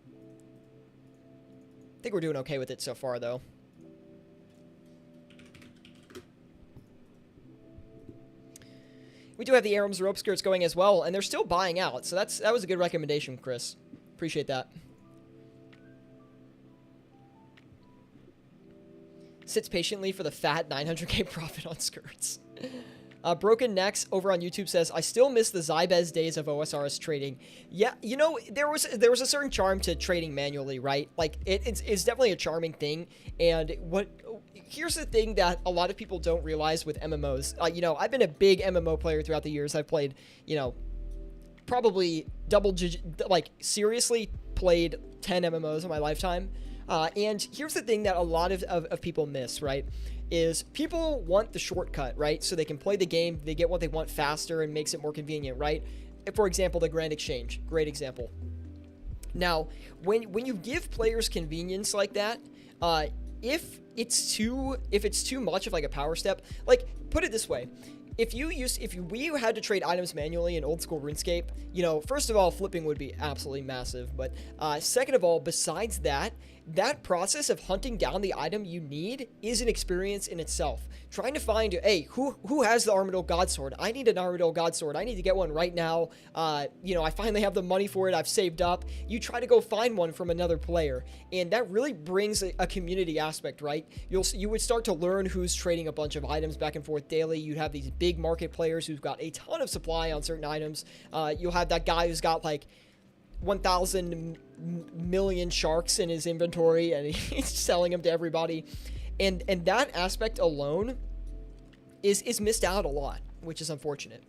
I think we're doing okay with it so far, though. We do have the Aram's rope skirts going as well, and they're still buying out, so that was a good recommendation, Chris. Appreciate that. Sits patiently for the fat 900k profit on skirts. Broken Necks over on YouTube says, I still miss the Zybez days of OSRS trading. Yeah, you know, there was a certain charm to trading manually, right? Like, it's definitely a charming thing. And here's the thing that a lot of people don't realize with MMOs. You know, I've been a big MMO player throughout the years. I've played, you know, probably seriously played 10 MMOs in my lifetime. And here's the thing that a lot of people miss, right? Is people want the shortcut, right? So they can play the game, they get what they want faster and makes it more convenient, right? For example, the Grand Exchange, great example. Now, when you give players convenience like that, if it's too much of like a power step, like put it this way. If we had to trade items manually in old school RuneScape, you know, first of all, flipping would be absolutely massive. But second of all, besides that process of hunting down the item you need is an experience in itself. Trying to find, hey, who has the Armadyl Godsword? I need an Armadyl Godsword. I need to get one right now. You know, I finally have the money for it. I've saved up. You try to go find one from another player, and that really brings a community aspect, right? You would start to learn who's trading a bunch of items back and forth daily. You'd have these big market players who've got a ton of supply on certain items. You'll have that guy who's got like 1,000 million sharks in his inventory, and he's selling them to everybody. And that aspect alone is missed out a lot, which is unfortunate.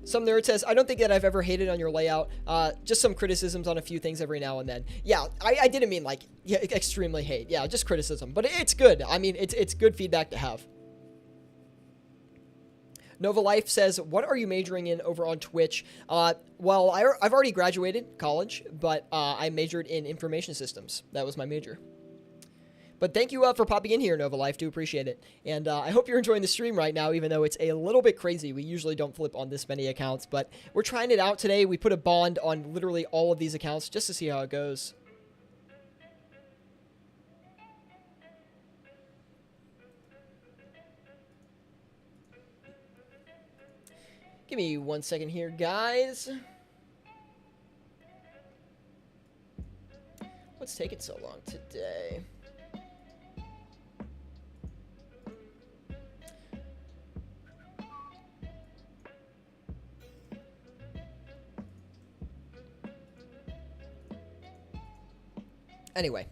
Some nerd says, I don't think that I've ever hated on your layout. Just some criticisms on a few things every now and then. Yeah, I didn't mean like extremely hate. Yeah, just criticism. But it's good. I mean, it's good feedback to have. Nova Life says, what are you majoring in over on Twitch? Well, I've already graduated college, but I majored in information systems. That was my major. But thank you for popping in here, Nova Life. Do appreciate it. And I hope you're enjoying the stream right now, even though it's a little bit crazy. We usually don't flip on this many accounts, but we're trying it out today. We put a bond on literally all of these accounts just to see how it goes. Give me 1 second here, guys. What's taking so long today? Anyway.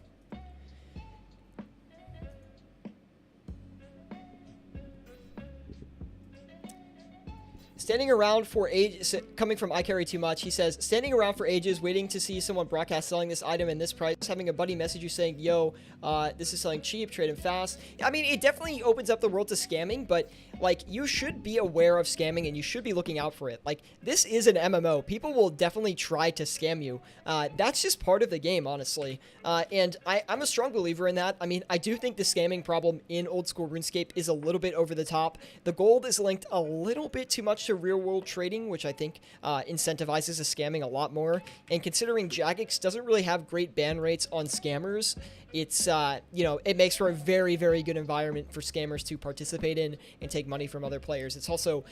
Standing around for ages, coming from I Carry Too Much, he says, standing around for ages, waiting to see someone broadcast selling this item in this price, having a buddy message you saying, yo, this is selling cheap, trading fast. I mean, it definitely opens up the world to scamming, but, like, you should be aware of scamming and you should be looking out for it. Like, this is an MMO. People will definitely try to scam you. That's just part of the game, honestly. And I'm a strong believer in that. I mean, I do think the scamming problem in old school RuneScape is a little bit over the top. The gold is linked a little bit too much to real world trading, which I think incentivizes the scamming a lot more. And considering Jagex doesn't really have great ban rates on scammers, it's, you know, it makes for a very, very good environment for scammers to participate in and take money from other players. It's also,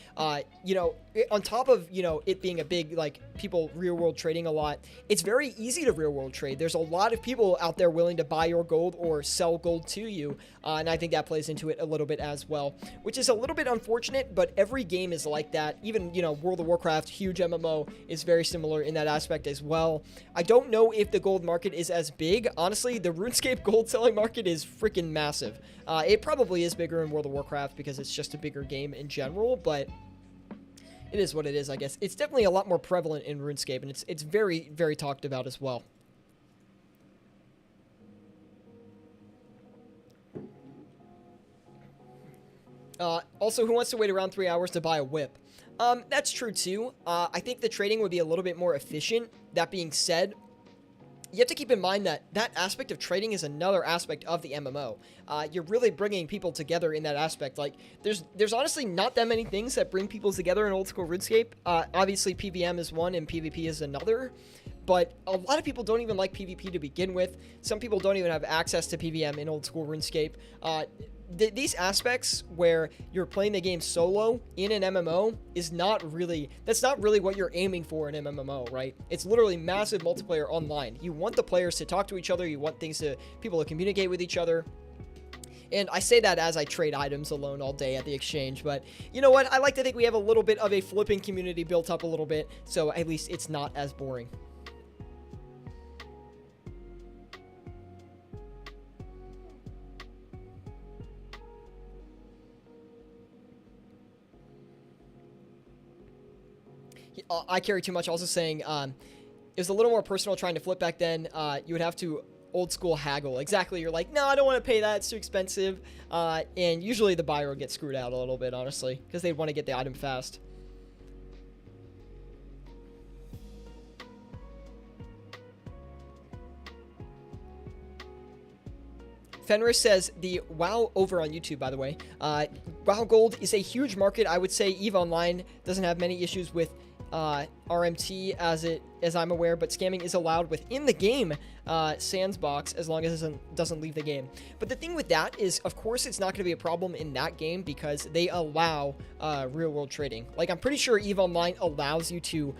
you know, on top of, you know, it being a big, like, people real world trading a lot, it's very easy to real world trade. There's a lot of people out there willing to buy your gold or sell gold to you, and I think that plays into it a little bit as well, which is a little bit unfortunate, but every game is like that. Even, you know, World of Warcraft, huge MMO, is very similar in that aspect as well. I don't know if the gold market is as big. Honestly, the RuneScape gold selling market is freaking massive. It probably is bigger in World of Warcraft because it's just a bigger game in general, but it is what it is, I guess. It's definitely a lot more prevalent in RuneScape, and it's very, very talked about as well. Also, who wants to wait around 3 hours to buy a whip? That's true too. I think the trading would be a little bit more efficient. That being said, you have to keep in mind that that aspect of trading is another aspect of the MMO. You're really bringing people together in that aspect. Like, there's honestly not that many things that bring people together in old school RuneScape. Obviously, PVM is one and PvP is another. But a lot of people don't even like PvP to begin with. Some people don't even have access to PVM in old school RuneScape. These aspects where you're playing the game solo in an MMO is not really, that's not really what you're aiming for in an MMO, right? It's literally massive multiplayer online. You want the players to talk to each other. You want people to communicate with each other. And I say that as I trade items alone all day at the exchange, but you know what? I like to think we have a little bit of a flipping community built up a little bit, so at least it's not as boring. I Carry Too Much also saying it was a little more personal trying to flip back then. You would have to old school haggle. Exactly. You're like, no, I don't want to pay that. It's too expensive. And usually the buyer will get screwed out a little bit, honestly, because they want to get the item fast. Fenris says, the WoW over on YouTube, by the way. WoW Gold is a huge market. I would say EVE Online doesn't have many issues with RMT as I'm aware, but scamming is allowed within the game sandbox as long as it doesn't leave the game. But the thing with that is, of course, it's not going to be a problem in that game because they allow real world trading. Like, I'm pretty sure EVE Online allows you to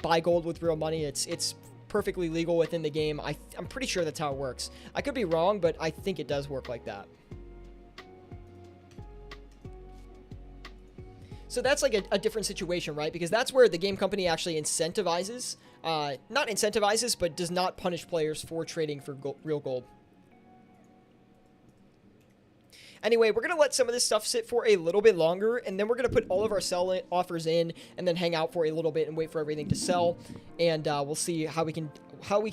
buy gold with real money. It's perfectly legal within the game. I'm pretty sure that's how it works. I could be wrong, but I think it does work like that. So that's like a different situation, right? Because that's where the game company actually incentivizes, not incentivizes, but does not punish players for trading for real gold. Anyway, we're going to let some of this stuff sit for a little bit longer, and then we're going to put all of our sell offers in and then hang out for a little bit and wait for everything to sell, and we'll see how we can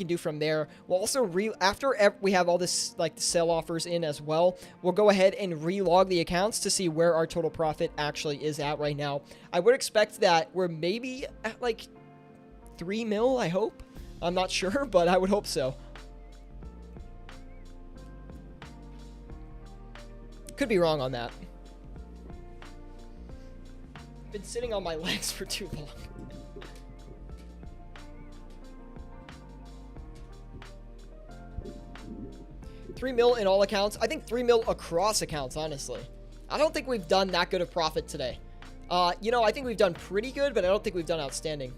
do from there. We'll also after we have all this, like, the sell offers in as well, we'll go ahead and relog the accounts to see where our total profit actually is at right now. I would expect that we're maybe at like 3 mil, I hope. I'm not sure, but I would hope so. Could be wrong on that. Been sitting on my legs for too long. 3 mil in all accounts. I think 3 mil across accounts, honestly. I don't think we've done that good of profit today. You know, I think we've done pretty good, but I don't think we've done outstanding.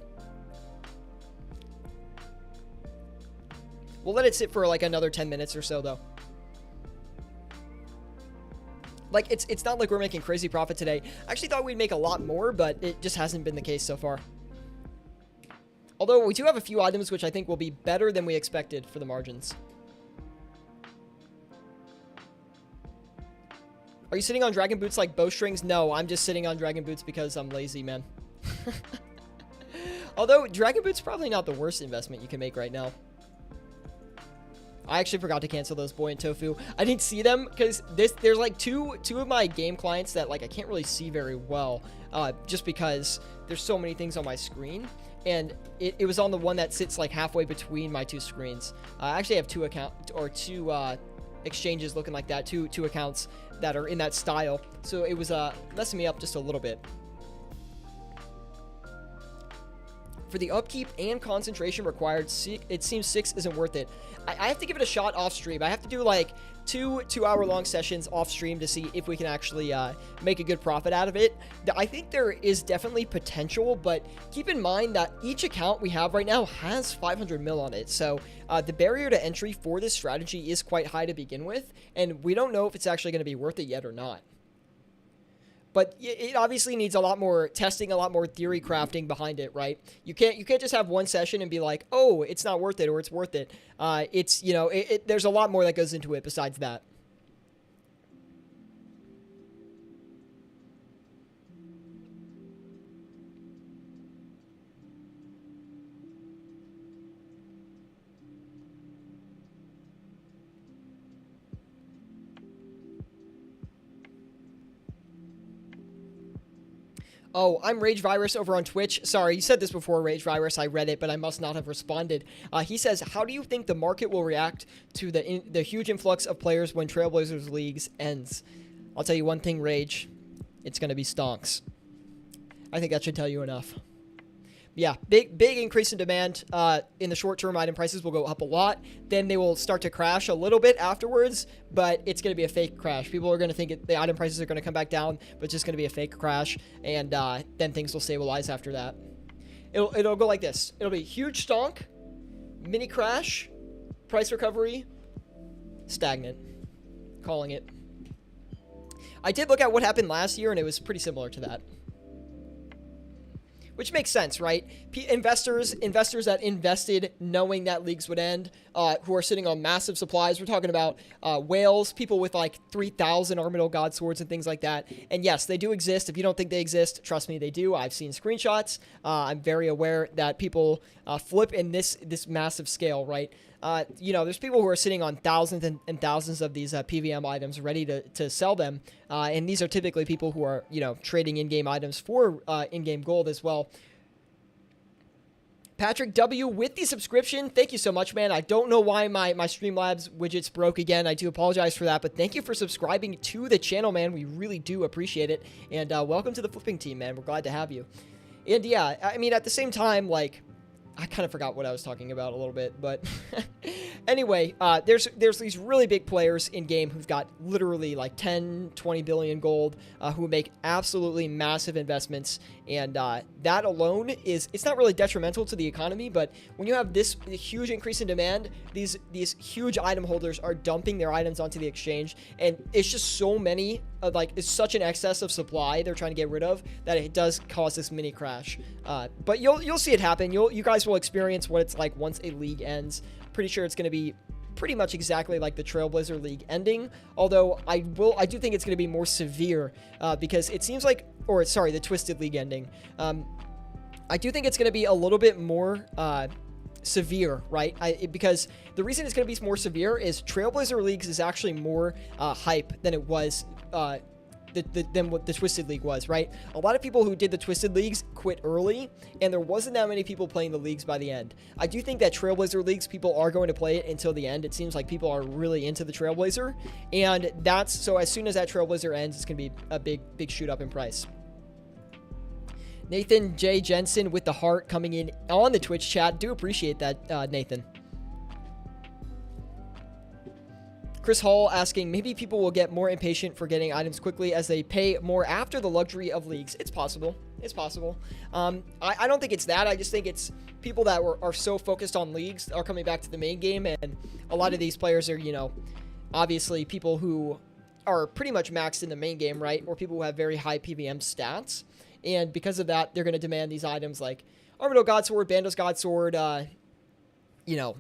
We'll let it sit for like another 10 minutes or so, though. Like, it's not like we're making crazy profit today. I actually thought we'd make a lot more, but it just hasn't been the case so far. Although, we do have a few items which I think will be better than we expected for the margins. Are you sitting on dragon boots like bowstrings? No, I'm just sitting on dragon boots because I'm lazy, man. Although, dragon boots probably not the worst investment you can make right now. I actually forgot to cancel those Buoyant Tofu. I didn't see them because there's like two of my game clients that like I can't really see very well, just because there's so many things on my screen, and it was on the one that sits like halfway between my two screens. I actually have two exchanges looking like that, two accounts that are in that style, so it was messing me up just a little bit. For the upkeep and concentration required, it seems 6 isn't worth it. I have to give it a shot off stream. I have to do like two hour-long sessions off stream to see if we can actually make a good profit out of it. I think there is definitely potential, but keep in mind that each account we have right now has 500 mil on it. So the barrier to entry for this strategy is quite high to begin with, and we don't know if it's actually going to be worth it yet or not. But it obviously needs a lot more testing, a lot more theory crafting behind it, right? You can't just have one session and be like, oh, it's not worth it or it's worth it. It's, you know, there's a lot more that goes into it besides that. Oh, I'm Rage Virus over on Twitch. Sorry, you said this before, Rage Virus. I read it, but I must not have responded. He says, how do you think the market will react to the huge influx of players when Trailblazers Leagues ends? I'll tell you one thing, Rage. It's going to be stonks. I think that should tell you enough. Yeah, big increase in demand. In the short term, item prices will go up a lot. Then they will start to crash a little bit afterwards, but it's going to be a fake crash. People are going to think the item prices are going to come back down, but it's just going to be a fake crash, and then things will stabilize after that. It'll go like this. It'll be huge stonk, mini crash, price recovery, stagnant. Calling it. I did look at what happened last year, and it was pretty similar to that. Which makes sense, right? Investors that invested knowing that leagues would end, who are sitting on massive supplies. We're talking about whales, people with like 3,000 Armadyl God Swords and things like that. And yes, they do exist. If you don't think they exist, trust me, they do. I've seen screenshots. I'm very aware that people flip in this massive scale, right? You know, there's people who are sitting on thousands and thousands of these PVM items ready to sell them. And these are typically people who are, you know, trading in-game items for in-game gold as well. Patrick W. with the subscription. Thank you so much, man. I don't know why my Streamlabs widgets broke again. I do apologize for that, but thank you for subscribing to the channel, man. We really do appreciate it. And welcome to the flipping team, man. We're glad to have you. And yeah, I mean, at the same time, like, I kind of forgot what I was talking about a little bit, but anyway, there's these really big players in game who've got literally like 10, 20 billion gold, who make absolutely massive investments, and that alone it's not really detrimental to the economy, but when you have this huge increase in demand, these huge item holders are dumping their items onto the exchange, and it's just so many, like, it's such an excess of supply they're trying to get rid of that it does cause this mini crash. But you'll see it happen. You guys will experience what it's like once a league ends. Pretty sure it's going to be pretty much exactly like the Trailblazer League ending, although I do think it's going to be more severe, because it seems like, or sorry, the Twisted League ending. I do think it's going to be a little bit more severe, right? Because the reason it's going to be more severe is Trailblazer Leagues is actually more hype than it was than what the Twisted League was, right? A lot of people who did the Twisted Leagues quit early, and there wasn't that many people playing the leagues by the end. I do think that Trailblazer leagues, people are going to play it until the end. It seems like people are really into the Trailblazer, and so as soon as that Trailblazer ends, it's going to be a big shoot up in price. Nathan J. Jensen with the heart coming in on the Twitch chat. Do appreciate that, Nathan. Chris Hall asking, maybe people will get more impatient for getting items quickly as they pay more after the luxury of leagues. It's possible. It's possible. I don't think it's that. I just think it's people that are so focused on leagues are coming back to the main game, and a lot of these players are, obviously people who are pretty much maxed in the main game, right? Or people who have very high PVM stats. And because of that, they're going to demand these items like Armadyl Godsword, Bandos Godsword,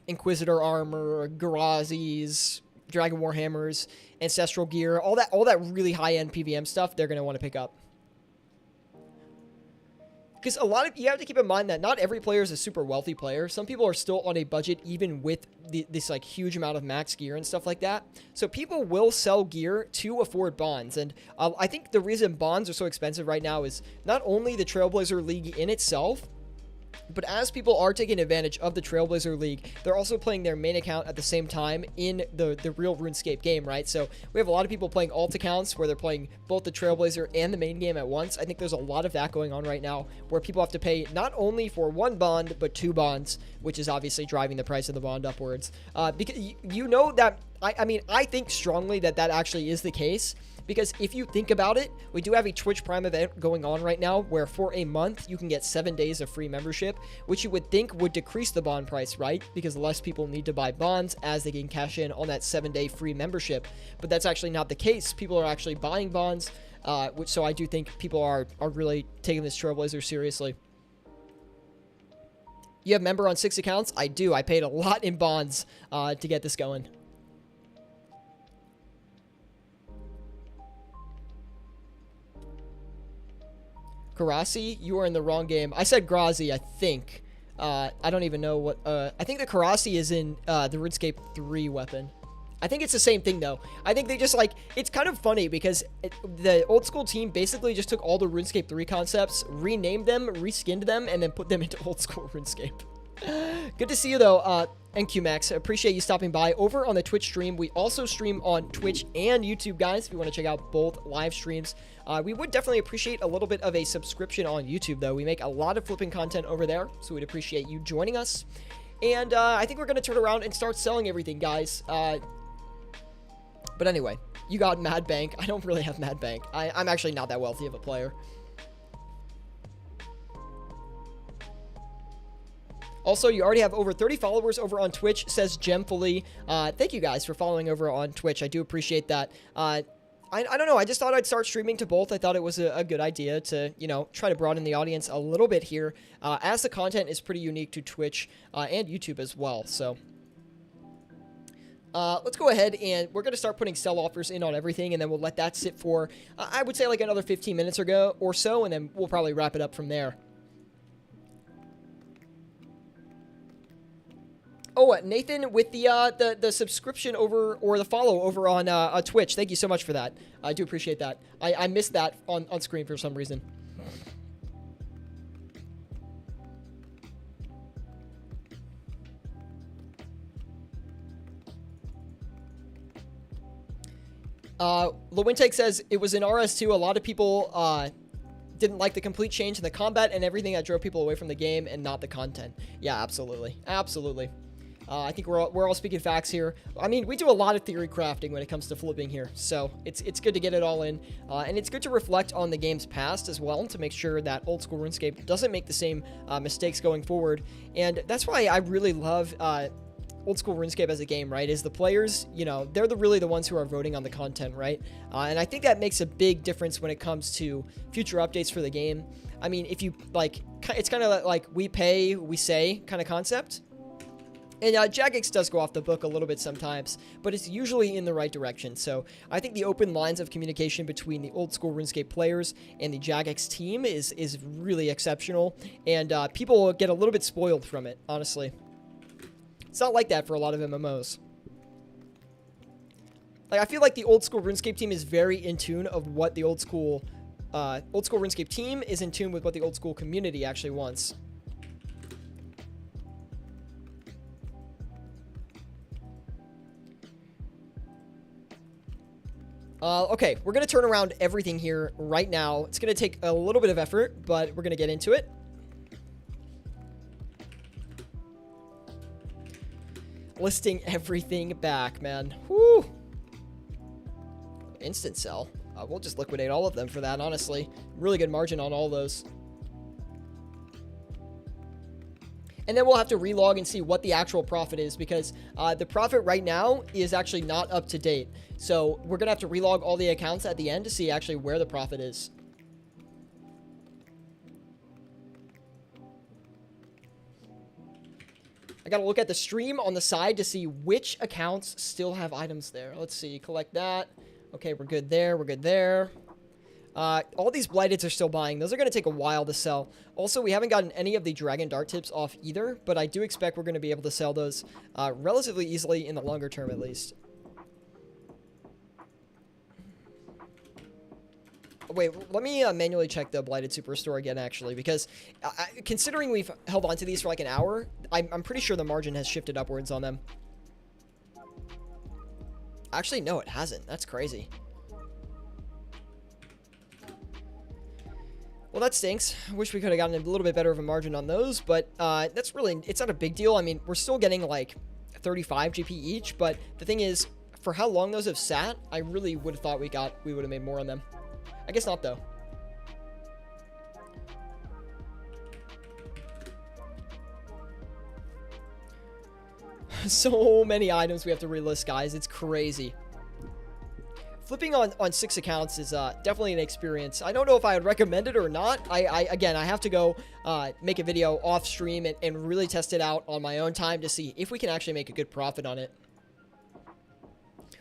Inquisitor Armor, Garazis, Dragon Warhammers, Ancestral Gear, all that really high-end PVM stuff, they're going to want to pick up. Because you have to keep in mind that not every player is a super wealthy player. Some people are still on a budget even with this like huge amount of max gear and stuff like that. So people will sell gear to afford bonds. And I think the reason bonds are so expensive right now is not only the Trailblazer League in itself, but as people are taking advantage of the Trailblazer League, they're also playing their main account at the same time in the real RuneScape game, right? So we have a lot of people playing alt accounts where they're playing both the Trailblazer and the main game at once. I think there's a lot of that going on right now where people have to pay not only for one bond, but two bonds, which is obviously driving the price of the bond upwards. Because that, I think strongly that actually is the case. Because if you think about it, we do have a Twitch Prime event going on right now where for a month you can get 7 days of free membership, which you would think would decrease the bond price, right? Because less people need to buy bonds as they can cash in on that 7-day free membership. But that's actually not the case. People are actually buying bonds, so I do think people are really taking this Trailblazer seriously. You have member on 6 accounts? I do. I paid a lot in bonds to get this going. Karasi, you are in the wrong game. I said Grazi, I think. I don't even know what... I think the Karasi is in the RuneScape 3 weapon. I think it's the same thing, though. I think they just, it's kind of funny because the old school team basically just took all the RuneScape 3 concepts, renamed them, reskinned them, and then put them into old school RuneScape. Good to see you, though, NQMax. Appreciate you stopping by over on the Twitch stream. We also stream on Twitch and YouTube, guys, if you want to check out both live streams. We would definitely appreciate a little bit of a subscription on YouTube, though. We make a lot of flipping content over there, so we'd appreciate you joining us. And I think we're going to turn around and start selling everything, guys. But anyway, you got Mad Bank. I don't really have Mad Bank. I'm actually not that wealthy of a player. Also, you already have over 30 followers over on Twitch, says Gemfully. Thank you guys for following over on Twitch. I do appreciate that. I don't know. I just thought I'd start streaming to both. I thought it was a good idea to, try to broaden the audience a little bit here, as the content is pretty unique to Twitch and YouTube as well. So let's go ahead and we're going to start putting sell offers in on everything, and then we'll let that sit for, I would say, like another 15 minutes or so, and then we'll probably wrap it up from there. Oh, Nathan with the subscription over, or the follow over on Twitch. Thank you so much for that. I do appreciate that. I missed that on screen for some reason. Lewintake says it was in RS2. A lot of people didn't like the complete change in the combat and everything that drove people away from the game and not the content. Yeah, absolutely. Absolutely. I think we're all speaking facts here. I mean, we do a lot of theory crafting when it comes to flipping here, so it's good to get it all in, and it's good to reflect on the game's past as well to make sure that old school RuneScape doesn't make the same mistakes going forward. And that's why I really love old school RuneScape as a game, right? Is the players, they're really the ones who are voting on the content, right? And I think that makes a big difference when it comes to future updates for the game. I mean, if you it's kind of like we pay, we say kind of concept. And Jagex does go off the book a little bit sometimes, but it's usually in the right direction. So I think the open lines of communication between the old school RuneScape players and the Jagex team is really exceptional, and people get a little bit spoiled from it, honestly. It's not like that for a lot of MMOs. Like, I feel like the old school RuneScape team is very in tune of what the old school RuneScape team is in tune with what the old school community actually wants. Okay, we're going to turn around everything here right now. It's going to take a little bit of effort, but we're going to get into it. Listing everything back, man. Whew. Instant sell. We'll just liquidate all of them for that, honestly. Really good margin on all those. And then we'll have to relog and see what the actual profit is, because the profit right now is actually not up to date. So we're going to have to relog all the accounts at the end to see actually where the profit is. I got to look at the stream on the side to see which accounts still have items there. Let's see. Collect that. Okay, we're good there. We're good there. All these Blighteds are still buying. Those are going to take a while to sell. Also, we haven't gotten any of the Dragon Dart tips off either, but I do expect we're going to be able to sell those relatively easily in the longer term, at least. Wait, let me manually check the Blighted Superstore again, actually, because considering we've held onto these for like an hour, I'm pretty sure the margin has shifted upwards on them. Actually, no, it hasn't. That's crazy. Well, that stinks. I wish we could have gotten a little bit better of a margin on those, but that's really, it's not a big deal. I mean, we're still getting like 35 GP each, but the thing is, for how long those have sat, I really would have thought we would have made more on them. I guess not, though. So many items we have to relist, guys. It's crazy. Flipping on 6 accounts is definitely an experience. I don't know if I would recommend it or not. Again, I have to go make a video off stream and really test it out on my own time to see if we can actually make a good profit on it.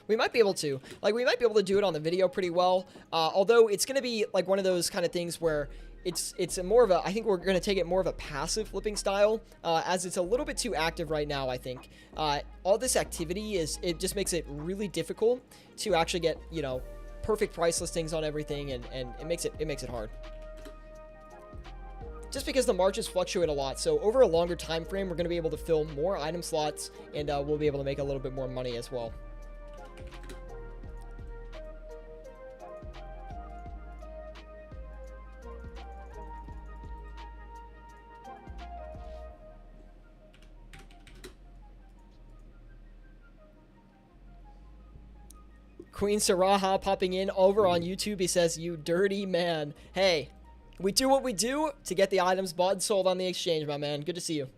We might be able to. Like, we might be able to do it on the video pretty well. Although it's going to be like one of those kind of things where it's a more of a, I think we're going to take it more of a passive flipping style, as it's a little bit too active right now, I think. All this activity it just makes it really difficult to actually get, you know, perfect price listings on everything, and it makes it hard. Just because the margins fluctuate a lot, so over a longer time frame, we're going to be able to fill more item slots, and we'll be able to make a little bit more money as well. Queen Saraha popping in over on YouTube. He says, "You dirty man." Hey, we do what we do to get the items bought and sold on the exchange, my man. Good to see you.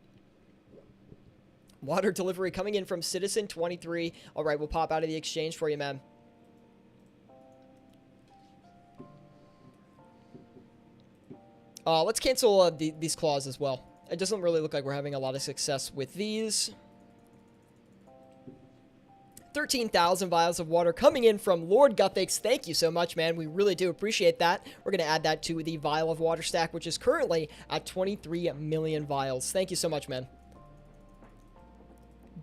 Water delivery coming in from Citizen23. All right, we'll pop out of the exchange for you, man. Let's cancel these claws as well. It doesn't really look like we're having a lot of success with these. 13,000 vials of water coming in from Lord Guthix. Thank you so much, man. We really do appreciate that. We're going to add that to the vial of water stack, which is currently at 23 million vials. Thank you so much, man.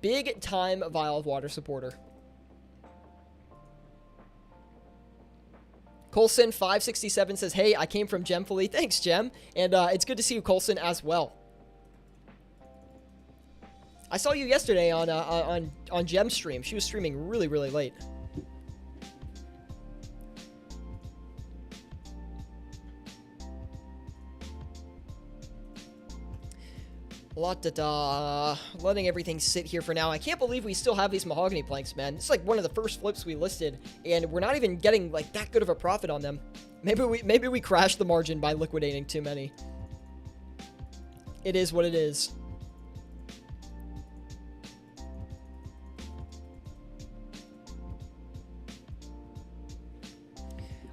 Big time vial of water supporter. Colson567 says, "Hey, I came from Gemfully." Thanks, Gem. And it's good to see you, Colson, as well. I saw you yesterday on Gem's stream. She was streaming really, really late. La-da-da. Letting everything sit here for now. I can't believe we still have these mahogany planks, man. It's like one of the first flips we listed, and we're not even getting like that good of a profit on them. Maybe we crashed the margin by liquidating too many. It is what it is.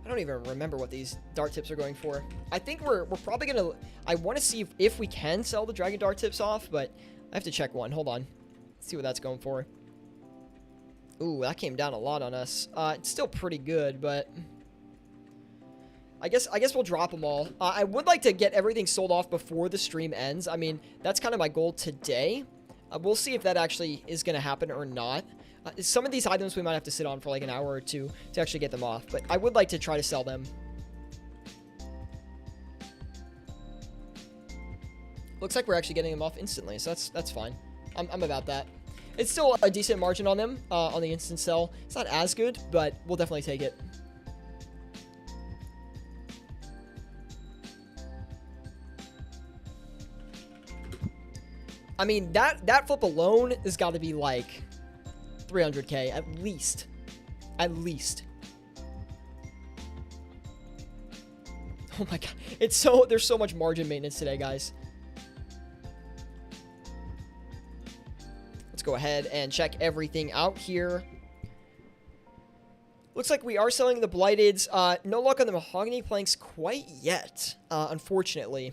I don't even remember what these dart tips are going for. I think we're probably gonna. I want to see if we can sell the dragon dart tips off, but I have to check one. Hold on. Let's see what that's going for. Ooh, that came down a lot on us. It's still pretty good, but I guess we'll drop them all. I would like to get everything sold off before the stream ends. I mean, that's kind of my goal today. We'll see if that actually is gonna happen or not. Some of these items we might have to sit on for like an hour or two to actually get them off, but I would like to try to sell them. Looks like we're actually getting them off instantly, so that's fine. I'm about that. It's still a decent margin on them, on the instant sell. It's not as good, but we'll definitely take it. I mean, that flip alone has got to be like 300K at least. At least. Oh my god. There's so much margin maintenance today, guys. Let's go ahead and check everything out here. Looks like we are selling the Blighteds. No luck on the Mahogany Planks quite yet, unfortunately.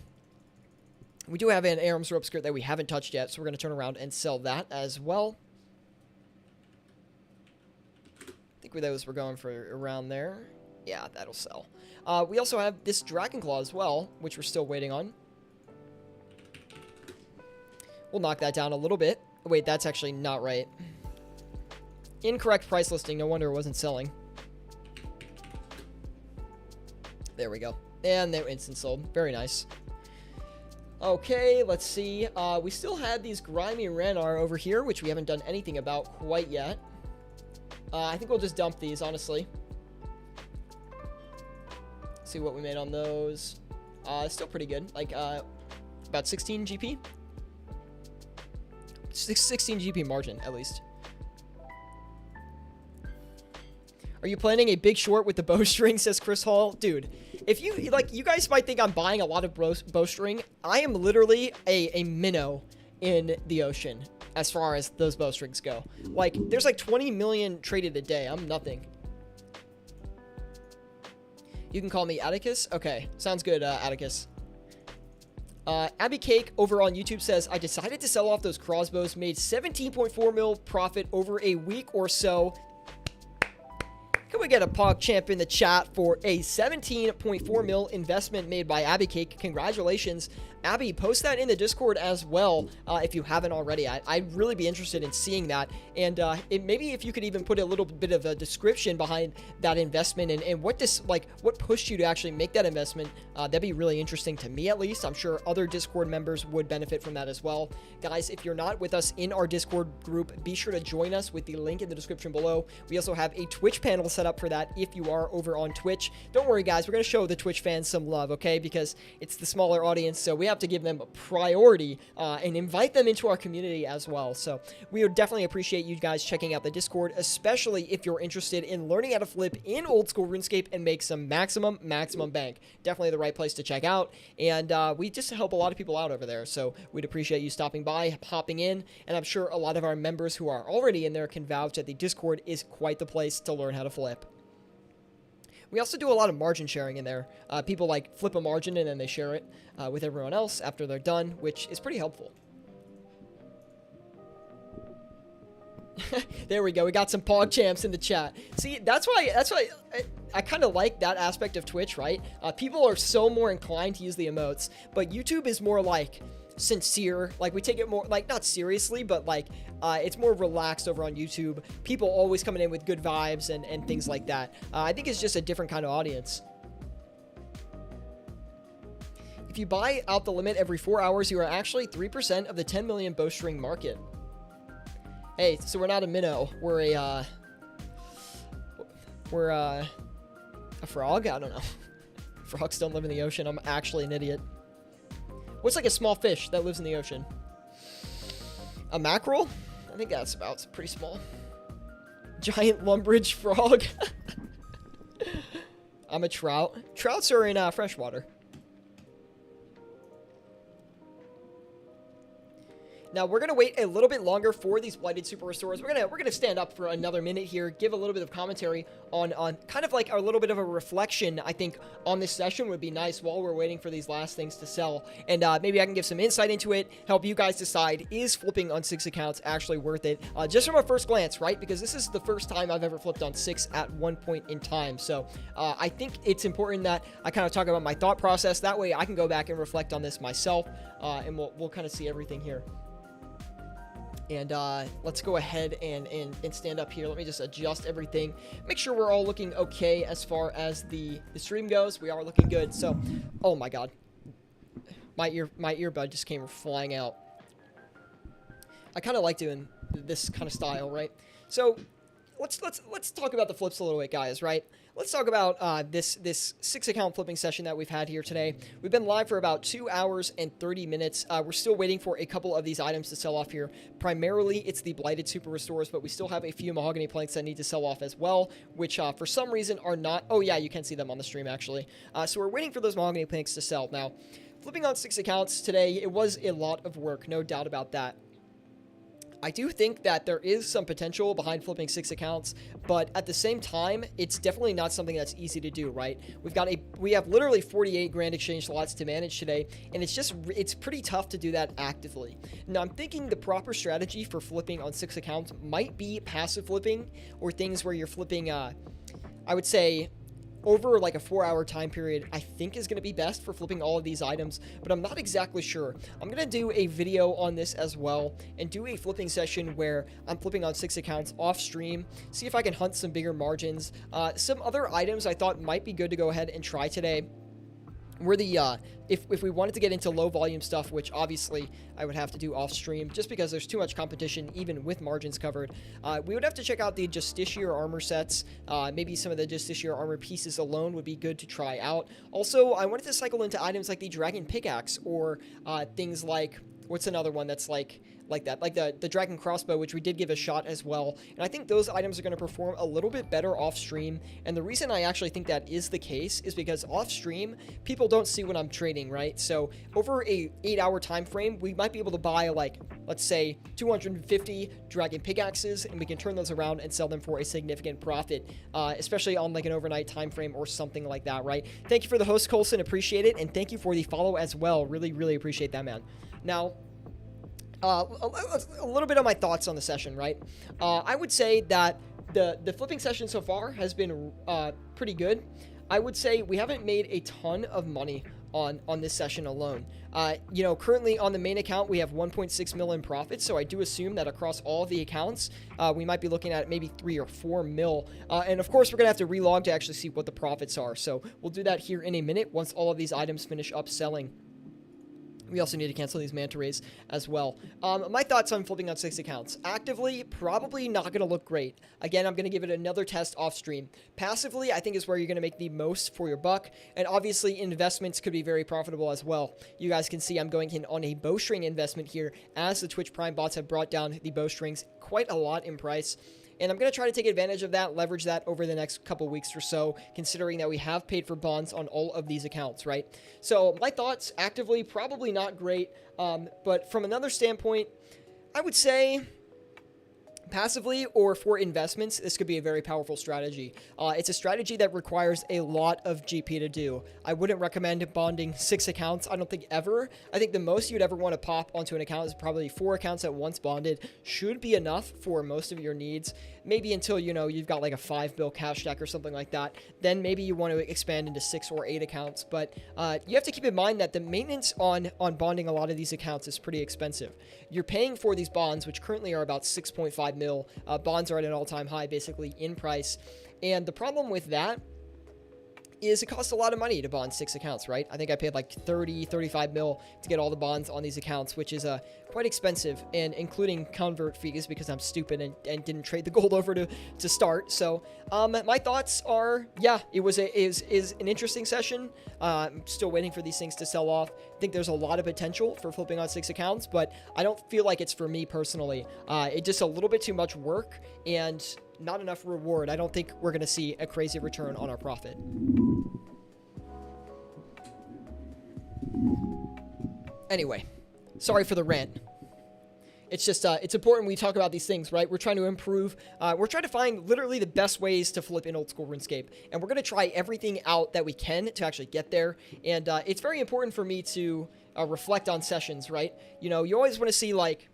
We do have an Aram's Rope Skirt that we haven't touched yet, so we're going to turn around and sell that as well. I think those were going for around there. Yeah, that'll sell. We also have this Dragon Claw as well, which we're still waiting on. We'll knock that down a little bit. Wait, that's actually not right. Incorrect price listing. No wonder it wasn't selling. There we go. And they're instant sold. Very nice. Okay, let's see. We still had these Grimy Renar over here, which we haven't done anything about quite yet. I think we'll just dump these, honestly. See what we made on those. Still pretty good. Like, about 16 GP? 16 GP margin, at least. Are you planning a big short with the bowstring, says Chris Hall? Dude, if you, like, you guys might think I'm buying a lot of bowstring. I am literally a minnow in the ocean as far as those bowstrings go. Like, there's like 20 million traded a day. I'm nothing. You can call me Atticus? Okay, sounds good, Atticus. Abby Cake over on YouTube says, I decided to sell off those crossbows, made 17.4 mil profit over a week or so. Can we get a PogChamp in the chat for a 17.4 mil investment made by Abby Cake? Congratulations. Abby, post that in the Discord as well if you haven't already. I'd really be interested in seeing that. And maybe if you could even put a little bit of a description behind that investment and what pushed you to actually make that investment, that'd be really interesting to me at least. I'm sure other Discord members would benefit from that as well. Guys, if you're not with us in our Discord group, be sure to join us with the link in the description below. We also have a Twitch panel set up for that if you are over on Twitch. Don't worry, guys. We're going to show the Twitch fans some love, okay? Because it's the smaller audience, so we have to give them a priority and invite them into our community as well. So we would definitely appreciate you guys checking out the Discord, especially if you're interested in learning how to flip in old school RuneScape and make some maximum bank. Definitely the right place to check out, and we just help a lot of people out over there, so we'd appreciate you stopping by, hopping in, and I'm sure a lot of our members who are already in there can vouch that the Discord is quite the place to learn how to flip. We also do a lot of margin sharing in there. People like flip a margin and then they share it with everyone else after they're done, which is pretty helpful. There we go. We got some PogChamps in the chat. See, that's why I kind of like that aspect of Twitch, right? People are so more inclined to use the emotes, but YouTube is more like sincere. Like, we take it more, like, not seriously, but like it's more relaxed over on YouTube. People always coming in with good vibes and things like that. I think it's just a different kind of audience. If you buy out the limit every 4 hours, you are actually 3% of the 10 million bowstring market. Hey, so we're not a minnow. We're a frog? I don't know. Frogs don't live in the ocean. I'm actually an idiot. What's like a small fish that lives in the ocean? A mackerel? I think that's about pretty small. Giant lumbridge frog. I'm a trout. Trouts are in freshwater. Now, we're going to wait a little bit longer for these Blighted Super Restorers. We're gonna stand up for another minute here, give a little bit of commentary on kind of like a little bit of a reflection, I think, on this session would be nice while we're waiting for these last things to sell. And maybe I can give some insight into it, help you guys decide, is flipping on 6 accounts actually worth it? Just from a first glance, right? Because this is the first time I've ever flipped on 6 at one point in time. So I think it's important that I kind of talk about my thought process. That way I can go back and reflect on this myself, and we'll kind of see everything here. And let's go ahead and stand up here. Let me just adjust everything. Make sure we're all looking okay as far as the stream goes. We are looking good. So, oh my god. My earbud just came flying out. I kind of like doing this kind of style, right? So, let's talk about the flips a little bit, guys, right? Let's talk about this 6 account flipping session that we've had here today. We've been live for about 2 hours and 30 minutes. We're still waiting for a couple of these items to sell off here. Primarily, it's the Blighted Super Restores, but we still have a few Mahogany Planks that need to sell off as well, which for some reason are not... Oh, yeah, you can see them on the stream, actually. So we're waiting for those Mahogany Planks to sell. Now, flipping on 6 accounts today, it was a lot of work, no doubt about that. I do think that there is some potential behind flipping 6 accounts, but at the same time, it's definitely not something that's easy to do, right? We have literally 48 Grand Exchange slots to manage today, and it's pretty tough to do that actively. Now, I'm thinking the proper strategy for flipping on 6 accounts might be passive flipping, or things where you're flipping, I would say, over like a 4-hour time period, I think is going to be best for flipping all of these items, but I'm not exactly sure. I'm going to do a video on this as well and do a flipping session where I'm flipping on 6 accounts off stream, see if I can hunt some bigger margins. Some other items I thought might be good to go ahead and try today were the, if we wanted to get into low volume stuff, which obviously I would have to do off stream just because there's too much competition, even with margins covered, we would have to check out the Justiciar armor sets. Maybe some of the Justiciar armor pieces alone would be good to try out. Also, I wanted to cycle into items like the Dragon Pickaxe or things like, what's another one that's like that, like the Dragon Crossbow, which we did give a shot as well. And I think those items are going to perform a little bit better off stream. And the reason I actually think that is the case is because off stream, people don't see when I'm trading, right? So over a 8-hour time frame, we might be able to buy like, let's say 250 Dragon Pickaxes, and we can turn those around and sell them for a significant profit, especially on like an overnight time frame or something like that, right? Thank you for the host, Colson, appreciate it. And thank you for the follow as well. Really, really appreciate that, man. Now, a little bit of my thoughts on the session, right? I would say that the flipping session so far has been pretty good. I would say we haven't made a ton of money on this session alone. You know, currently on the main account, we have 1.6 mil in profits, so I do assume that across all of the accounts, we might be looking at maybe 3 or 4 mil. And of course, we're gonna have to relog to actually see what the profits are. So we'll do that here in a minute once all of these items finish up selling. We also need to cancel these manta rays as well. My thoughts on flipping on 6 accounts. Actively, probably not going to look great. Again, I'm going to give it another test off stream. Passively, I think is where you're going to make the most for your buck. And obviously, investments could be very profitable as well. You guys can see I'm going in on a bowstring investment here as the Twitch Prime bots have brought down the bowstrings quite a lot in price. And I'm going to try to take advantage of that, leverage that over the next couple weeks or so, considering that we have paid for bonds on all of these accounts, right? So my thoughts, actively, probably not great. But from another standpoint, I would say passively or for investments, this could be a very powerful strategy. It's a strategy that requires a lot of GP to do. I wouldn't recommend bonding 6 accounts, I don't think ever. I think the most you'd ever want to pop onto an account is probably 4 accounts at once bonded. Should be enough for most of your needs. Maybe until, you know, you've got like a 5 bill cash stack or something like that. Then maybe you want to expand into 6 or 8 accounts. But you have to keep in mind that the maintenance on bonding a lot of these accounts is pretty expensive. You're paying for these bonds, which currently are about 6.5 mil. Bonds are at an all-time high, basically, in price. And the problem with that is it costs a lot of money to bond 6 accounts, right? I think I paid like 35 mil to get all the bonds on these accounts, which is quite expensive, and including convert fees because I'm stupid and didn't trade the gold over to start. So my thoughts are, yeah, it was is an interesting session. I'm still waiting for these things to sell off. I think there's a lot of potential for flipping on 6 accounts, but I don't feel like it's for me personally. It's just a little bit too much work and not enough reward. I don't think we're going to see a crazy return on our profit. Anyway, sorry for the rant. It's just, it's important we talk about these things, right? We're trying to improve. We're trying to find literally the best ways to flip in old school RuneScape. And we're going to try everything out that we can to actually get there. And it's very important for me to reflect on sessions, right? You know, you always want to see, like,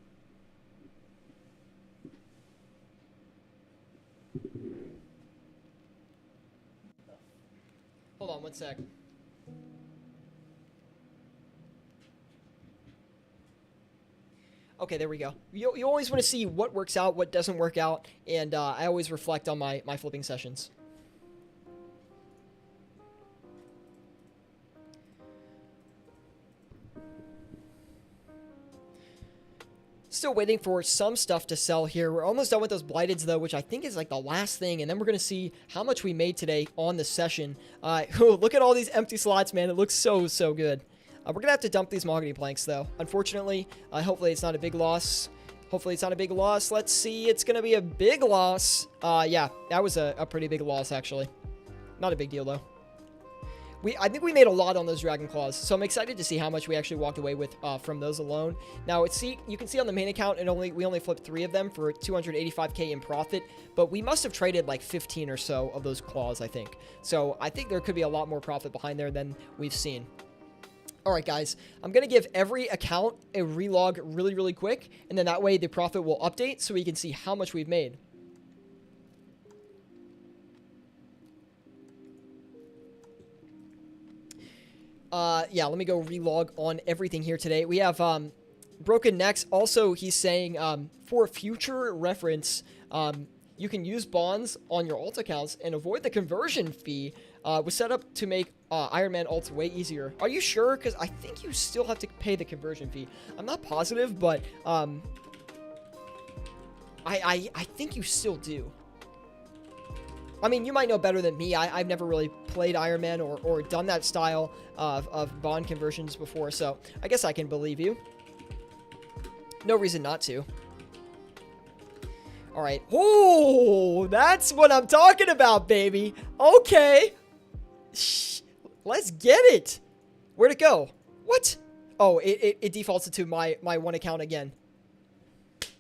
hold on one sec. Okay, there we go. You always want to see what works out, what doesn't work out, and I always reflect on my flipping sessions. Still waiting for some stuff to sell here. We're almost done with those Blighteds, though, which I think is like the last thing, and then we're going to see how much we made today on the session. Look at all these empty slots, man. It looks so, so good. We're going to have to dump these mahogany planks, though. Unfortunately, hopefully it's not a big loss. Hopefully it's not a big loss. Let's see. It's going to be a big loss. Yeah, that was a pretty big loss, actually. Not a big deal, though. I think we made a lot on those Dragon Claws, so I'm excited to see how much we actually walked away with from those alone. Now, you can see on the main account, we only flipped 3 of them for 285k in profit, but we must have traded like 15 or so of those claws, I think. So I think there could be a lot more profit behind there than we've seen. All right, guys, I'm going to give every account a relog really, really quick, and then that way the profit will update so we can see how much we've made. Yeah, let me go relog on everything here today. We have Broken Necks. Also, he's saying for future reference, you can use bonds on your alt accounts and avoid the conversion fee. Was set up to make Iron Man alts way easier. Are you sure? Because I think you still have to pay the conversion fee. I'm not positive, but I think you still do. I mean, you might know better than me. I've never really played Iron Man or done that style of bond conversions before, so I guess I can believe you. No reason not to. All right. Oh, that's what I'm talking about, baby. Okay. Let's get it. Where'd it go? What? Oh, it defaults to my one account again.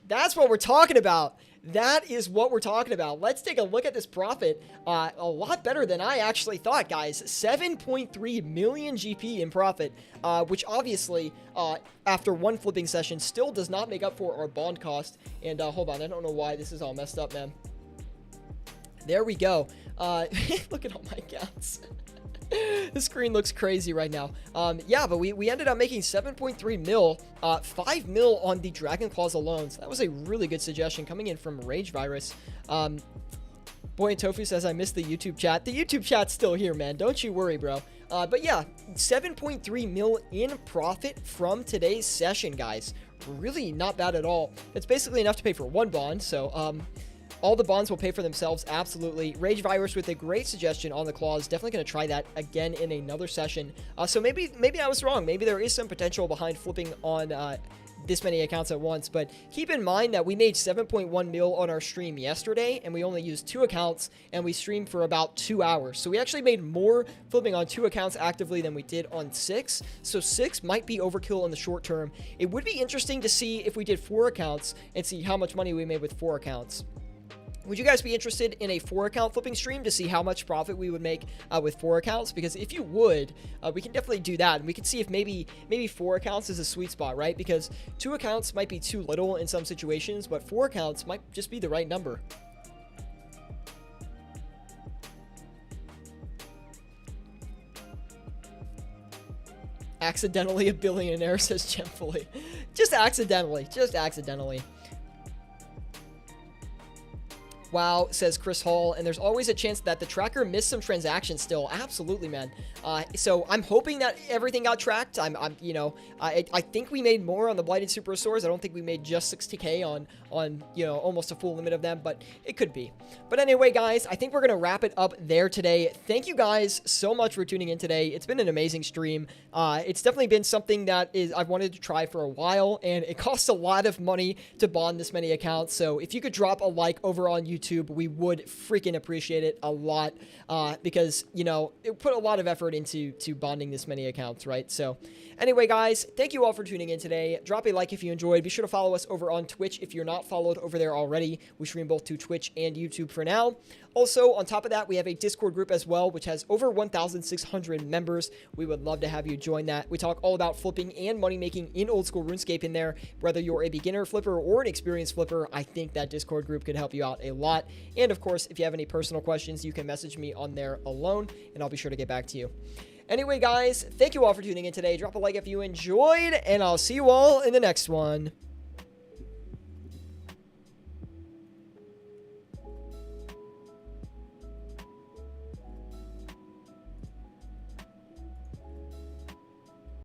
That's what we're talking about. That is what we're talking about. Let's take a look at this profit. A lot better than I actually thought, guys. 7.3 million GP in profit, which obviously, after one flipping session, still does not make up for our bond cost. And hold on, I don't know why this is all messed up, man. There we go. Look at all my accounts. The screen looks crazy right now. Yeah, but we ended up making 7.3 mil, 5 mil on the Dragon Claws alone. So that was a really good suggestion coming in from Rage Virus. Boy and Tofu says, I missed the YouTube chat. The YouTube chat's still here, man. Don't you worry, bro. But yeah, 7.3 mil in profit from today's session, guys. Really not bad at all. It's basically enough to pay for one bond, so all the bonds will pay for themselves, absolutely. Rage Virus with a great suggestion on the claws. Definitely going to try that again in another session. So maybe I was wrong. Maybe there is some potential behind flipping on this many accounts at once. But keep in mind that we made 7.1 mil on our stream yesterday, and we only used 2 accounts, and we streamed for about 2 hours. So we actually made more flipping on 2 accounts actively than we did on 6. So 6 might be overkill in the short term. It would be interesting to see if we did 4 accounts and see how much money we made with 4 accounts. Would you guys be interested in a 4-account flipping stream to see how much profit we would make with 4 accounts? Because if you would, we can definitely do that. And we can see if maybe 4 accounts is a sweet spot, right? Because 2 accounts might be too little in some situations, but 4 accounts might just be the right number. Accidentally a billionaire, says Gemfully. Just accidentally. Wow, says Chris Hall, and there's always a chance that the tracker missed some transactions still. Absolutely, man. So I'm hoping that everything got tracked. I think we made more on the Blighted Super Stores. I don't think we made just 60k on almost a full limit of them, but it could be. But anyway, guys, I think we're gonna wrap it up there today. Thank you guys so much for tuning in today. It's been an amazing stream. It's definitely been something that I've wanted to try for a while, and it costs a lot of money to bond this many accounts. So if you could drop a like over on YouTube, we would freaking appreciate it a lot, because it put a lot of effort into bonding this many accounts, right? So anyway, guys, thank you all for tuning in today. Drop a like if you enjoyed. Be sure to follow us over on Twitch if you're not followed over there already. We stream both to Twitch and YouTube for now. Also, on top of that, we have a Discord group as well, which has over 1,600 members. We would love to have you join that. We talk all about flipping and money making in old school RuneScape in there. Whether you're a beginner flipper or an experienced flipper, I think that Discord group could help you out a lot. And of course, if you have any personal questions, you can message me on there alone, and I'll be sure to get back to you. Anyway, guys, thank you all for tuning in today. Drop a like if you enjoyed, and I'll see you all in the next one.